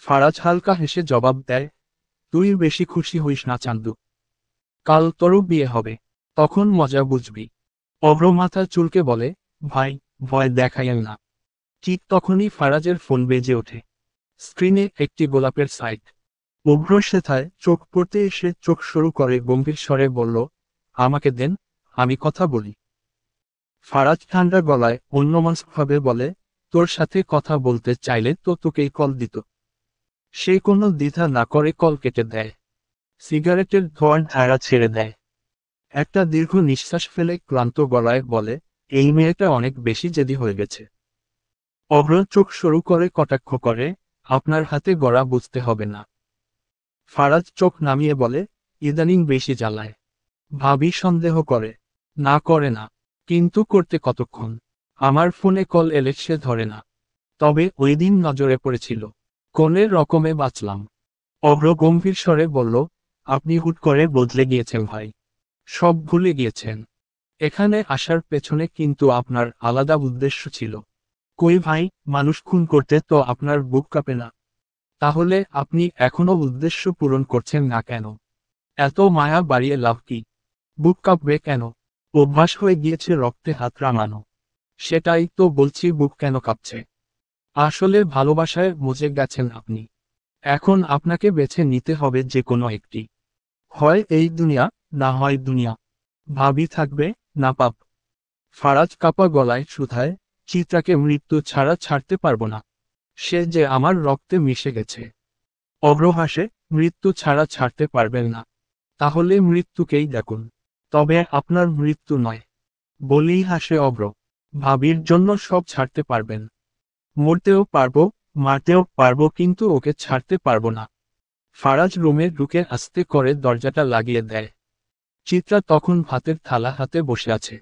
ফারাজ হালকা হেসে জবাব দেয়, তুই বেশি খুশি হইস না চান্দু। কাল তোরও বিয়ে হবে, তখন মজা বুঝবি। অভ্র মাথা চুলকে বলে, ভাই, ভয় দেখাইয়েন না। ঠিক তখনই ফারাজের ফোন বেজে ওঠে। স্ক্রিনে একটি গোলাপের সাইট। অভ্র সেথায় চোখ পড়তে এসে চোখ শুরু করে গম্ভীর স্বরে বলল, আমাকে দেন, আমি কথা বলি। ফারাজ ঠান্ডা গলায় অন্যমনস্কভাবে বলে, তোর সাথে কথা বলতে চাইলে তো তোকেই কল দিত। সে কোনো দ্বিধা না করে কল কেটে দেয়। সিগারেটের ধোঁয়ার ধারা ছেড়ে দেয়। একটা দীর্ঘ নিঃশ্বাস ফেলে ক্লান্ত গলায় বলে, এই মেয়েটা অনেক বেশি জেদি হয়ে গেছে। অভ্র চোখ সরু করে কটাক্ষ করে, আপনার হাতে গড়া বুঝতে হবে না। ফারাজ চোখ নামিয়ে বলে, ইদানিং বেশি জ্বালায়। ভাবি সন্দেহ করে। না করে না, কিন্তু করতে কতক্ষণ? আমার ফোনে কল এলে সে ধরে না। তবে ওই দিন নজরে পড়েছিল, কোনে রকমে বাঁচলাম। অভ্র গম্ভীর স্বরে বলল, আপনি হুট করে বদলে গিয়েছেন ভাই। সব ভুলে গিয়েছেন। এখানে আসার পেছনে কিন্তু আপনার আলাদা উদ্দেশ্য ছিল। কই ভাই, মানুষ খুন করতে তো আপনার বুক কাঁপে না? তাহলে আপনি এখনো উদ্দেশ্য পূরণ করছেন না কেন? এত মায়া বাড়িয়ে লাভ কি? বুক কাঁপবে কেন? অভ্যাস হয়ে গিয়েছে রক্তে হাত রাঙানো। সেটাই তো বলছি, বুক কেন কাঁপছে? আসলে ভালোবাসায় মজে গেছেন আপনি। এখন আপনাকে বেছে নিতে হবে যে কোনো একটি। হয় এই দুনিয়া, না হয় দুনিয়া। ভাবি থাকবে, না পাপ। ফারাজ কাপা গলায় শুধায়, চিত্রাকে মৃত্যু ছাড়া ছাড়তে পারবো না। সে যে আমার রক্তে মিশে গেছে। অভ্র হাসে, মৃত্যু ছাড়া ছাড়তে পারবেন না? তাহলে মৃত্যুকেই দেখুন। তবে আপনার মৃত্যু নয়। বলেই হাসে অভ্র। ভাবির জন্য সব ছাড়তে পারবেন। মরতেও পারবো, মারতেও পারবো, কিন্তু ওকে ছাড়তে পারবো না। ফারাজ রুমে ঢুকে আস্তে করে দরজাটা লাগিয়ে দেয়। চিত্রা তখন ভাতের থালা হাতে বসে আছে।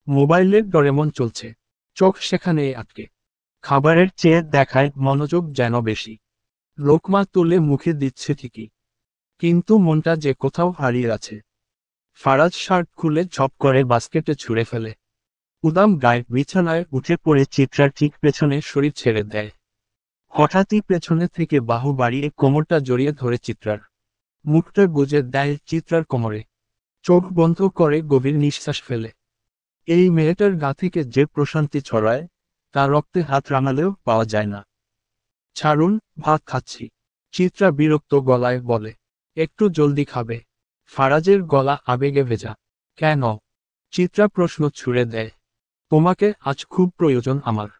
মোবাইলের ডোরেমন চলছে। চোখ সেখানেই আটকে। খাবারের চেয়ে দেখায় মনোযোগ যেন বেশি। লোকমা তুলে মুখে দিচ্ছে ঠিকই, কিন্তু মনটা যে কোথাও হারিয়ে আছে। ফারাজ শার্ট খুলে ঝপ করে বাস্কেটে ছুঁড়ে ফেলে। উদাম গায়ে বিছানায় উঠে পড়ে চিত্রার ঠিক পেছনে শরীর ছেড়ে দেয়। হঠাৎই পেছনে থেকে বাহু বাড়িয়ে কোমরটা জড়িয়ে ধরে চিত্রার। মুখটা গুজে দেয় চিত্রার কোমরে। চোখ বন্ধ করে গভীর নিঃশ্বাস ফেলে। এই মেয়েটার গা থেকে যে প্রশান্তি ছড়ায়, তা রক্তে হাত রাঙালেও পাওয়া যায় না। ছাড়ুন, ভাত খাচ্ছি। চিত্রা বিরক্ত গলায় বলে, একটু জলদি খাবে। ফারাজের গলা আবেগে ভেজা। কেন? চিত্রা প্রশ্ন ছুড়ে দেয়, তোমাকে আজ খুব প্রয়োজন আমার।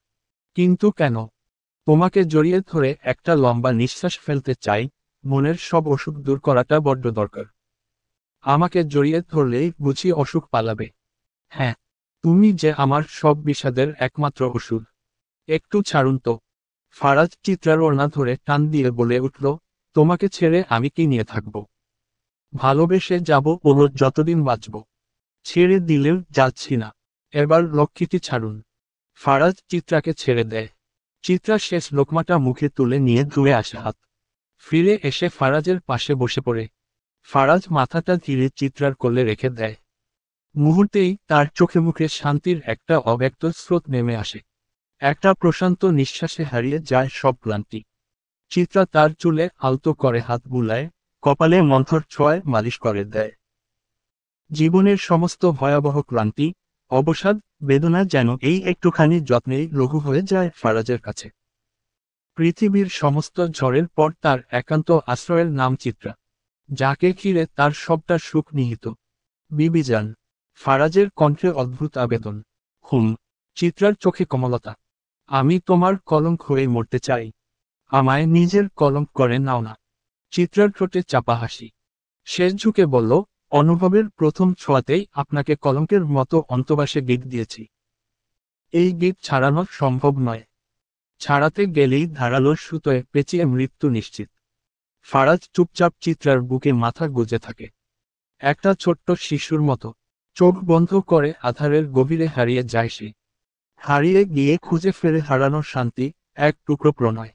কিন্তু কেন? তোমাকে জড়িয়ে ধরে একটা লম্বা নিঃশ্বাস ফেলতে চাই, মনের সব অসুখ দূর করাটা বড্ড দরকার। আমাকে জড়িয়ে ধরলেই বুঝি অসুখ পালাবে? হ্যাঁ, তুমি যে আমার সব বিষাদের একমাত্র ওষুধ। একটু ছাড়ুন তো। ফারাজ চিত্রার ওড়না ধরে টান দিয়ে বলে উঠল, তোমাকে ছেড়ে আমি কি নিয়ে থাকব? ভালোবেসে যাব ওর যতদিন বাঁচব। ছেড়ে দিলেও যাচ্ছি না। এবার লক্ষ্মীটি ছাড়ুন। ফারাজ চিত্রাকে ছেড়ে দেয়। চিত্রা শেষ লোকমাটা মুখে তুলে নিয়ে ধুয়ে আসে হাত। ফিরে এসে ফারাজের পাশে বসে পড়ে। ফারাজ মাথাটা ধীরে চিত্রার কোলে রেখে দেয়। মুহূর্তেই তার চোখে মুখে শান্তির একটা অব্যক্ত স্রোত নেমে আসে। একটা প্রশান্ত নিঃশ্বাসে হারিয়ে যায় সব ক্লান্তি। চিত্রা তার চুলে আলতো করে হাত বুলায়, কপালে মন্থর ছোঁয়ায় মালিশ করে দেয়। জীবনের সমস্ত ভয়াবহ ক্লান্তি, অবসাদ, বেদনা যেন এই একটুখানি যত্নেই লঘু হয়ে যায় ফারাজের কাছে। পৃথিবীর সমস্ত ঝড়ের পর তার একান্ত আশ্রয়ের নাম চিত্রা, যাকে ঘিরে তার সবটা সুখ নিহিত। বিবিজান, ফারাজের কণ্ঠে অদ্ভুত আবেদন। হুম। চিত্রার চোখে কমলতা। আমি তোমার কলঙ্ক হয়ে মরতে চাই, আমায় নিজের কলঙ্ক করে নাও না। চিত্রার ঠোঁটে চাপা হাসি। শেষ ঝুঁকে বলল, অনুভবের প্রথম ছোঁয়াতেই আপনাকে কলঙ্কের মতো অন্তবাসে গিট দিয়েছি। এই গিট ছাড়ানো সম্ভব নয়। ছাড়াতে গেলেই ধারালো সুতোয় পেঁচিয়ে মৃত্যু নিশ্চিত। ফারাজ চুপচাপ চিত্রার বুকে মাথা গুজে থাকে, একটা ছোট্ট শিশুর মতো। চোখ বন্ধ করে আধারের গভীরে হারিয়ে যায় সে। হারিয়ে গিয়ে খুঁজে ফেরে হারানোর শান্তি, এক টুকরো প্রণয়।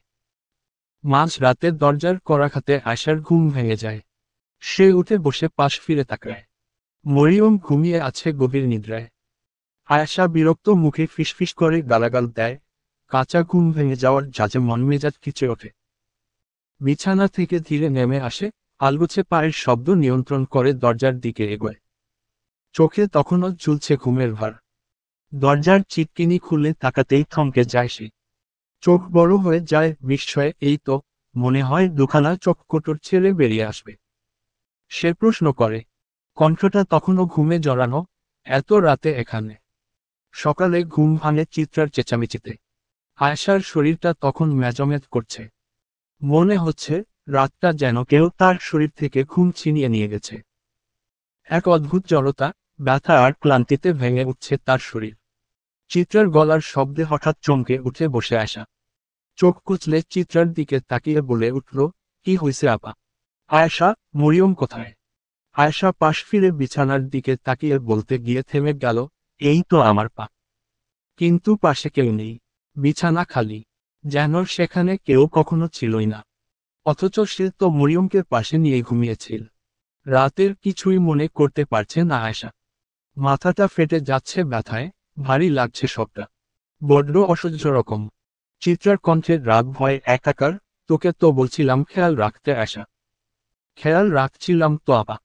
মাঝ রাতে দরজার কড়াঘাতে আয়শার ঘুম ভেঙে যায়। সে উঠে বসে পাশ ফিরে তাকায়। মরিয়ম ঘুমিয়ে আছে গভীর নিদ্রায়। আয়েশা বিরক্ত মুখে ফিসফিস করে গালাগাল দেয়। কাঁচা ঘুম ভেঙে যাওয়ার ঝাঁজে মনমেজাজ খিচে ওঠে। বিছানা থেকে ধীরে নেমে আসে, আলগোছে পায়ের শব্দ নিয়ন্ত্রণ করে দরজার দিকে এগোয়। চোখে তখনও ঝুলছে ঘুমের ভার। দরজার চিটকিনি খুলে তাকাতেই থমকে যায় সে। চোখ বড় হয়ে যায় বিস্ময়ে। এই তো, মনে হয় দুখানা চোখ কোটর ছেড়ে বেরিয়ে আসবে। সে প্রশ্ন করে, কণ্ঠটা তখনও ঘুমে জড়ানো, এত রাতে এখানে? সকালে ঘুম ভাঙে চিত্রার চেঁচামেচিতে। আয়েশার শরীরটা তখন মেজমেজ করছে। মনে হচ্ছে রাতটা যেন কেউ তার শরীর থেকে ঘুম ছিনিয়ে নিয়ে গেছে। এক অদ্ভুত জড়তা, ব্যথা আর ক্লান্তিতে ভেঙে উঠছে তার শরীর। চিত্রার গলার শব্দে হঠাৎ চমকে উঠে বসে আসা। চোখ কুচলে চিত্রার দিকে তাকিয়ে বলে উঠল, কি হয়েছে আপা? আয়েশা, মরিয়ম কোথায়? আয়েশা পাশ ফিরে বিছানার দিকে তাকিয়ে বলতে গিয়ে থেমে গেল, এই তো আমার পা। কিন্তু পাশে কেউ নেই। বিছানা খালি, যেন সেখানে কেউ কখনো ছিলই না। অথচ সে তো মরিয়মকে পাশে নিয়ে ঘুমিয়েছিল। রাতের কিছুই মনে করতে পারছে না আয়েশা। মাথাটা ফেটে যাচ্ছে ব্যথায়, ভারী লাগছে সবটা। বড্ড অসহ্য রকম। চিত্রার কণ্ঠে রাগ ভয় একাকার। তোকে তো বলছিলাম খেয়াল রাখতে আয়েশা। খেয়াল রাখছিলাম তো আপা,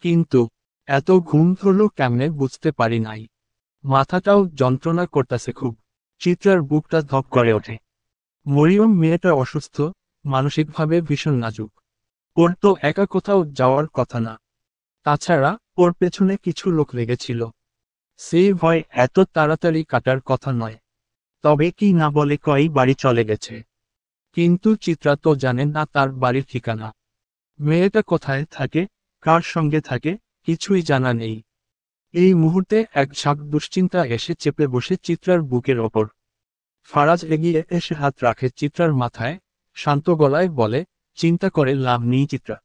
কিন্তু এত ঘুম ধরল কেমনে বুঝতে পারি নাই। মাথাটাও যন্ত্রণা করতেছে খুব। চিত্রার বুকটা ধক করে ওঠে। মরিয়ম মেয়েটা অসুস্থ, মানসিকভাবে ভীষণ নাজুক। ওর তো একা কোথাও যাওয়ার কথা না। তাছাড়া ওর পেছনে কিছু লোক লেগেছিল। সেই ভয় এত তাড়াতাড়ি কাটার কথা নয়। তবে কি না বলে কই বাড়ি চলে গেছে। কিন্তু চিত্রা তো জানে না তার বাড়ির ঠিকানা। মেয়েটা কোথায় থাকে, কার সঙ্গে থাকে, কিছুই জানা নেই। এই মুহূর্তে এক ঝাঁক দুশ্চিন্তা এসে চেপে বসে চিত্রার বুকের ওপর। ফারাজ এগিয়ে এসে হাত রাখে চিত্রার মাথায়, শান্ত গলায় বলে, চিন্তা করে লাভ নেই চিত্রা।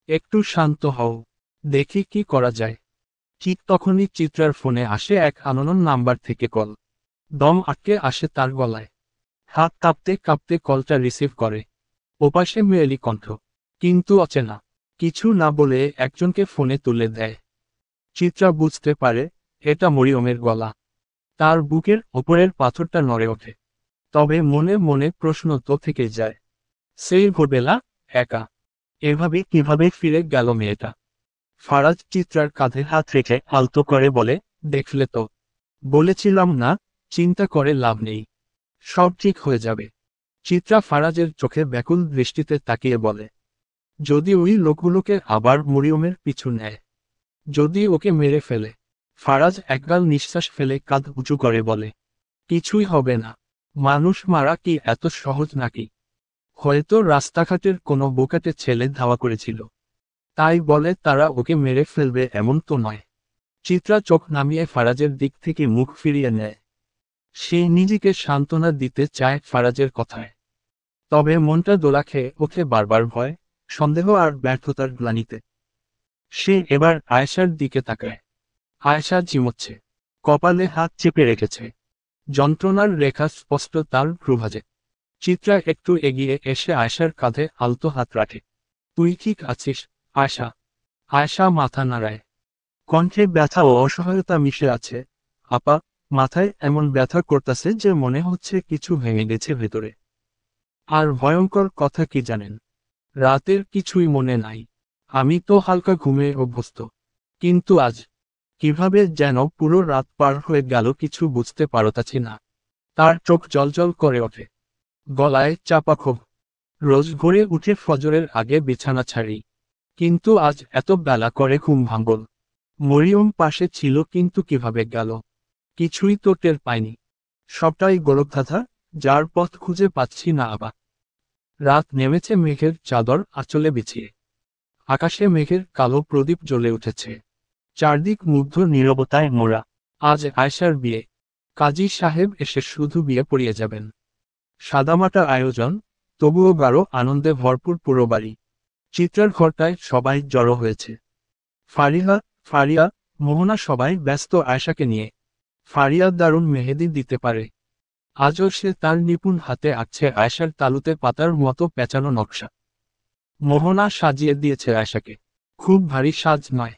একটু শান্ত হও, দেখি কি করা যায়। ঠিক তখনই চিত্রার ফোনে আসে এক আননোন নাম্বার থেকে কল। দম আটকে আসে তার গলায়। হাত কাঁপতে কাঁপতে কলটা রিসিভ করে। ওপাশে মেয়েলি কণ্ঠ, কিন্তু অচেনা। কিছু না বলে একজনকে ফোনে তুলে দেয়। চিত্রা বুঝতে পারে এটা মরিয়মের গলা। তার বুকের ওপরের পাথরটা নড়ে ওঠে। তবে মনে মনে প্রশ্ন তো থেকে যায়। সেই ভোরবেলা, একা, এভাবে কিভাবে ফিরে গেল মেয়েটা? ফারাজ চিত্রার কাঁধে হাত রেখে আলতো করে বলে, দেখলে তো, বলেছিলাম না, চিন্তা করে লাভ নেই, সব ঠিক হয়ে যাবে। চিত্রা ফারাজের চোখে ব্যাকুল দৃষ্টিতে তাকিয়ে বলে, যদি ওই লোকগুলোকে আবার মরিয়মের পিছু নেয়, যদি ওকে মেরে ফেলে। ফারাজ একগাল নিঃশ্বাস ফেলে কাঁধ উঁচু করে বলে, কিছুই হবে না। মানুষ মারা কি এত সহজ নাকি? হয়তো রাস্তাঘাটের কোনো বোকাটে ছেলে ধাওয়া করেছিল, তাই বলে তারা ওকে মেরে ফেলবে এমন তো নয়। চিত্রা চোখ নামিয়ে ফারাজের দিক থেকে মুখ ফিরিয়ে নেয়। সে নিজেকে সান্ত্বনা দিতে চায় ফারাজের কথায়। তবে মনটা দোলা খেয়ে ওঠে বারবার ভয়, সন্দেহ আর ব্যর্থতার গ্লানিতে। সে এবার আয়েশার দিকে তাকায়। আয়েশা ঝিমোচ্ছে, কপালে হাত চেপে রেখেছে। যন্ত্রণার রেখা স্পষ্ট তার ভ্রুভাজে। চিত্রা একটু এগিয়ে এসে আয়েশার কাঁধে আলতো হাত রাখে। তুই ঠিক আছিস আয়েশা? আয়েশা মাথা নাড়ায়। কণ্ঠে ব্যথা ও অসহায়তা মিশে আছে। আপা, মাথায় এমন ব্যথা করতেছে যে মনে হচ্ছে কিছু ভেঙে গেছে ভেতরে। আর ভয়ঙ্কর কথা কি জানেন? রাতের কিছুই মনে নাই। আমি তো হালকা ঘুমে অভ্যস্ত। কিন্তু আজ কিভাবে যেন পুরো রাত পার হয়ে গেল কিছু বুঝতে পারতাছি না। তার চোখ জ্বলজ্বল করে ওঠে, গলায় চাপা ক্ষোভ। রোজ ভোরে উঠে ফজরের আগে বিছানা ছাড়ি, কিন্তু আজ এত বেলা করে ঘুম ভাঙল। মরিয়ম পাশে ছিল কিন্তু কিভাবে গেল কিছুই তো টের পাইনি। সবটাই গোলকধাঁধা, যার পথ খুঁজে পাচ্ছি না আবার। রাত নেমেছে মেঘের চাদর আঁচলে বিছিয়ে। আকাশে মেঘের কালো প্রদীপ জ্বলে উঠেছে। চারদিক মুগ্ধ নীরবতায় মোড়া। আজ আয়শার বিয়ে। কাজী সাহেব এসে শুধু বিয়ে পড়িয়ে যাবেন। সাদামাটা আয়োজন, তবুও গাঢ় আনন্দে ভরপুর পুরো বাড়ি। চিত্রার ঘরটায় সবাই জড়ো হয়েছে। ফারিহা, ফারিয়া, মোহনা সবাই ব্যস্ত আয়শাকে নিয়ে। ফারিয়া দারুণ মেহেদি দিতে পারে। আজও সে তার নিপুণ হাতে আঁকছে আয়শার তালুতে পাতার মতো পেঁচানো নকশা। মোহনা সাজিয়ে দিয়েছে আয়শাকে। খুব ভারী সাজ নয়।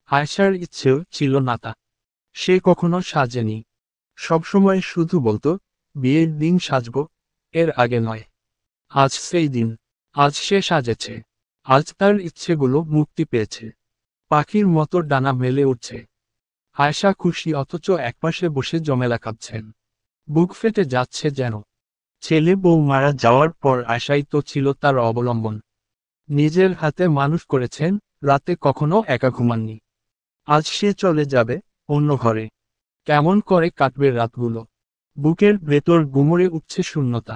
আয়শার ইচ্ছেও ছিল না তা। সে কখনো সাজেনি। সবসময় শুধু বলতো, বিয়ের দিন সাজব, এর আগে নয়। আজ সেই দিন। আজ সে সাজেছে। আজ তার ইচ্ছেগুলো মুক্তি পেয়েছে। পাখির মতো ডানা মেলে উঠছে। আয়শা খুশি, অথচ একপাশে বসে জমেলা কাঁদছেন। বুক ফেটে যাচ্ছে যেন। ছেলে বউ মারা যাওয়ার পর আয়শাই তো ছিল তার অবলম্বন। নিজের হাতে মানুষ করেছেন, রাতে কখনো একা ঘুমাননি। আজ সে চলে যাবে অন্য ঘরে। কেমন করে কাটবে রাতগুলো? বুকের ভেতর গুমরে উঠছে শূন্যতা।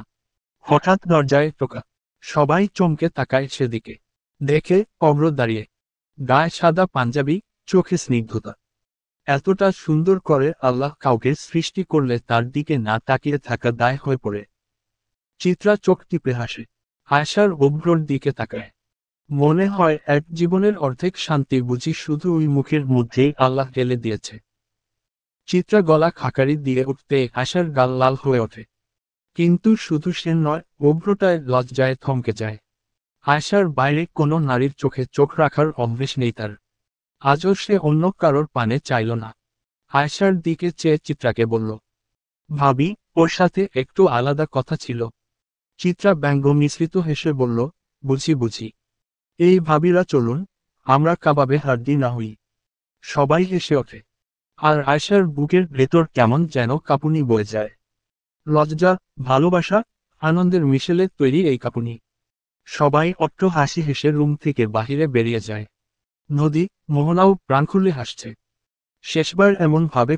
হঠাৎ দরজায় টোকা। সবাই চমকে তাকায় সেদিকে। দেখে অভ্র দাঁড়িয়ে। গায়ে সাদা পাঞ্জাবি, চোখে স্নিগ্ধতা। এতটা সুন্দর করে আল্লাহ কাউকে সৃষ্টি করলে তার দিকে না তাকিয়ে থাকা দায় হয়ে পড়ে। চিত্রা চোখ টিপে হাসে। আয়শার অভ্রর দিকে তাকায়। মনে হয় এক জীবনের অর্ধেক শান্তি বুঝি শুধু ওই মুখের মধ্যেই আল্লাহ ঢেলে দিয়েছে। চিত্রা গলা খাকারি দিয়ে উঠতে আয়শার গাল লাল হয়ে ওঠে। কিন্তু শুধু সে নয়, অভ্রটায় লজ্জায় থমকে যায়। আয়শার বাইরে কোনো নারীর চোখে চোখ রাখার অভ্যেস নেই তার। আজও সে অন্য কারোর পানে চাইল না। আয়শার দিকে চেয়ে চিত্রাকে বলল, ভাবি, ওর সাথে একটু আলাদা কথা ছিল। চিত্রা ব্যঙ্গ মিশ্রিত হেসে বলল, বুঝি বুঝি। এই ভাবিরা চলুন, আমরা কাবাবে হাড্ডি না হই। সবাই হেসে ওঠে। আর আয়শার বুকের ভেতর কেমন যেন কাঁপুনি বয়ে যায়। লজ্জা, ভালোবাসা, আনন্দের মিশেলে তৈরি এই কাঁপুনি। সবাই অট্ট হাসি হেসে রুম থেকে বাহিরে বেরিয়ে যায়। নদী, মোহনাও প্রাণ খুলে হাসছে। শেষবার এমন ভাবে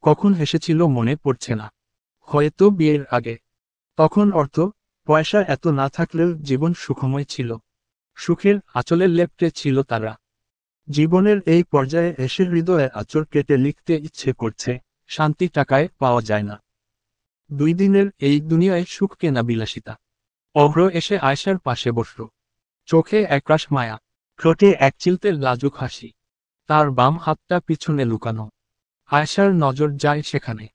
কখন হেসেছিল মনে পড়ছে না। হয়তো বিয়ের আগে। তখন অর্থ, পয়সা এত না থাকলেও জীবন সুখময় ছিল। সুখের আঁচলে লেপ্টে ছিল তারা। জীবনের এই পর্যায়ে এসে হৃদয়ে আঁচড় কেটে লিখতে ইচ্ছে করছে, শান্তি টাকায় পাওয়া যায় না। 2 দিনের এই দুনিয়ায় সুখ কেনা বিলাসিতা। অভ্র এসে আয়শার পাশে বসল। চোখে একরাশ মায়া, ঠোঁটে এক চিলতে লাজুক হাসি। তার বাম হাতটা পিছনে লুকানো। আয়শার নজর যায় সেখানে।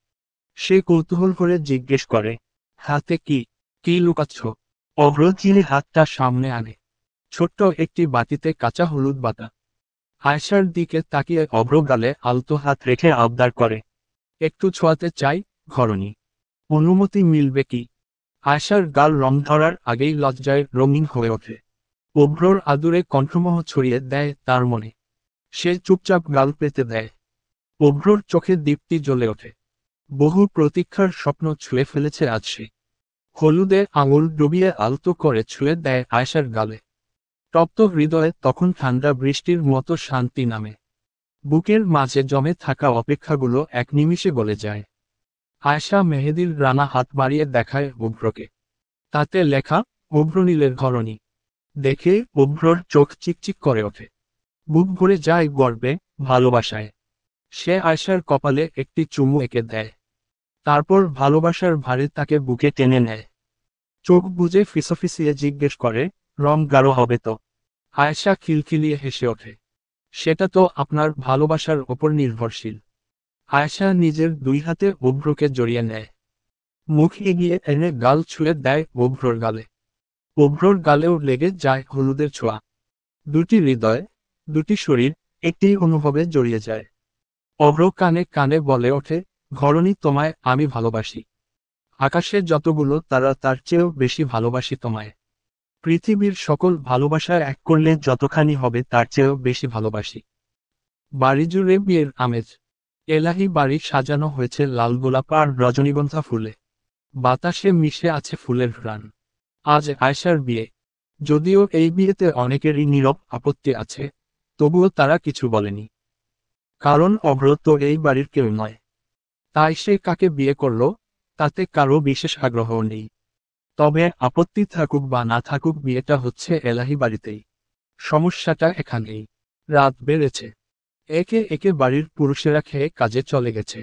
সে কৌতূহল করে জিজ্ঞেস করে, হাতে কি কি লুকাচ্ছ? অভ্র চিলে হাতটা সামনে আনে। ছোট্ট একটি বাটিতে কাঁচা হলুদ বাটা। আয়শার দিকে তাকিয়ে অভ্র গালে আলতো হাত রেখে আবদার করে, একটু ছোঁয়াতে চাই, ঘরণী। অনুমতি মিলবে কি? আয়শার গাল রং ধরার আগেই লজ্জায় রঙিন হয়ে ওঠে। অভ্রর আদুরে কণ্ঠমোহ ছড়িয়ে দেয় তার মনে। সে চুপচাপ গাল পেতে দেয়। অভ্রর চোখে দীপ্তি জ্বলে ওঠে। বহু প্রতীক্ষার স্বপ্ন ছুঁয়ে ফেলেছে আজ সে। হলুদে আঙুল ডুবিয়ে আলতো করে ছুঁয়ে দেয় আয়শার গালে। তপ্ত হৃদয়ে তখন ঠান্ডা বৃষ্টির মতো শান্তি নামে। বুকের মাঝে জমে থাকা অপেক্ষাগুলো এক নিমিষে গলে যায়। আয়শা মেহেদির রানা হাত বাড়িয়ে দেখায় অভ্রকে। তাতে লেখা, অভ্রনীলের ঘরণী। দেখে অভ্রর চোখ চিকচিক করে ওঠে। বুক ভরে যায় গর্বে, ভালোবাসায়। সে আয়শার কপালে একটি চুমু এঁকে দেয়। তারপর ভালোবাসার ভারে তাকে বুকে টেনে নেয়। চোখ বুজে ফিসফিসিয়ে জিজ্ঞেস করে, রং গাঢ় হবে তো? আয়শা খিলখিলিয়ে হেসে ওঠে। সেটা তো আপনার ভালোবাসার ওপর নির্ভরশীল। আয়শা নিজের 2 হাতে অভ্রকে জড়িয়ে নেয়। মুখ এগিয়ে এনে গাল ছুঁয়ে দেয় অভ্রর গালে। অভ্রর গালেও লেগে যায় হলুদের ছোঁয়া। 2টি হৃদয়, 2টি শরীর, একটি অনুভবে জড়িয়ে যায়। অভ্র কানে কানে বলে ওঠে, ঘরণী, তোমায় আমি ভালোবাসি। আকাশে যতগুলো তারা তার চেয়েও বেশি ভালোবাসি তোমায়। পৃথিবীর সকল ভালোবাসা এক করলে যতখানি হবে তার চেয়েও বেশি ভালোবাসি। বাড়ি জুড়ে বিয়ের আমেজ। এলাহি বাড়ি সাজানো হয়েছে লাল গোলাপ আর রজনীগন্ধা ফুলে। বাতাসে মিশে আছে ফুলের ঘ্রাণ। আজ আয়শার বিয়ে। যদিও এই বিয়েতে অনেকেরই নীরব আপত্তি আছে, তবুও তারা কিছু বলেনি। কারণ অভ্র তো এই বাড়ির কেউ নয়। তাই সে কাকে বিয়ে করল তাতে কারো বিশেষ আগ্রহ নেই। তবে আপত্তি থাকুক বা না থাকুক, বিয়েটা হচ্ছে এলাহি বাড়িতেই। সমস্যাটা এখানেই। রাত বেড়েছে। একে একে বাড়ির পুরুষেরা খেয়ে কাজে চলে গেছে।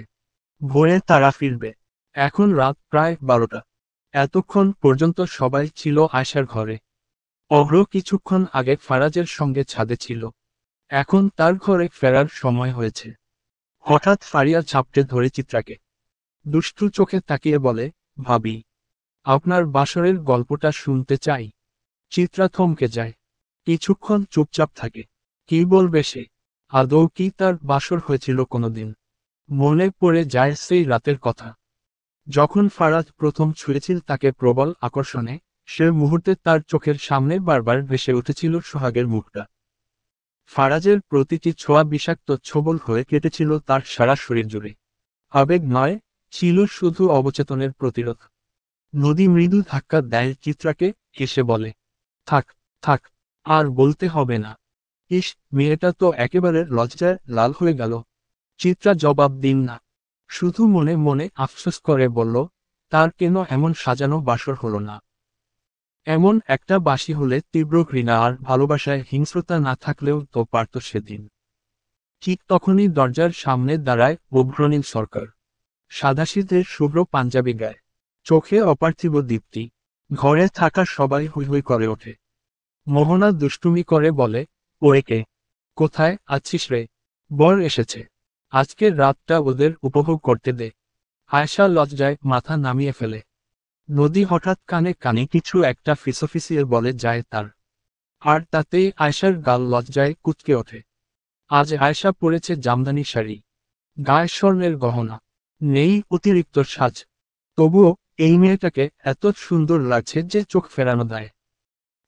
ভোরে তারা ফিরবে। এখন রাত প্রায় 12টা। এতক্ষণ পর্যন্ত সবাই ছিল আয়শার ঘরে। অভ্র কিছুক্ষণ আগে ফারাজের সঙ্গে ছাদে ছিল। এখন তার ঘরে ফেরার সময় হয়েছে। হঠাৎ ফারিয়া ঝাপটে ধরে চিত্রাকে। দুষ্টু চোখে তাকিয়ে বলে, ভাবি, আপনার বাসরের গল্পটা শুনতে চাই। চিত্রা থমকে যায়। কিছুক্ষণ চুপচাপ থাকে। কি বলবে সে? আদৌ কি তার বাসর হয়েছিল কোনোদিন? মনে পড়ে যায় সেই রাতের কথা, যখন ফারাজ প্রথম ছুঁয়েছিল তাকে প্রবল আকর্ষণে। সে মুহূর্তে তার চোখের সামনে বারবার ভেসে উঠেছিল সোহাগের মুখটা। ফারাজের প্রতিটি ছোঁয়া বিষাক্ত ছোবল হয়ে কেটেছিল তার সারা শরীর জুড়ে। আবেগ নয়, ছিল শুধু অবচেতনের প্রতিরোধ। নদী মৃদু ধাক্কা দেয় চিত্রাকে, হেসে বলে, থাক থাক, আর বলতে হবে না। ইস, মেয়েটা তো একেবারে লজ্জায় লাল হয়ে গেল। চিত্রা জবাব দিন না, শুধু মনে মনে আফসোস করে বলল, তার কেন এমন সাজানো বাসর হলো না। এমন একটা বাসি হলে তীব্র ঘৃণা আর ভালোবাসায় হিংস্রতা না থাকলেও তো পারত সেদিন। ঠিক তখনই দরজার সামনে দাঁড়ায় অভ্রনীল সরকার। সাদাশীতের শুভ্র পাঞ্জাবি গায়ে, চোখে অপার্থিব দীপ্তি। ঘরে থাকা সবাই হৈ হৈ করে ওঠে। মোহনা দুষ্টুমি করে বলে, ওরে কে? কোথায় আছিস রে? বর এসেছে, আজকের রাতটা ওদের উপভোগ করতে দে। আয়শা লজ্জায় মাথা নামিয়ে ফেলে। নদী হঠাৎ কানে কানে কিছু একটা ফিসফিসিয়ে বলে যায় তার। আর তাতেই আয়শার গাল লজ্জায় কুঁচকে ওঠে। আজ আয়শা পরেছে জামদানি শাড়ি, গায়ে স্বর্ণের গহনা, নেই অতিরিক্ত সাজ। তবুও এই মেয়েটাকে এত সুন্দর লাগছে যে চোখ ফেরানো দেয়।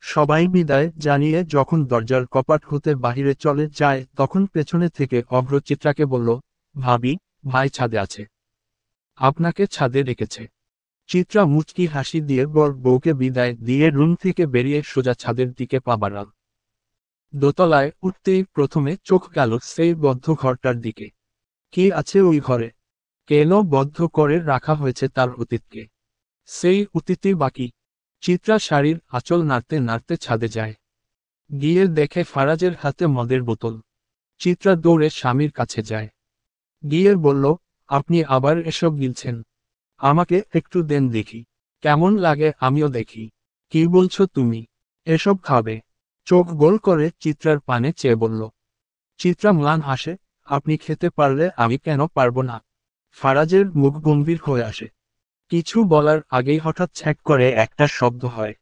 সবাই বিদায় জানিয়ে যখন দরজার কপাট হতে বাহিরে চলে যায় তখন পেছনে থেকে অভ্র চিত্রাকে বলল, ভাবি, ভাই ছাদে আছে, আপনাকে ছাদে রেখেছে। চিত্রা মুচকি হাসি দিয়ে বর বউকে বিদায় দিয়ে রুম থেকে বেরিয়ে সোজা ছাদের দিকে পা বাড়াল। দোতলায় উঠতেই প্রথমে চোখ গেল সেই বদ্ধ ঘরটার দিকে। কি আছে ওই ঘরে? কেন বদ্ধ করে রাখা হয়েছে তার অতীতকে? সেই অতীতই বাকি। চিত্রা শাড়ির আঁচল নাড়তে নাড়তে ছাদে যায়। গিয়ে দেখে ফারাজের হাতে মদের বোতল। চিত্রা দৌড়ে স্বামীর কাছে যায়। গিয়ে বলল, আপনি আবার এসব গিলছেন? আমাকে একটু দেন দেখি, কেমন লাগে আমিও দেখি। কি বলছো তুমি? এসব খাবে? চোখ গোল করে চিত্রার পানে চেয়ে বলল। চিত্রা ম্লান হাসে, আপনি খেতে পারলে আমি কেন পারবো না? ফারাজের মুখ গম্ভীর হয়ে আসে। কিছু বলার আগেই হঠাৎ ছ্যাঁক করে একটা শব্দ হয়।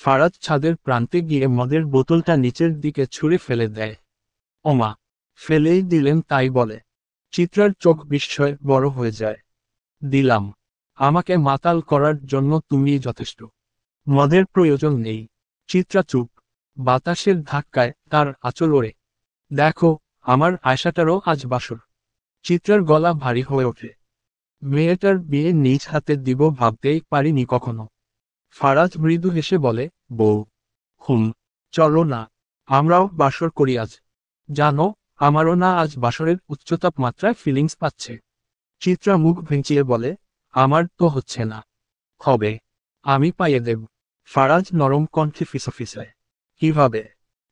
ফারাজ ছাদের প্রান্তে গিয়ে মদের বোতলটা নিচের দিকে ছুঁড়ে ফেলে দেয়। ওমা! ফেলেই দিলেন তাই বলে? চিত্রার চোখ বিস্ময়ে বড় হয়ে যায়। দিলাম। আমাকে মাতাল করার জন্য তুমিই যথেষ্ট। মদের প্রয়োজন নেই। চিত্রা চুপ। বাতাসের ধাক্কায় তার আঁচল ওড়ে। দেখো, আমার আয়শাটারও আজ বাসর। চিত্রার গলা ভারী হয়ে ওঠে। মেয়েটার বিয়ে নিজ হাতে দিব ভাবতেই পারিনি কখনো। ফারাজ মৃদু হেসে বলে, বউ, চলো না, আমরাও বাসর করি আজ। জানো, আমারও না আজ বাসরের উচ্চতাপ মাত্রায় ফিলিংস পাচ্ছে। চিত্রা মুখ ভেঙচিয়ে বলে, আমার তো হচ্ছে না। হবে। আমি পাইয়ে দেব। ফারাজ নরম কণ্ঠে ফিসফিসায়, কিভাবে?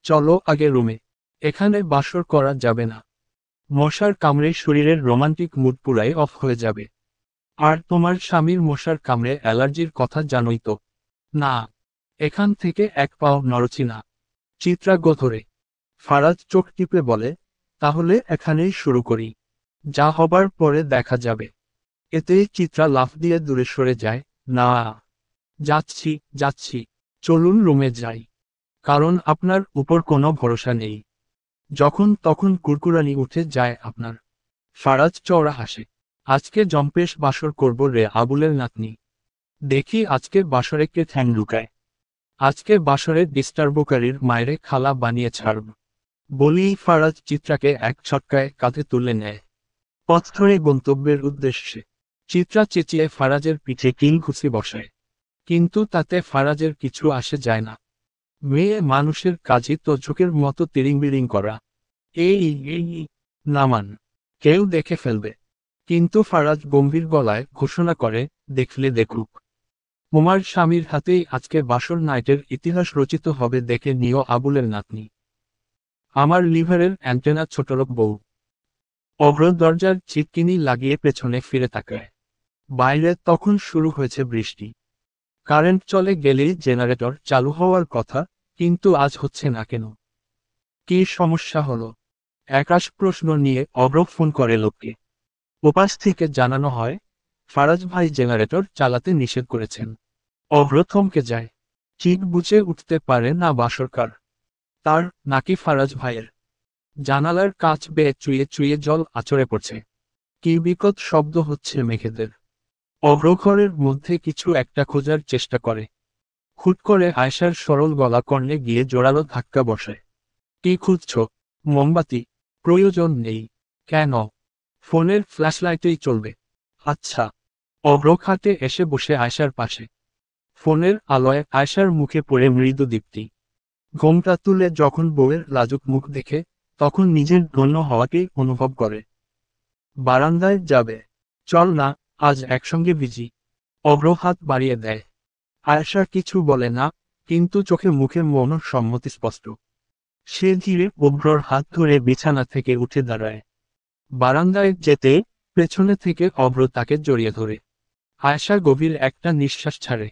চলো আগে রুমে, এখানে বাসর করা যাবে না। মশার কামড়ে শরীরের রোমান্টিক মুড পুরাই অফ হয়ে যাবে। আর তোমার স্বামীর মশার কামড়ে অ্যালার্জির কথা জানোই তো। না, এখান থেকে এক পাও নড়ছি না। চিত্রা গোথরে। ফারাজ চোখ টিপে বলে, তাহলে এখানেই শুরু করি, যা হবার পরে দেখা যাবে। এতেই চিত্রা লাফ দিয়ে দূরে সরে যায়। না, যাচ্ছি যাচ্ছি, চলুন রুমে যাই। কারণ আপনার উপর কোনো ভরসা নেই। যখন তখন কুরকুরানি উঠে যায় আপনার। ফারাজ চওড়া হাসে। আজকে জম্পেশ বাসর করব রে আবুলের নাতনি। দেখি আজকে বাসরে কে ঠ্যাং লুকায়। আজকে বাসরে ডিস্টার্বকারীর মায়েরে খালা বানিয়ে ছাড়ব। বলেই ফারাজ চিত্রাকে এক ছটকায় কাঁধে তুলে নেয়। পথ ধরে গন্তব্যের উদ্দেশ্যে চিত্রা চেঁচিয়ে ফারাজের পিঠে কিল ঘুষি বসায়। কিন্তু তাতে ফারাজের কিছু আসে যায় না। মেয়ে মানুষের কাজই তো ঝোঁকের মতো তিরিংবিরিং করা। এই এই নামান, কেউ দেখে ফেলবে। কিন্তু ফারাজ গম্ভীর গলায় ঘোষণা করে, দেখলে দেখুক। তোমার স্বামীর হাতেই আজকে বাসর নাইটের ইতিহাস রচিত হবে, দেখে নিও আবুলের নাতনি। আমার লিভারের অ্যান্টেনা ছোটলোক বউ। অভ্র দরজার ছিটকিনি লাগিয়ে পেছনে ফিরে তাকায়। বাইরে তখন শুরু হয়েছে বৃষ্টি। কারেন্ট চলে গেলেই জেনারেটর চালু হওয়ার কথা, কিন্তু আজ হচ্ছে না কেন? কী সমস্যা হলো? একাশ প্রশ্ন নিয়ে অভ্র ফোন করে লোককে। ওপাশ থেকে জানানো হয়, ফারাজ ভাই জেনারেটর চালাতে নিষেধ করেছেন। অভ্র থমকে যায়। ঠিক বুঝে উঠতে পারে না বাসরকার তার নাকি ফারাজ ভাইয়ের। জানালার কাচ বেয়ে চুইয়ে চুইয়ে জল আছড়ে পড়ছে। কি বিকট শব্দ হচ্ছে মেঘেদের। অভ্র ঘরের মধ্যে কিছু একটা খোঁজার চেষ্টা করে। হুট করে আয়শার সরল গলা কর্ণে গিয়ে জোরালো ধাক্কা বসায়। কি খুঁজছ? মোমবাতি? প্রয়োজন নেই। কেন? ফোনের ফ্ল্যাশলাইটেই চলবে। আচ্ছা। অভ্র খাটে এসে বসে আয়শার পাশে। ফোনের আলোয় আয়শার মুখে পড়ে মৃদু দীপ্তি। ঘোমটা তুলে যখন বউয়ের লাজুক মুখ দেখে, তখন নিজের ধন্য হওয়াকেই অনুভব করে। বারান্দায় যাবে? চল না, আজ একসঙ্গে ভিজি। অভ্র হাত বাড়িয়ে দেয়। আয়েশা কিছু বলে না, কিন্তু চোখে মুখে মৌন সম্মতি স্পষ্ট। সে ধীরে অভ্রর হাত ধরে বিছানা থেকে উঠে দাঁড়ায়। বারান্দায় যেতে পেছনে থেকে অভ্র তাকে জড়িয়ে ধরে। আয়েশা গভীর একটা নিঃশ্বাস ছাড়ে।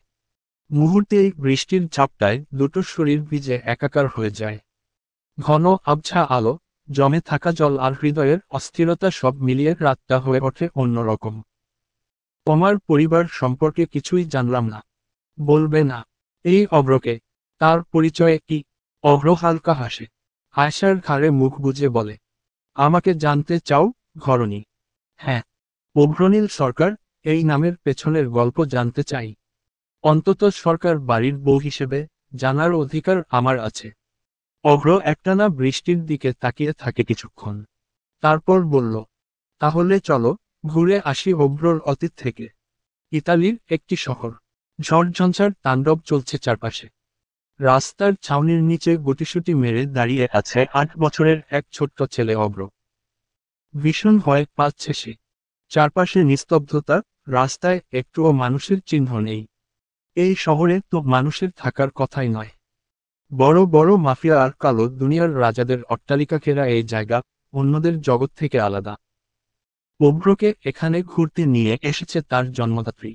মুহূর্তেই বৃষ্টির ঝাপটায় দুটো শরীর ভিজে একাকার হয়ে যায়। ঘন আবছা আলো, জমে থাকা জল আর হৃদয়ের অস্থিরতা সব মিলিয়ে রাতটা হয়ে ওঠে অন্যরকম। তোমার পরিবার সম্পর্কে কিছুই জানলাম না। বলবে না? এই অভ্রকে? তার পরিচয়ে কি? অভ্র হালকা হাসে। আয়শার ঘাড়ে মুখ গুজে বলে, আমাকে জানতে চাও, ঘরণী? হ্যাঁ। অভ্রনীল সরকার, এই নামের পেছনের গল্প জানতে চাই। অন্তত সরকার বাড়ির বউ হিসেবে জানার অধিকার আমার আছে। অভ্র একটানা বৃষ্টির দিকে তাকিয়ে থাকে কিছুক্ষণ। তারপর বলল, তাহলে চলো, ঘুরে আসি অভ্রর অতীত থেকে। ইতালির একটি শহর। ঝড়ঝঞ্ঝার তাণ্ডব চলছে চারপাশে। রাস্তার ছাউনির নিচে গুটিসুটি মেরে দাঁড়িয়ে আছে 8 বছরের এক ছোট্ট ছেলে অভ্র। ভীষণ ভয় পাচ্ছে সে। চারপাশে নিস্তব্ধতা, রাস্তায় একটুও মানুষের চিহ্ন নেই। এই শহরে তো মানুষের থাকার কথাই নয়। বড় বড় মাফিয়া আর কালো দুনিয়ার রাজাদের অট্টালিকা ঘেরা এই জায়গা অন্যদের জগৎ থেকে আলাদা। অভ্রকে এখানে ঘুরতে নিয়ে এসেছে তার জন্মদাত্রী।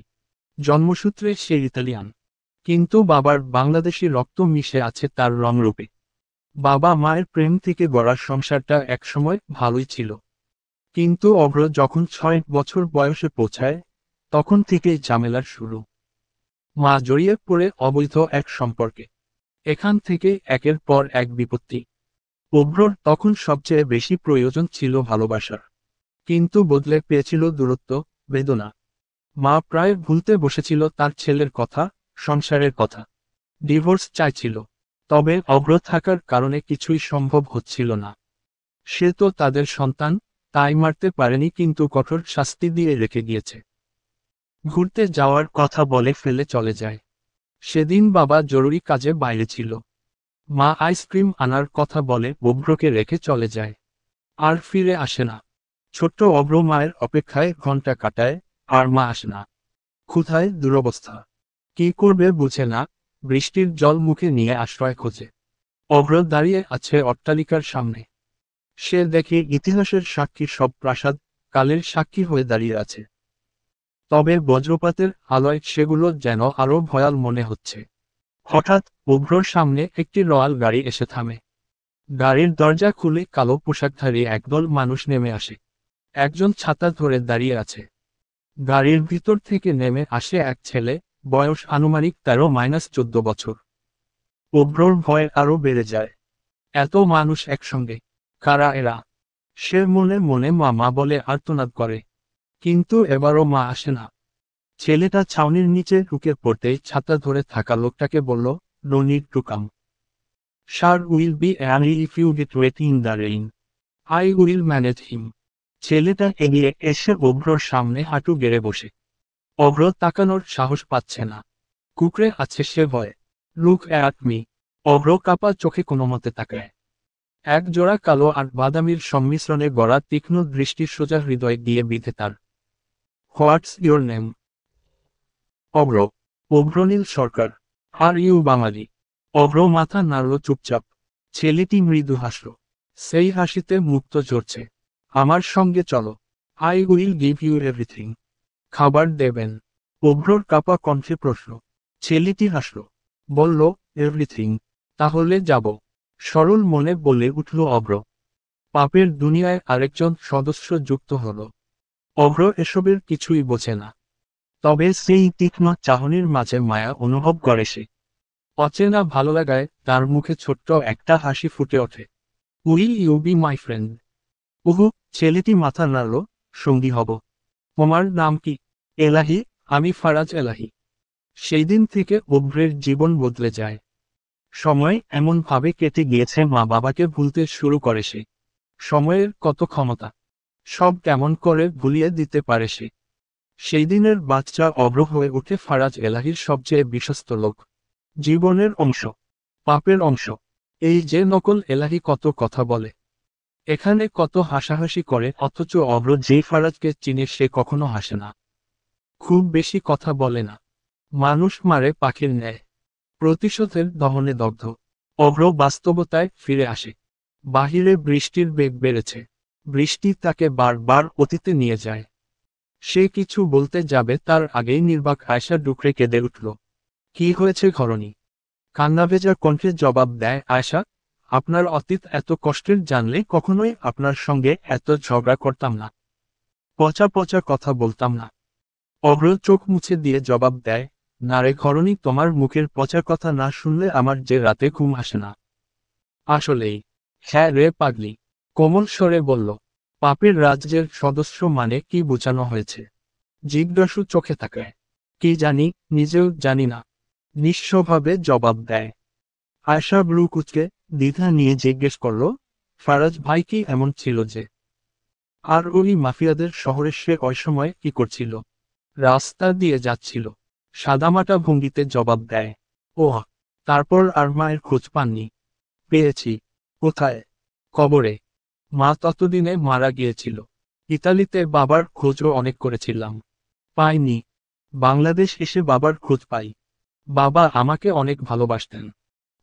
জন্মসূত্রে সে ইতালিয়ান, কিন্তু বাবার বাংলাদেশি রক্ত মিশে আছে তার রংরূপে। বাবা মায়ের প্রেম থেকে গড়া সংসারটা একসময় ভালোই ছিল। কিন্তু অভ্র যখন 6 বছর বয়সে পৌঁছায়, তখন থেকেই ঝামেলার শুরু। মা জড়িয়ে পড়ে অবৈধ এক সম্পর্কে। এখান থেকে একের পর এক বিপত্তি। অভ্রর তখন সবচেয়ে বেশি প্রয়োজন ছিল ভালোবাসার। কিন্তু বদলে পেয়েছিল দূরত্ব, বেদনা। মা প্রায় ভুলতে বসেছিল তার ছেলের কথা, সংসারের কথা। ডিভোর্স চাইছিল। তবে অভ্র থাকার কারণে কিছুই সম্ভব হচ্ছিল না। সে তো তাদের সন্তান, তাই মারতে পারেনি, কিন্তু কঠোর শাস্তি দিয়ে রেখে গিয়েছে। ঘুরতে যাওয়ার কথা বলে ফেলে চলে যায়। সেদিন বাবা জরুরি কাজে বাইরে ছিল। মা আইসক্রিম আনার কথা বলে অভ্রকে রেখে চলে যায়। আর ফিরে আসে না। ছোট্ট অভ্র মায়ের অপেক্ষায় ঘন্টা কাটায়, আর মা আসে না। ক্ষুধায় দুরবস্থা। কি করবে বুঝে না, বৃষ্টির জল মুখে নিয়ে আশ্রয় খোঁজে। অভ্র দাঁড়িয়ে আছে অট্টালিকার সামনে। সে দেখে ইতিহাসের সাক্ষী সব প্রাসাদ কালের সাক্ষী হয়ে দাঁড়িয়ে আছে। তবে বজ্রপাতের আলোয় সেগুলো যেন আরো ভয়াল মনে হচ্ছে। হঠাৎ অভ্রর সামনে একটি রয়াল গাড়ি এসে থামে। গাড়ির দরজা খুলে কালো পোশাকধারী একদল মানুষ নেমে আসে। একজন ছাতা ধরে দাঁড়িয়ে আছে। গাড়ির ভিতর থেকে নেমে আসে এক ছেলে, বয়স আনুমানিক 13-14 বছর। অভ্রর ভয় আরো বেড়ে যায়। এত মানুষ একসঙ্গে, কারা এরা? সে মনে মনে মা মা বলে আর্তনাদ করে। কিন্তু এবারও মা আসে না। ছেলেটা ছাউনির নিচে ঢুকে পড়তেই ছাতা ধরে থাকা লোকটাকে বলল, no need to come. Sir will be angry if you get wet in the rain. I will manage him. ছেলেটা এগিয়ে এসে অভ্রর সামনে হাঁটু গেড়ে বসে। অভ্র তাকানোর সাহস পাচ্ছে না। কুকড়ে আছে সে ভয়ে। Look at me. অভ্র কাপা চোখে কোনো মতে তাকায়। এক জোড়া কালো আর বাদামির সংমিশ্রণে গড়া তীক্ষ্ণ দৃষ্টি সোজা হৃদয় দিয়ে বিঁধে তার। What's your name? Abhra. Abhranil Sarkar. Are you Bangali? Abhra মাথা নাড়ল চুপচাপ। ছেলেটি মৃদু হাসল। সেই হাসিতে মুক্ত ঝরছে। আমার সঙ্গে চলো। I will give you everything. খাবার দেবেন? অভ্রর কাপা কণ্ঠে প্রশ্ন। ছেলেটি হাসল। বলল, এভরিথিং। তাহলে যাব। সরল মনে বলে উঠল অভ্র। পাপের দুনিয়ায় আরেকজন সদস্য যুক্ত হল। অভ্র এসবের কিছুই বোঝে না। তবে সেই তীক্ষ্ণ চাহনির মাঝে মায়া অনুভব করে সে। অচেনা ভালো লাগায় তার মুখে ছোট্ট একটা হাসি ফুটে ওঠে। Will you be my friend? উহু। ছেলেটি মাথা নাড়ল। সঙ্গী হব। তোমার নাম কি? এলাহি। আমি ফারাজ এলাহি। সেই দিন থেকে অভ্রের জীবন বদলে যায়। সময় এমনভাবে কেটে গিয়েছে মা বাবাকে ভুলতে শুরু করে সে। সময়ের কত ক্ষমতা! সব কেমন করে ভুলিয়ে দিতে পারে সে। সেই দিনের বাচ্চা অভ্র হয়ে ওঠে ফারাজ এলাহির সবচেয়ে বিশ্বস্ত লোক। জীবনের অংশ। পাপের অংশ। এই যে নকল এলাহি কত কথা বলে। এখানে কত হাসাহাসি করে, অথচ অভ্র যে ফারাজকে চিনে সে কখনো হাসে না। খুব বেশি কথা বলে না। মানুষ মারে পাখির ন্যায়। প্রতিশোধের দহনে দগ্ধ। অভ্র বাস্তবতায় ফিরে আসে। বাহিরে বৃষ্টির বেগ বেড়েছে। বৃষ্টি তাকে বারবার অতীতে নিয়ে যায়। সে কিছু বলতে যাবে তার আগেই নির্বাক আয়শা ডুকরে কেঁদে উঠল। কি হয়েছে ঘরণী? কান্নাভেজা কণ্ঠে জবাব দেয় আয়শা, আপনার অতীত এত কষ্টের জানলে কখনোই আপনার সঙ্গে এত ঝগড়া করতাম না। পচা পচা কথা বলতাম না। অভ্র চোখ মুছে দিয়ে জবাব দেয়, না রে ঘরণী, তোমার মুখের পচা কথা না শুনলে আমার যে রাতে ঘুম আসে না। আসলেই। হ্যাঁ রে পাগলি। কোমল স্বরে বলল। পাপের রাজ্যের সদস্য মানে কি বোঝানো হয়েছে? জিজ্ঞাসু চোখে তাকায়। কি জানি, নিজেও জানি না। নিঃস্বভাবে জবাব দেয়। আয়শা ব্রু কুচকে দ্বিধা নিয়ে জিজ্ঞেস করল, ফারাজ ভাই কি এমন ছিল যে? আর ওই মাফিয়াদের শহরে সে ওই সময় কি করছিল? রাস্তা দিয়ে যাচ্ছিল। সাদামাটা ভঙ্গিতে জবাব দেয়। ওহ। তারপর আর মায়ের খোঁজ পাননি? পেয়েছি। কোথায়? কবরে। মা ততদিনে মারা গিয়েছিল। ইতালিতে বাবার খোঁজও অনেক করেছিলাম। পাইনি। বাংলাদেশ এসে বাবার খোঁজ পাই। বাবা আমাকে অনেক ভালোবাসতেন।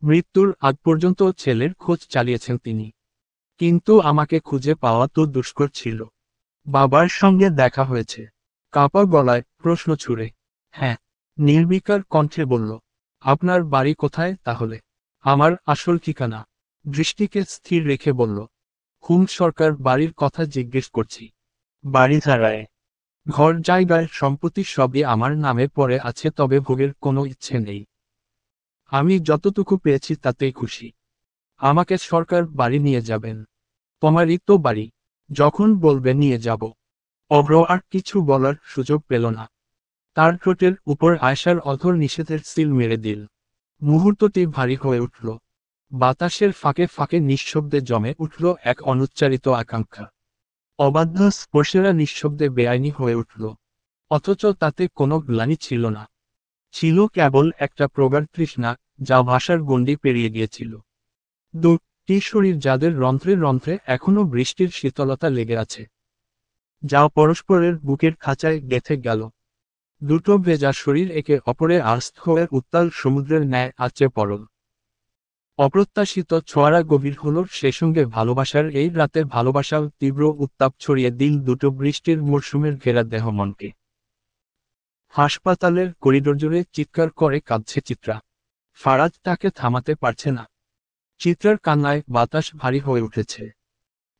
মৃত্যুর আগ পর্যন্ত ছেলের খোঁজ চালিয়েছেন তিনি। কিন্তু আমাকে খুঁজে পাওয়া তো দুষ্কর ছিল। বাবার সঙ্গে দেখা হয়েছে। কাপা গলায় প্রশ্ন ছুড়ে। হ্যাঁ। নির্বিকার কণ্ঠে বলল। আপনার বাড়ি কোথায় তাহলে? আমার আসল ঠিকানা। দৃষ্টিকে স্থির রেখে বলল। হুম সরকার বাড়ির কথা জিজ্ঞেস করছি। বাড়ি ধারায়। ঘর জায়গায় সম্পত্তি সবই আমার নামে পড়ে আছে, তবে ভোগের কোনো ইচ্ছে নেই। আমি যতটুকু পেয়েছি তাতেই খুশি। আমাকে সরকার বাড়ি নিয়ে যাবেন। তোমারই তো বাড়ি। যখন বলবে নিয়ে যাব। অভ্র আর কিছু বলার সুযোগ পেল না। তার ঠোঁটের উপর আয়শার অধর নিষেধের সিল মেরে দিল। মুহূর্তটি ভারী হয়ে উঠল। বাতাসের ফাঁকে ফাঁকে নিঃশব্দে জমে উঠল এক অনুচ্চারিত আকাঙ্ক্ষা। অবাধ্য স্পর্শেরা নিঃশব্দে বেআইনি হয়ে উঠল। অথচ তাতে কোনো গ্লানি ছিল না। ছিল কেবল একটা প্রগাঢ় তৃষ্ণা, যা ভাষার গণ্ডি পেরিয়ে গিয়েছিল। দুটি শরীর যাদের রন্ধ্রে রন্ধ্রে এখনো বৃষ্টির শীতলতা লেগে আছে, যা পরস্পরের বুকের খাঁচায় গেঁথে গেল। দুটো ভেজা শরীর একে অপরে আস্ত হয়ে উত্তাল সমুদ্রের ন্যায় আঁচড়ে পড়ল। অপ্রত্যাশিত ছোঁয়ারা গভীর হল, সে সঙ্গে ভালোবাসার এই রাতে ভালোবাসাও তীব্র উত্তাপ ছড়িয়ে দিল দুটো বৃষ্টির মরশুমের ঘেরা দেহ মনকে। হাসপাতালের করিডোর জুড়ে চিৎকার করে কাঁদছে চিত্রা। ফারাজ তাকে থামাতে পারছে না। চিত্রার কান্নায় বাতাস ভারী হয়ে উঠেছে।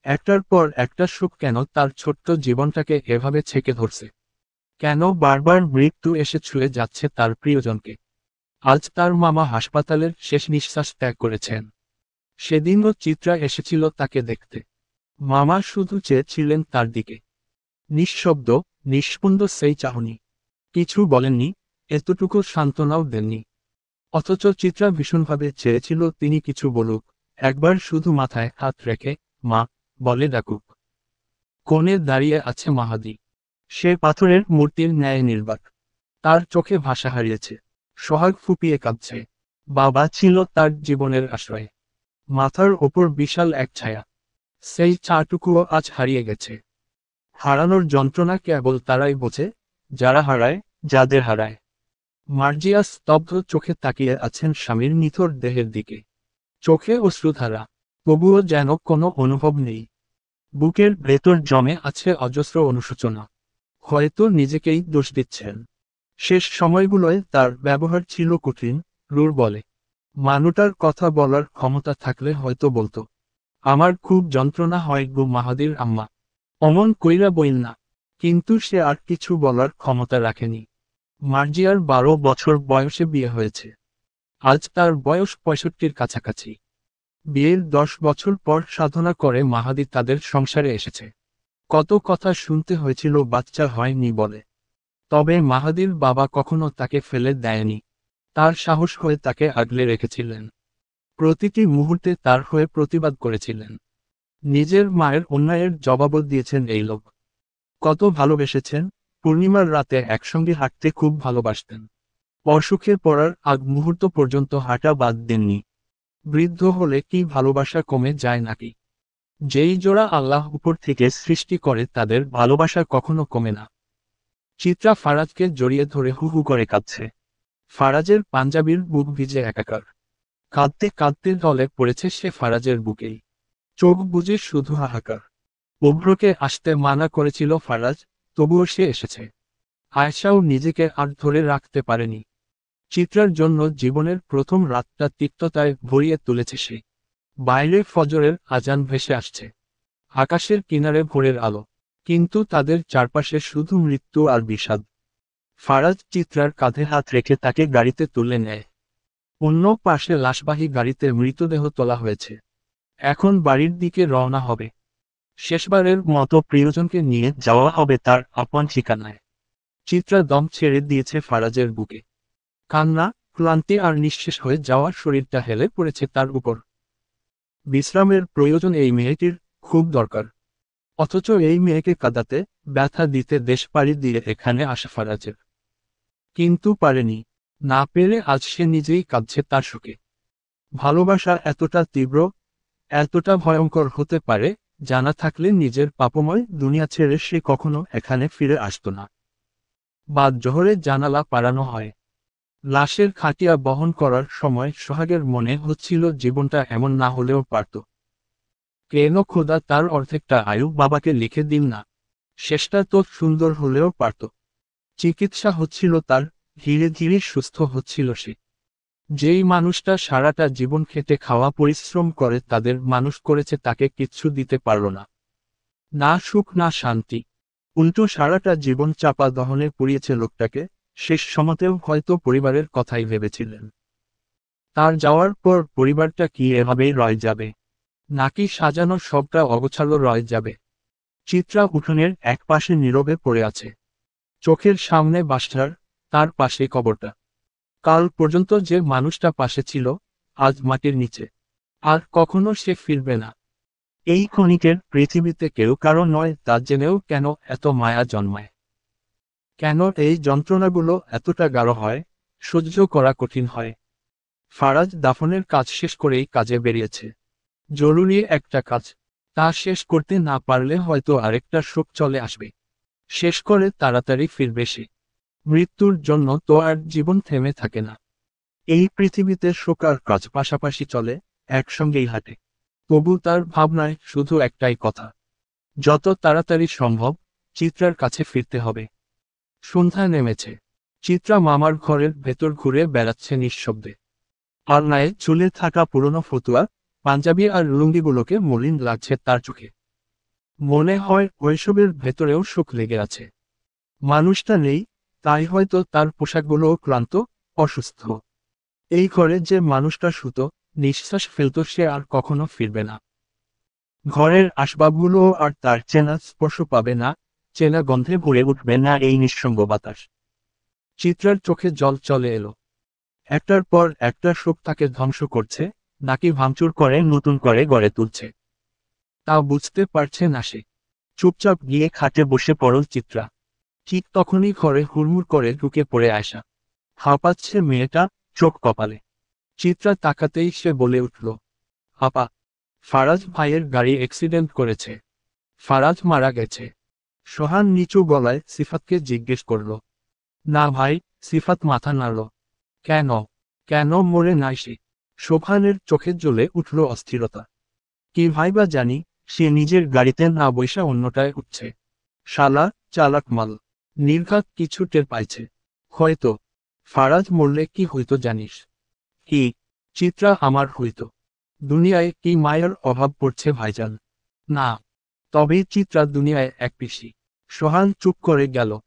একটার পর একটা সুখ কেন তার ছোট্ট জীবনটাকে এভাবে ছেকে ধরছে? কেন বারবার মৃত্যু এসে ছুঁয়ে যাচ্ছে তার প্রিয়জনকে? আজ তার মামা হাসপাতালের শেষ নিঃশ্বাস ত্যাগ করেছেন। সেদিনও চিত্রা এসেছিল তাকে দেখতে। মামা শুধু চেয়েছিলেন তার দিকে। নিঃশব্দ, নিঃস্পন্দ সেই চাহনি। কিছু বলেননি, এতটুকু সান্ত্বনাও দেননি। অথচ চিত্রা ভীষণভাবে চেয়েছিল তিনি কিছু বলুক, একবার শুধু মাথায় হাত রেখে মা বলে ডাকুক। কোণে দাঁড়িয়ে আছে মাহাদি, সে পাথরের মূর্তির ন্যায় নির্বাক, তার চোখে ভাষা হারিয়েছে, সোহাগ ফুপিয়ে কাঁদছে। বাবা ছিল তার জীবনের আশ্রয়, মাথার ওপর বিশাল এক ছায়া, সেই ছাটুকুও আজ হারিয়ে গেছে। হারানোর যন্ত্রণা কেবল তারাই বোঝে যারা হারায়, যাদের হারায়। মার্জিয়া স্তব্ধ চোখে তাকিয়ে আছেন স্বামীর নিথর দেহের দিকে, চোখে অশ্রুধারা, তবুও যেন কোনো অনুভব নেই। বুকের ভেতর জমে আছে অজস্র অনুশোচনা, হয়তো নিজেকেই দোষ দিচ্ছেন। শেষ সময়গুলোয় তার ব্যবহার ছিল কঠিন, রূঢ় বলে। মানুষটার কথা বলার ক্ষমতা থাকলে হয়তো বলতো, আমার খুব যন্ত্রণা হয় গো মাহাদির আম্মা, অমন কইরা বইল না। কিন্তু সে আর কিছু বলার ক্ষমতা রাখেনি। মার্জিয়ার 12 বছর বয়সে বিয়ে হয়েছে, আজ তার বয়স 65-র কাছাকাছি। বিয়ের 10 বছর পর সাধনা করে মাহাদি তাদের সংসারে এসেছে। কত কথা শুনতে হয়েছিল বাচ্চা হয়নি বলে, তবে মাহাদির বাবা কখনো তাকে ফেলে দেয়নি, তার সাহস হয়ে তাকে আগলে রেখেছিলেন। প্রতিটি মুহূর্তে তার হয়ে প্রতিবাদ করেছিলেন। নিজের মায়ের অন্যায়ের জবাবও দিয়েছেন এই লোক। কত ভালোবেসেছেন, পূর্ণিমার রাতে একসঙ্গে হাঁটতে খুব ভালোবাসতেন। অসুখে পড়ার আগ মুহূর্ত পর্যন্ত হাঁটা বাদ দেননি। বৃদ্ধ হলে কি ভালোবাসা কমে যায় নাকি? যেই জোড়া আল্লাহ উপর থেকে সৃষ্টি করে তাদের ভালোবাসা কখনো কমে না। চিত্রা ফারাজকে জড়িয়ে ধরে হু হু করে কাঁদছে। ফারাজের পাঞ্জাবির বুক ভিজে একাকার। কাঁদতে কাঁদতে দলে পড়েছে সে ফারাজের বুকেই। চোখ বুজে শুধু হাহাকার। অভ্রকে আসতে মানা করেছিল ফারাজ, তবুও সে এসেছে। আয়েশাও নিজেকে আর ধরে রাখতে পারেনি। চিত্রার জন্য জীবনের প্রথম রাতটা তিক্ততায় ভরিয়ে তুলেছে সে। বাইরে ফজরের আজান ভেসে আসছে, আকাশের কিনারে ভোরের আলো, কিন্তু তাদের চারপাশে শুধু মৃত্যু আর বিষাদ। ফারাজ চিত্রার কাঁধে হাত রেখে তাকে গাড়িতে তুলে নেয়। অন্য পাশে লাশবাহী গাড়িতে মৃতদেহ তোলা হয়েছে। এখন বাড়ির দিকে রওনা হবে। শেষবারের মতো প্রিয়জনকে নিয়ে যাওয়া হবে তার আপন ঠিকানায়। চিত্রা দম ছেড়ে দিয়েছে ফারাজের বুকে। কান্না, ক্লান্তি আর নিঃশেষ হয়ে যাওয়ার শরীরটা হেলে পড়েছে তার উপর। বিশ্রামের প্রয়োজন এই মেয়েটির, খুব দরকার। অথচ এই মেয়েকে কাঁদাতে, ব্যথা দিতে দেশ পাড়ি দিয়ে এখানে আসা ফারাজের। কিন্তু পারেনি। না পেরে আজ সে নিজেই কাঁদছে তার শোকে। ভালোবাসা এতটা তীব্র, এতটা ভয়ঙ্কর হতে পারে, জানা থাকলে নিজের পাপময় দুনিয়া ছেড়ে সে কখনো এখানে ফিরে আসত না। বাদ জোহরে জানালা পাড়ানো হয়। লাশের খাটিয়া বহন করার সময় সোহাগের মনে হচ্ছিল জীবনটা এমন না হলেও পারত। কেন খোদা তার অর্ধেকটা আয়ু বাবাকে লিখে দিন না, শেষটা তো সুন্দর হলেও পারত। চিকিৎসা হচ্ছিল তার, ধীরে ধীরে সুস্থ হচ্ছিল সে। যেই মানুষটা সারাটা জীবন খেটে খাওয়া পরিশ্রম করে তাদের মানুষ করেছে তাকে কিচ্ছু দিতে পারল না। না সুখ না শান্তি, উল্টো সারাটা জীবন চাপা দহনে পুড়িয়েছে লোকটাকে। শেষ সময়তেও হয়তো পরিবারের কথাই ভেবেছিলেন। তার যাওয়ার পর পরিবারটা কি এভাবেই রয়ে যাবে, নাকি সাজানো সবটা অগোছালো রয়ে যাবে? চিত্রা উঠোনের এক পাশে নীরবে পড়ে আছে। চোখের সামনে বাসার, তার পাশে কবরটা। কাল পর্যন্ত যে মানুষটা পাশে ছিল, আজ মাটির নিচে। আর কখনো সে ফিরবে না। এই ক্ষণিকের পৃথিবীতে কেউ কারো নয় তা জেনেও কেন এত মায়া জন্মায়? কেন এই যন্ত্রণাগুলো এতটা গাঢ় হয়, সহ্য করা কঠিন হয়? ফারাজ দাফনের কাজ শেষ করেই কাজে বেরিয়েছে। জরুরি একটা কাজ, তা শেষ করতে না পারলে হয়তো আরেকটা শোক চলে আসবে। শেষ করে তাড়াতাড়ি ফিরবে সে। মৃত্যুর জন্য তো আর জীবন থেমে থাকে না। এই পৃথিবীতে শোক আর কাজ পাশাপাশি চলে, একসঙ্গেই হাঁটে। তবু তার ভাবনায় শুধু একটাই কথা, যত তাড়াতাড়ি সম্ভব চিত্রার কাছে ফিরতে হবে। সন্ধ্যা নেমেছে। চিত্রা মামার ঘরের ভেতর ঘুরে বেড়াচ্ছে নিঃশব্দে। আলনায় ঝুলে থাকা পুরনো ফতুয়া, পাঞ্জাবি আর লুঙ্গিগুলোকে মলিন লাগছে তার চোখে। মনে হয় ওইসবের ভেতরেও সুখ লেগে আছে। মানুষটা নেই, তাই হয়তো তার পোশাকগুলোও ক্লান্ত, অসুস্থ। এই ঘরে যে মানুষটা শুতো, নিঃশ্বাস ফেলত সে আর কখনো ফিরবে না। ঘরের আসবাবগুলোও আর তার চেনা স্পর্শ পাবে না, চেনা গন্ধে ভরে উঠবে না এই নিঃসঙ্গ বাতাস। চিত্রার চোখে জল চলে এলো। একটার পর একটা শোক তাকে ধ্বংস করছে, নাকি ভাঙচুর করে নতুন করে গড়ে তুলছে। তা বুঝতে পারছে না সে। চুপচাপ গিয়ে খাটে বসে পড়ল চিত্রা। ঠিক তখনই ঘরে হুড়মুড় করে ঢুকে পড়ে আসা। হাঁপাচ্ছে মেয়েটা, চোখ কপালে। চিত্রা তাকাতেই সে বলে উঠল, আপা, ফারাজ ভাইয়ের গাড়ি অ্যাক্সিডেন্ট করেছে। ফারাজ মারা গেছে। সোহান নিচু গলায় সিফাতকে জিজ্ঞেস করল। না ভাই, সিফাত মাথা নাড়ল। কেন? কেন মরে নাই সে? সোহানের চোখে জ্বলে উঠল অস্থিরতা। কি ভাইবা জানি, সে নিজের গাড়িতে না বইসা অন্যটায় উঠছে। শালা, চালাক মাল। নির্ঘাত কিছু টের পাইছে। হয়তো। ফারাজ মরলে কি হইতো জানিস? কি? চিত্রা আমার হইতো। দুনিয়ায় কি মায়ের অভাব পড়ছে ভাইজান? না। তবেই চিত্রা দুনিয়ায় এক পিসি। সোহান চুপ করে গেল।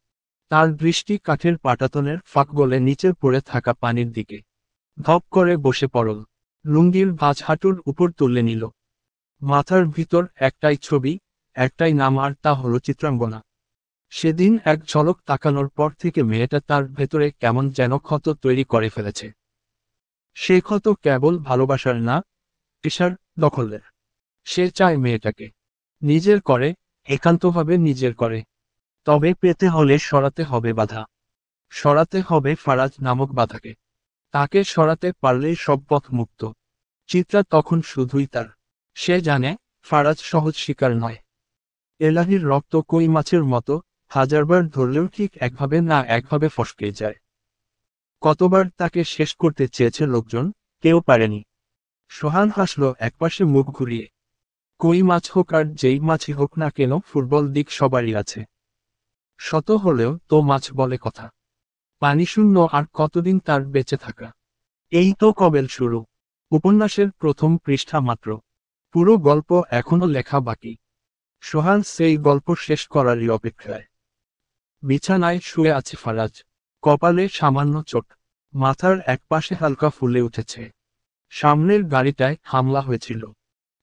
তার দৃষ্টি কাঠের পাটাতনের ফাঁক গলে নিচে পড়ে থাকা পানির দিকে। ধপ করে বসে পড়ল। লুঙ্গির ভাঁজ হাঁটুর উপর তুলে নিল। মাথার ভিতর একটাই ছবি, একটাই নাম, আর তা হলো চিত্রাঙ্গনা। সেদিন এক ঝলক তাকানোর পর থেকে মেয়েটা তার ভেতরে কেমন যেন ক্ষত তৈরি করে ফেলেছে। সে ক্ষত কেবল ভালোবাসার না, পেশার, দখলের। সে চায় মেয়েটাকে নিজের করে, একান্তভাবে নিজের করে। তবে পেতে হলে সরাতে হবে বাধা। সরাতে হবে ফারাজ নামক বাধাকে। তাকে সরাতে পারলেই সব পথ মুক্ত। চিত্রা তখন শুধুই তার। সে জানে, ফারাজ সহজ শিকার নয়। এলাহির রক্ত কই মাছের মতো, হাজারবার ধরলেও ঠিক একভাবে না একভাবে ফসকে যায়। কতবার তাকে শেষ করতে চেয়েছে লোকজন, কেউ পারেনি। সোহান হাসল একপাশে মুখ ঘুরিয়ে। কই মাছ হোক আর যেই মাছই হোক না কেন, ফুটবল দিক সবারই আছে। শত হলেও তো মাছ বলে কথা। পানিশূন্য আর কতদিন তার বেঁচে থাকা? এই তো কবেল শুরু। উপন্যাসের প্রথম পৃষ্ঠা মাত্র। পুরো গল্প এখনো লেখা বাকি। সোহান সেই গল্প শেষ করারই অপেক্ষায়। বিছানায় শুয়ে আছে ফারাজ। কপালে সামান্য চোট। মাথার একপাশে হালকা ফুলে উঠেছে। সামনের গাড়িটায় হামলা হয়েছিল।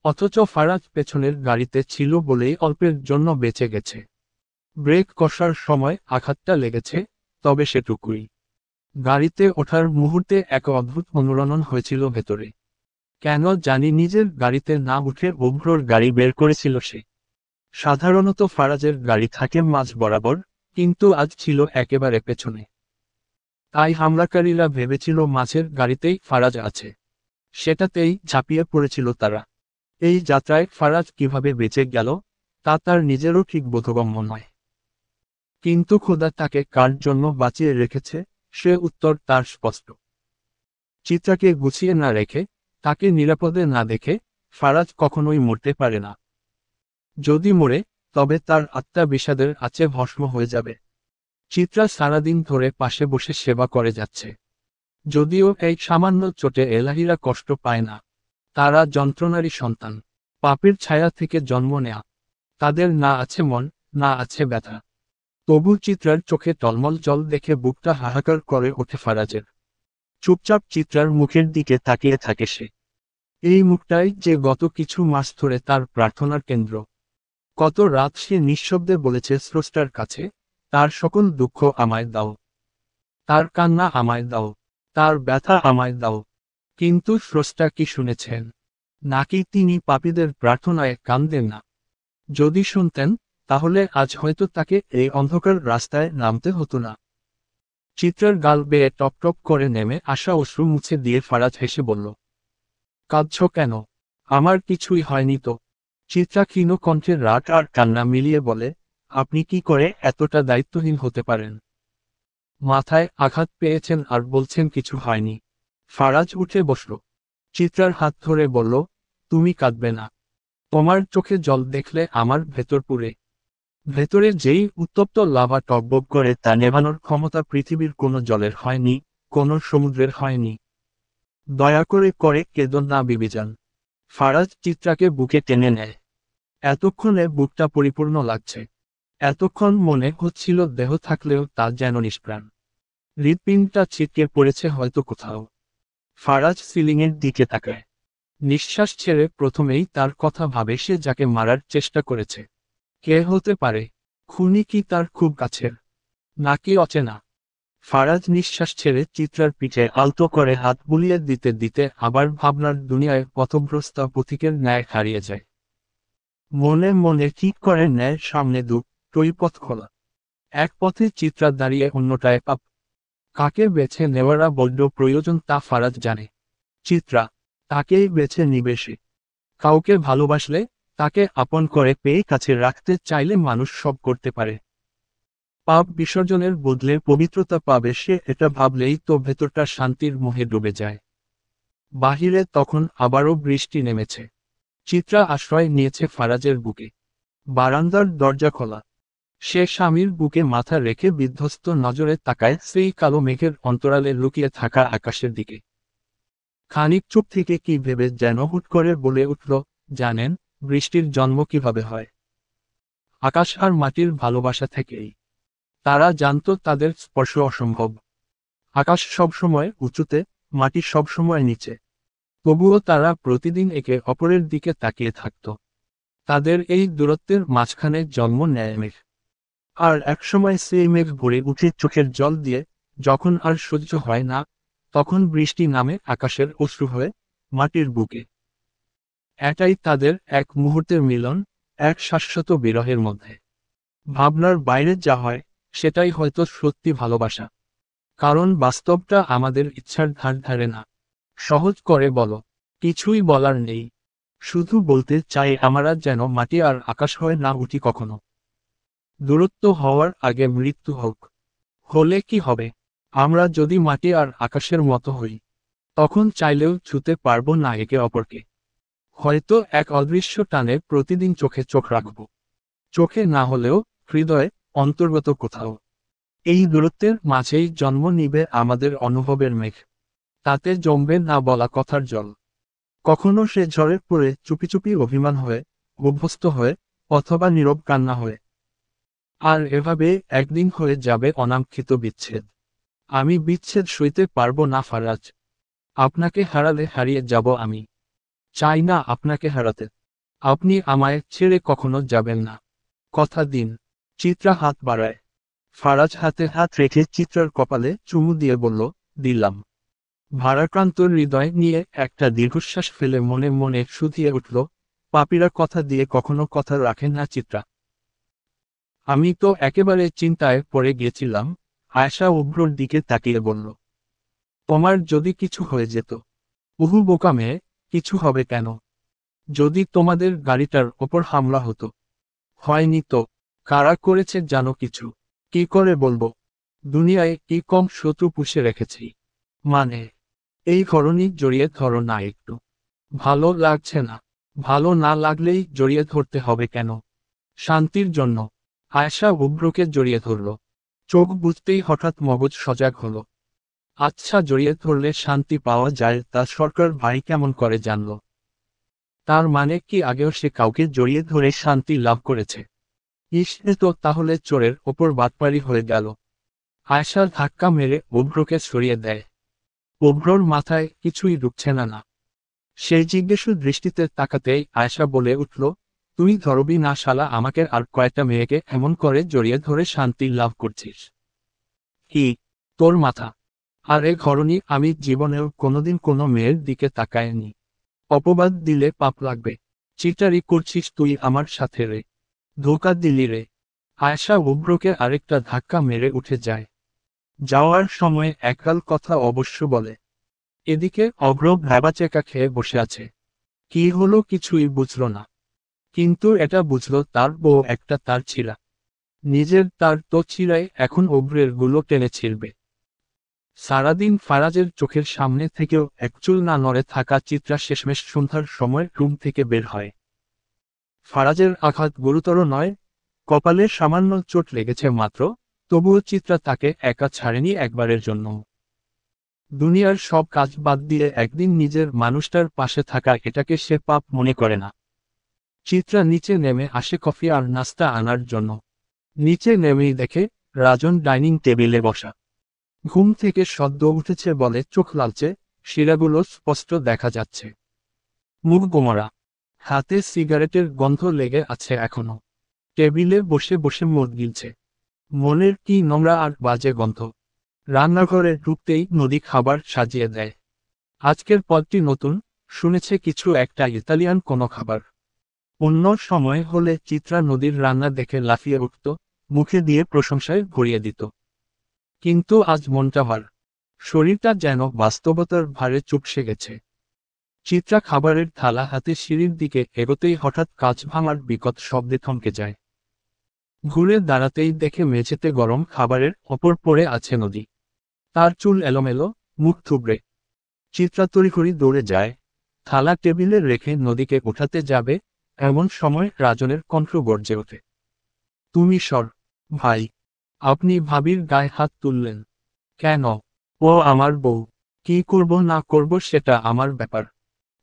অথচ ফারাজ পেছনের গাড়িতে ছিল বলেই অল্পের জন্য বেঁচে গেছে। ব্রেক কষার সময় আঘাতটা লেগেছে, তবে সেটুকুই। গাড়িতে ওঠার মুহূর্তে এক অদ্ভুত অনুরণন হয়েছিল ভেতরে। কেন জানি নিজের গাড়িতে না উঠে অভ্রর গাড়ি বের করেছিল সে। সাধারণত ফারাজের গাড়ি থাকে মাঝ বরাবর, কিন্তু আজ ছিল একেবারে পেছনে। তাই হামলাকারীরা ভেবেছিল মাঝের গাড়িতেই ফারাজ আছে। সেটাতেই ঝাঁপিয়ে পড়েছিল তারা। এই যাত্রায় ফারাজ কিভাবে বেঁচে গেল, তা তার নিজেরও ঠিক বোধগম্য নয়। কিন্তু খোদা তাকে কার জন্য বাঁচিয়ে রেখেছে, সে উত্তর তার স্পষ্ট। চিত্রাকে গুছিয়ে না রেখে, তাকে নিরাপদে না দেখে, ফারাজ কখনোই মরতে পারে না। যদি মরে, তবে তার আত্মা বিষাদের আঁচে ভস্ম হয়ে যাবে। চিত্রা সারাদিন ধরে পাশে বসে সেবা করে যাচ্ছে। যদিও এই সামান্য চোটে এলাহিরা কষ্ট পায় না। তারা যন্ত্রণারই সন্তান। পাপের ছায়া থেকে জন্ম নেয়া। তাদের না আছে মন, না আছে ব্যথা। তবু চিত্রার চোখে টলমল জল দেখে বুকটা হাহাকার করে ওঠে ফারাজের। চুপচাপ চিত্রার মুখের দিকে তাকিয়ে থাকে সে। এই মুখটাই যে গত কিছু মাস ধরে তার প্রার্থনার কেন্দ্র। কত রাত সে নিঃশব্দে বলেছে স্রষ্টার কাছে, তার সকল দুঃখ আমায় দাও। তার কান্না আমায় দাও। তার ব্যথা আমায় দাও। কিন্তু স্রষ্টা কি শুনেছেন? নাকি তিনি পাপীদের প্রার্থনায় কান দেন না? যদি শুনতেন, তাহলে আজ হয়তো তাকে এই অন্ধকার রাস্তায় নামতে হতো না। চিত্রার গাল বেয়ে টপ টপ করে নেমে আসা অশ্রু মুছে দিয়ে ফারাজ হেসে বলল, কাঁদছ কেন? আমার কিছুই হয়নি তো। চিত্রা ক্ষীণ কণ্ঠে রাগ আর কান্না মিলিয়ে বলে, আপনি কি করে এতটা দায়িত্বহীন হতে পারেন? মাথায় আঘাত পেয়েছেন আর বলছেন কিছু হয়নি। ফারাজ উঠে বসল। চিত্রার হাত ধরে বলল, তুমি কাঁদবে না। তোমার চোখে জল দেখলে আমার ভেতর পুড়ে। ভেতরে যেই উত্তপ্ত লাভা টকবক করে তা নেভানোর ক্ষমতা পৃথিবীর কোনো জলের হয়নি, কোনো সমুদ্রের হয়নি। দয়া করে কেঁদো না বিবিজান। ফারাজ চিত্রাকে বুকে টেনে নেয়। এতক্ষণে বুকটা পরিপূর্ণ লাগছে। এতক্ষণ মনে হচ্ছিল দেহ থাকলেও তা যেন নিষ্প্রাণ। হৃৎপিণ্ডটা ছিটকে পড়েছে হয়তো কোথাও। ফারাজ সিলিংয়ের দিকে তাকায়। নিঃশ্বাস ছেড়ে প্রথমেই তার কথা ভাবে সে যাকে মারার চেষ্টা করেছে। কে হতে পারে? খুনি কি তার খুব কাছের? নাকি অচেনা? ফারাজ নিঃশ্বাস ছেড়ে চিত্রার পিঠে আলতো করে হাত বুলিয়ে দিতে দিতে আবার ভাবনার দুনিয়ায় পথভ্রষ্ট পথিকের ন্যায় হারিয়ে যায়। মনে মনে ঠিক করে নেয় সামনে দুটোই পথ খোলা। এক পথে চিত্রা দাঁড়িয়ে অন্যটায় পাপ। কাকে বেছে নেওয়ারা বড্ড প্রয়োজন তা ফারাজ জানে। চিত্রা তাকেই বেছে নিবে সে। কাউকে ভালোবাসলে, তাকে আপন করে পেয়ে কাছে রাখতে চাইলে মানুষ সব করতে পারে। পাপ বিসর্জনের বদলে পবিত্রতা পাবে সে, এটা ভাবলেই তো ভেতরটা শান্তির মোহে ডুবে যায়। বাহিরে তখন আবারও বৃষ্টি নেমেছে। চিত্রা আশ্রয় নিয়েছে ফারাজের বুকে। বারান্দার দরজা খোলা। সে স্বামীর বুকে মাথা রেখে বিধ্বস্ত নজরে তাকায় সেই কালো মেঘের অন্তরালে লুকিয়ে থাকা আকাশের দিকে। খানিক চুপ থেকে কি ভেবে যেন হুট করে বলে উঠল, জানেন বৃষ্টির জন্ম কিভাবে হয়? আকাশ আর মাটির ভালোবাসা থেকেই। তারা জানত তাদের স্পর্শ অসম্ভব। আকাশ সবসময় উঁচুতে, মাটি সবসময় নিচে। তবুও তারা প্রতিদিন একে অপরের দিকে তাকিয়ে থাকত। তাদের এই দূরত্বের মাঝখানে জন্ম নেয় মেঘ। আর একসময় সেই মেঘ ভরে উঠে চোখের জল দিয়ে, যখন আর সহ্য হয় না, তখন বৃষ্টি নামে আকাশের অশ্রু হয়ে মাটির বুকে। এটাই তাদের এক মুহূর্তের মিলন, এক শাশ্বত বিরহের মধ্যে। ভাবনার বাইরে যা হয়, সেটাই হয়তো সত্যি ভালোবাসা। কারণ বাস্তবটা আমাদের ইচ্ছার ধার ধারে না। সহজ করে বলো, কিছুই বলার নেই। শুধু বলতে চাই আমরা যেন মাটি আর আকাশ হয়ে না উঠি কখনো। দূরত্ব হওয়ার আগে মৃত্যু হোক। হলে কি হবে? আমরা যদি মাটি আর আকাশের মতো হই, তখন চাইলেও ছুতে পারবো না একে অপরকে। হয়তো এক অদৃশ্য টানে প্রতিদিন চোখে চোখ রাখব। চোখে না হলেও হৃদয়ে, অন্তর্গত কোথাও। এই দূরত্বের মাঝেই জন্ম নিবে আমাদের অনুভবের মেঘ। তাতে জমবে না বলা কথার জল। কখনো সে ঝড়ে পড়ে চুপি চুপি অভিমান হয়ে, অভ্যস্ত হয়ে, অথবা নীরব কান্না হয়ে। আর এভাবে একদিন হয়ে যাবে অনাকাঙ্ক্ষিত বিচ্ছেদ। আমি বিচ্ছেদ সইতে পারবো না ফারাজ। আপনাকে হারালে হারিয়ে যাব আমি। চাই না আপনাকে হারাতে। আপনি আমায় ছেড়ে কখনো যাবেন না। কথা দিন। চিত্রা হাত বাড়ায়। ফারাজ হাতে হাত রেখে চিত্রার কপালে চুমু দিয়ে বলল, দিলাম। ভারাক্রান্ত হৃদয় নিয়ে একটা দীর্ঘশ্বাস ফেলে মনে মনে শুধিয়ে উঠল, পাপীরা কথা দিয়ে কখনো কথা রাখেন না চিত্রা। আমি তো একেবারে চিন্তায় পড়ে গেছিলাম। আয়েশা উব্রর দিকে তাকিয়ে বলল, তোমার যদি কিছু হয়ে যেত? উহু বোকা মেয়ে, কিছু হবে কেন? যদি তোমাদের গাড়িটার ওপর হামলা হতো? হয়নি তো। কারা করেছে জানো কিছু? কি করে বলবো? দুনিয়ায় কি কম শত্রু পুষে রেখেছি? মানে, এই ধরনী জড়িয়ে ধরো না একটু। ভালো লাগছে না? ভালো না লাগলেই জড়িয়ে ধরতে হবে কেন? শান্তির জন্য। আয়েশা উব্রকে জড়িয়ে ধরল। চোখ বুঝতেই হঠাৎ মগজ সজাগ হলো। আচ্ছা, জড়িয়ে ধরলে শান্তি পাওয়া যায় তা সরকার ভাই কেমন করে জানল? তার মানে কি আগেও সে কাউকে জড়িয়ে ধরে শান্তি লাভ করেছে? ইসে তো তাহলে চোরের ওপর বাটপারি হয়ে গেল। আয়েশা ধাক্কা মেরে উব্রকে সরিয়ে দেয়। উব্রর মাথায় কিছুই ঢুকছে না। সেই জিজ্ঞাসু দৃষ্টিতে তাকাতেই আয়েশা বলে উঠল, তুই ধরবি না শালা আমাকে আর কয়েকটা মেয়েকে এমন করে জড়িয়ে ধরে শান্তি লাভ করছিস? কি তোর মাথা? আর এ ঘরনি আমি জীবনেও কোনোদিন কোনো মেয়ের দিকে তাকায়নি। অপবাদ দিলে পাপ লাগবে। চিটারি করছিস তুই আমার সাথে রে। ধোঁকা দিলি রে। আয়েশা উব্রকে আরেকটা ধাক্কা মেরে উঠে যায়। যাওয়ার সময় একগাল কথা অবশ্য বলে। এদিকে অভ্র ভ্যাবাচেকা খেয়ে বসে আছে। কি হলো কিছুই বুঝল না। কিন্তু এটা বুঝল তার বউ একটা তার ছিঁড়া। নিজের তার তো ছিঁড়াই এখন অভ্রের গুলো টেনে ছিঁড়বে। সারাদিন ফারাজের চোখের সামনে থেকেও একচুল না নড়ে থাকা চিত্রা শেষমেশ সন্ধ্যার সময় রুম থেকে বের হয়। ফারাজের আঘাত গুরুতর নয়, কপালে সামান্য চোট লেগেছে মাত্র, তবুও চিত্রা তাকে একা ছাড়েনি একবারের জন্য। দুনিয়ার সব কাজ বাদ দিয়ে একদিন নিজের মানুষটার পাশে থাকা এটাকে সে পাপ মনে করে না। চিত্রা নিচে নেমে আসে কফি আর নাস্তা আনার জন্য। নিচে নেমেই দেখে রাজন ডাইনিং টেবিলে বসা। ঘুম থেকে সদ্য উঠেছে বলে চোখ লালচে, শিরাগুলো স্পষ্ট দেখা যাচ্ছে। মুখ গোমরা। হাতে সিগারেটের গন্ধ লেগে আছে এখনো। টেবিলে বসে বসে মদ গিলছে। মনের কি নোংরা আর বাজে গন্ধ। রান্নাঘরে ঢুকতেই নদী খাবার সাজিয়ে দেয়। আজকের পদটি নতুন, শুনেছে কিছু একটা ইতালিয়ান কোনো খাবার। অন্য সময় হলে চিত্রা নদীর রান্না দেখে লাফিয়ে উঠত, মুখে দিয়ে প্রশংসায় ভরিয়ে দিত। কিন্তু আজ মনটা ভার, শরীরটা যেন বাস্তবতার ভারে চুপসে গেছে। চিত্রা খাবারের থালা হাতে সিঁড়ির দিকে এগোতেই হঠাৎ কাঁচ ভাঙার বিকট শব্দে থমকে যায়। ঘুরে দাঁড়াতেই দেখে মেঝেতে গরম খাবারের ওপর পড়ে আছে নদী। তার চুল এলোমেলো, মুখ থুবড়ে। চিত্রা তড়িঘড়ি দৌড়ে যায়, থালা টেবিলে রেখে নদীকে উঠাতে যাবে, এমন সময় রাজনের কণ্ঠ গর্জে ওঠে। তুমি সর, ভাই। আপনি ভাবির গায়ে হাত তুললেন কেন? ও আমার বউ, কি করব না করব সেটা আমার ব্যাপার,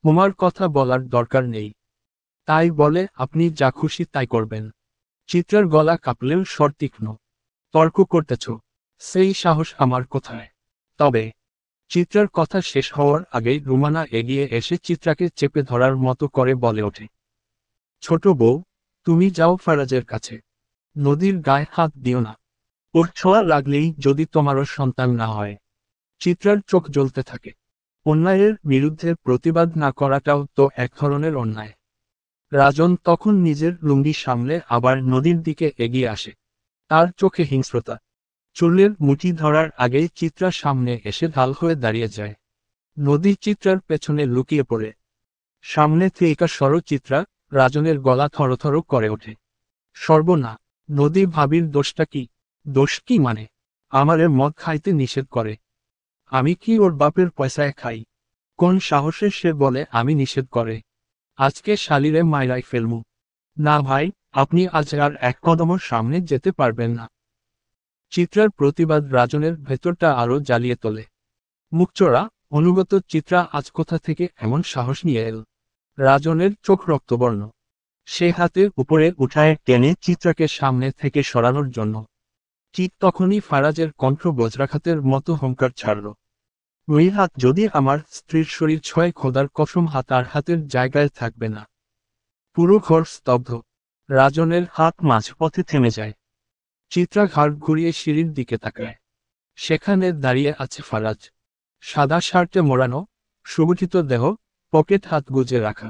তোমার কথা বলার দরকার নেই। তাই বলে আপনি যা খুশি তাই করবেন? চিত্রার গলা কাঁপলেও স্বর তীক্ষ্ণ। তর্ক করতেছ? সেই সাহস আমার কোথায়? তবে চিত্রার কথা শেষ হওয়ার আগেই রুমানা এগিয়ে এসে চিত্রাকে চেপে ধরার মতো করে বলে ওঠে, ছোট বউ, তুমি যাও ফারাজের কাছে, নদীর গায়ে হাত দিও না। ওর ছোঁয়া লাগলেই যদি তোমারও সন্তান না হয়। চিত্রার চোখ জ্বলতে থাকে। অন্যায়ের বিরুদ্ধে প্রতিবাদ না করাটাও তো এক ধরনের অন্যায়। রাজন তখন নিজের লুঙ্গি সামলে আবার নদীর দিকে এগিয়ে আসে। তার চোখে হিংস্রতা। চুলের মুঠি ধরার আগেই চিত্রার সামনে এসে ঢাল হয়ে দাঁড়িয়ে যায়। নদী চিত্রার পেছনে লুকিয়ে পড়ে। সামনে থেকে সরো চিত্রা, রাজনের গলা থরথর করে ওঠে। সর্বনা, নদী ভাবির দোষটা কি? দোষ কি মানে? আমারে মদ খাইতে নিষেধ করে। আমি কি ওর বাপের পয়সায় খাই? কোন সাহসে সে বলে আমি নিষেধ করে? আজকে শালিরে মাইরাই ফেলমু। না ভাই, আপনি আজ আর এক কদমও সামনে যেতে পারবেন না। চিত্রার প্রতিবাদ রাজনের ভেতরটা আরো জ্বালিয়ে তোলে। মুখচোরা, অনুগত চিত্রা আজ কোথা থেকে এমন সাহস নিয়ে এল? রাজনের চোখ রক্তবর্ণ। সে হাতে উপরে উঠায় টেনে চিত্রাকে সামনে থেকে সরানোর জন্য। ঠিক তখনই ফারাজের কণ্ঠ বজ্রাঘাতের মতো হুঙ্কার ছাড়ল, ওই হাত যদি আমার স্ত্রীর শরীর ছোঁয় খোদার কসম হাত আর হাতের জায়গায় থাকবে না। পুরো ঘর স্তব্ধ। রাজনের হাত মাঝপথে থেমে যায়। চিত্রা ঘাড় ঘুরিয়ে সিঁড়ির দিকে তাকায়। সেখানে দাঁড়িয়ে আছে ফারাজ। সাদা শার্টে মোড়ানো, সুগঠিত দেহ, পকেট হাত গুজে রাখা।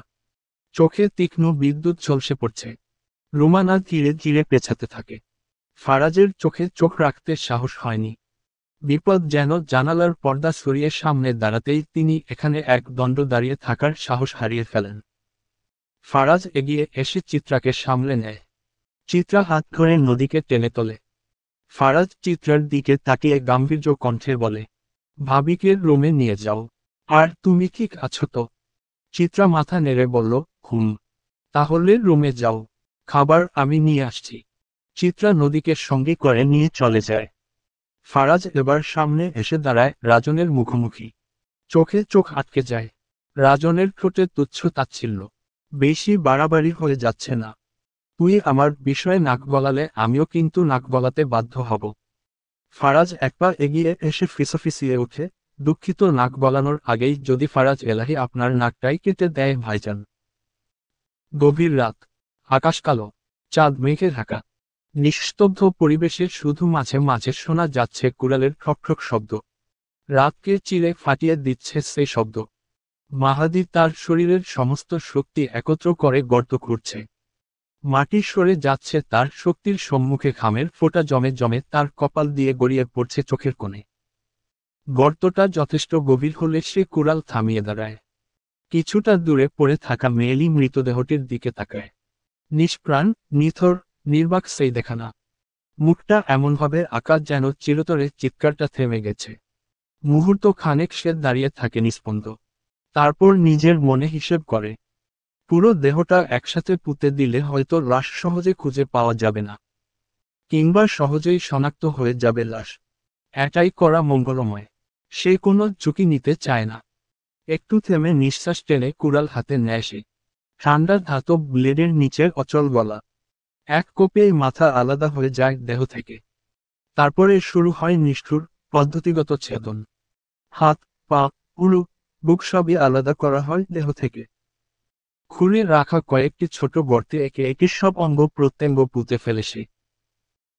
চোখে তীক্ষ্ণ বিদ্যুৎ ঝলসে পড়ছে। রুমানা ধীরে ধীরে পেছাতে থাকে। ফারাজের চোখে চোখ রাখতে সাহস হয়নি। বিপদ যেন জানালার পর্দা সরিয়ে সামনে দাঁড়াতেই তিনি এখানে এক দণ্ড দাঁড়িয়ে থাকার সাহস হারিয়ে ফেলেন। ফারাজ এগিয়ে এসে চিত্রাকে সামলে নেয়। চিত্রা হাত ধরে নদীকে টেনে তোলে। ফারাজ চিত্রার দিকে তাকিয়ে গাম্ভীর্য কণ্ঠে বলে, ভাবিকে রুমে নিয়ে যাও। আর তুমি ঠিক আছো তো? চিত্রা মাথা নেড়ে বলল, হুম। তাহলে রুমে যাও, খাবার আমি নিয়ে আসছি। চিত্রা নদীকে সঙ্গে করে নিয়ে চলে যায়। ফারাজ এবার সামনে এসে দাঁড়ায় রাজনের মুখোমুখি। চোখে চোখ আটকে যায়। রাজনের ঠোঁটে তুচ্ছ তাচ্ছিল্য। বেশি বাড়াবাড়ি হয়ে যাচ্ছে না? তুই আমার বিষয়ে নাক গলালে আমিও কিন্তু নাক গলাতে বাধ্য হব। ফারাজ এক পা এগিয়ে এসে ফিসফিসিয়ে ওঠে, দুঃখিত। নাক গলানোর আগেই যদি ফারাজ এলাহি আপনার নাকটাই কেটে দেয় ভাইজান। গভীর রাত, আকাশ কালো, চাঁদ মেঘে ঢাকা। নিস্তব্ধ পরিবেশে শুধু মাঝে মাঝে শোনা যাচ্ছে কুড়ালের ঠকঠক শব্দ। রাতকে চিরে ফাটিয়ে দিচ্ছে সেই শব্দ। মাহাদি তার শরীরের সমস্ত শক্তি একত্র করে গর্ত খুঁড়ছে। মাটি সরে যাচ্ছে তার শক্তির সম্মুখে। ঘামের ফোঁটা জমে জমে তার কপাল দিয়ে গড়িয়ে পড়ছে চোখের কোণে। গর্তটা যথেষ্ট গভীর হলে সে কুড়াল থামিয়ে দাঁড়ায়। কিছুটা দূরে পড়ে থাকা মেয়েলি মৃতদেহটির দিকে তাকায়। নিষ্প্রাণ, নিথর, নির্বাক সেই দেখানা। মুখটা এমনভাবে আঁকা যেন চিরতরে চিৎকারটা থেমে গেছে। মুহূর্ত খানেক সে দাঁড়িয়ে থাকে নিস্পন্দ। তারপর নিজের মনে হিসেব করে, পুরো দেহটা একসাথে পুঁতে দিলে হয়তো লাশ সহজে খুঁজে পাওয়া যাবে না, কিংবা সহজেই শনাক্ত হয়ে যাবে লাশ। এটাই করা মঙ্গলময়। সে কোনো ঝুঁকি নিতে চায় না। একটু থেমে নিঃশ্বাস টেনে কুড়াল হাতে নেয় সে। ঠান্ডা ধাতব ব্লেডের নিচের অচল গলা। এক কোপেই মাথা আলাদা হয়ে যায় দেহ থেকে। তারপরে শুরু হয় নিষ্ঠুর, পদ্ধতিগত ছেদন। হাত, পা, উরু, বুক সবই আলাদা করা হয় দেহ থেকে। খুঁড়ে রাখা কয়েকটি ছোট গর্তে একে একে সব অঙ্গ প্রত্যঙ্গ পুঁতে ফেলে সে।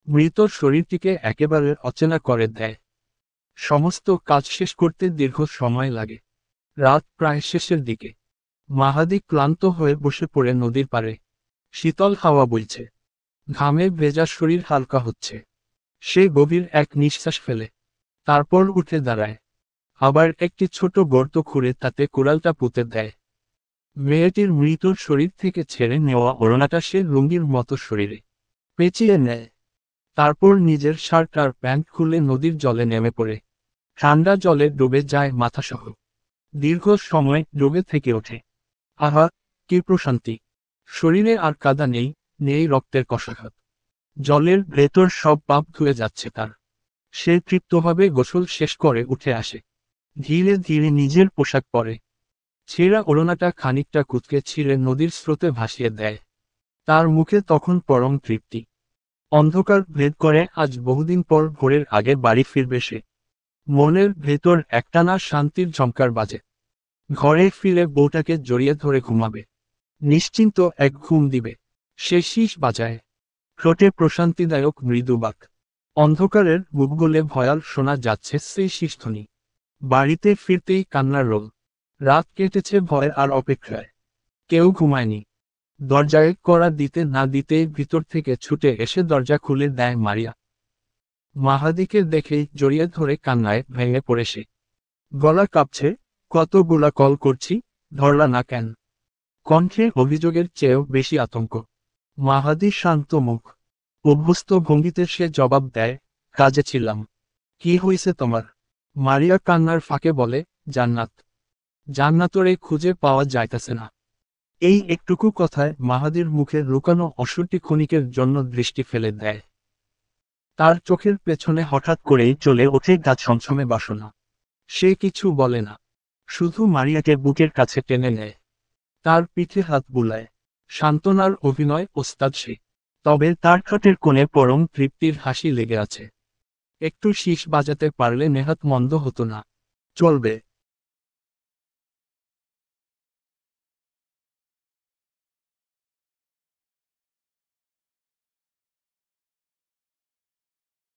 মৃত শরীরটিকে একেবারে অচেনা করে দেয়। সমস্ত কাজ শেষ করতে দীর্ঘ সময় লাগে। রাত প্রায় শেষের দিকে মাহাদি ক্লান্ত হয়ে বসে পড়ে নদীর পাড়ে। শীতল হাওয়া বইছে, ঘামে ভেজা শরীর হালকা হচ্ছে। সে গভীর এক নিঃশ্বাস ফেলে, তারপর উঠে দাঁড়ায়। আবার একটি ছোট গর্ত খুঁড়ে তাতে কুড়ালটা পুঁতে দেয়। মেয়েটির মৃত শরীর থেকে ছেড়ে নেওয়া ওড়নাটা সে লুঙ্গির মতো শরীরে পেঁচিয়ে নেয়। তারপর নিজের শার্ট আর প্যান্ট খুলে নদীর জলে নেমে পড়ে। ঠান্ডা জলে ডুবে যায় মাথাসহ। দীর্ঘ সময় ডুবে থেকে ওঠে। আহা, কি প্রশান্তি! শরীরে আর কাদা নেই, নেই রক্তের কষাঘাত। জলের ভেতর সব পাপ ধুয়ে যাচ্ছে তার। সে তৃপ্তভাবে গোসল শেষ করে উঠে আসে। ধীরে ধীরে নিজের পোশাক পরে। ছেঁড়া ওড়নাটা খানিকটা কুঁচকে ছিঁড়ে নদীর স্রোতে ভাসিয়ে দেয়। তার মুখে তখন পরম তৃপ্তি। অন্ধকার ভেদ করে আজ বহুদিন পর ভোরের আগে বাড়ি ফিরবে সে। মনের ভেতর একটানা শান্তির ঝংকার বাজে। ঘরে ফিরে বউটাকে জড়িয়ে ধরে ঘুমাবে। নিশ্চিন্ত এক ঘুম দিবে। সে শীষ বাজায়। ঠোঁটে প্রশান্তিদায়ক মৃদু বাক। অন্ধকারের বুক গলে ভয়াল শোনা যাচ্ছে সেই শীষধ্বনি। বাড়িতে ফিরতেই কান্নার রোল। রাত কেটেছে ভয় আর অপেক্ষায়। কেউ ঘুমায়নি। দরজায় কড়া দিতে না দিতেই ভিতর থেকে ছুটে এসে দরজা খুলে দেয় মারিয়া। মাহাদিকে দেখেই জড়িয়ে ধরে কান্নায় ভেঙে পড়ে সে। গলা কাঁপছে, কতগুলা কল করছি, ধরলা না কেন? কণ্ঠে অভিযোগের চেয়েও বেশি আতঙ্ক। মাহাদি শান্ত মুখ, অভ্যস্ত ভঙ্গিতে সে জবাব দেয়, কাজে ছিলাম। কি হইছে তোমার? মারিয়া কান্নার ফাঁকে বলে, জান্নাত। জান্নাতরে খুঁজে পাওয়া যাইতাছে না। এই একটুকু কথায় মাহাদির মুখে লুকানো অসুরটি ক্ষণিকের জন্য দৃষ্টি ফেলে দেয়। তার চোখের পেছনে হঠাৎ করেই চলে ওঠে গা ছমছমে বাসনা। সে কিছু বলে না, শুধু মারিয়াকে বুকের কাছে টেনে নেয়। তার পিঠে হাত বুলায়। সান্ত্বনার অভিনয় ওস্তাদ সে। তবে তার ঠোঁটের কোণে পরম তৃপ্তির হাসি লেগে আছে। একটু শীষ বাজাতে পারলে নেহাত মন্দ হতো না। চলবে।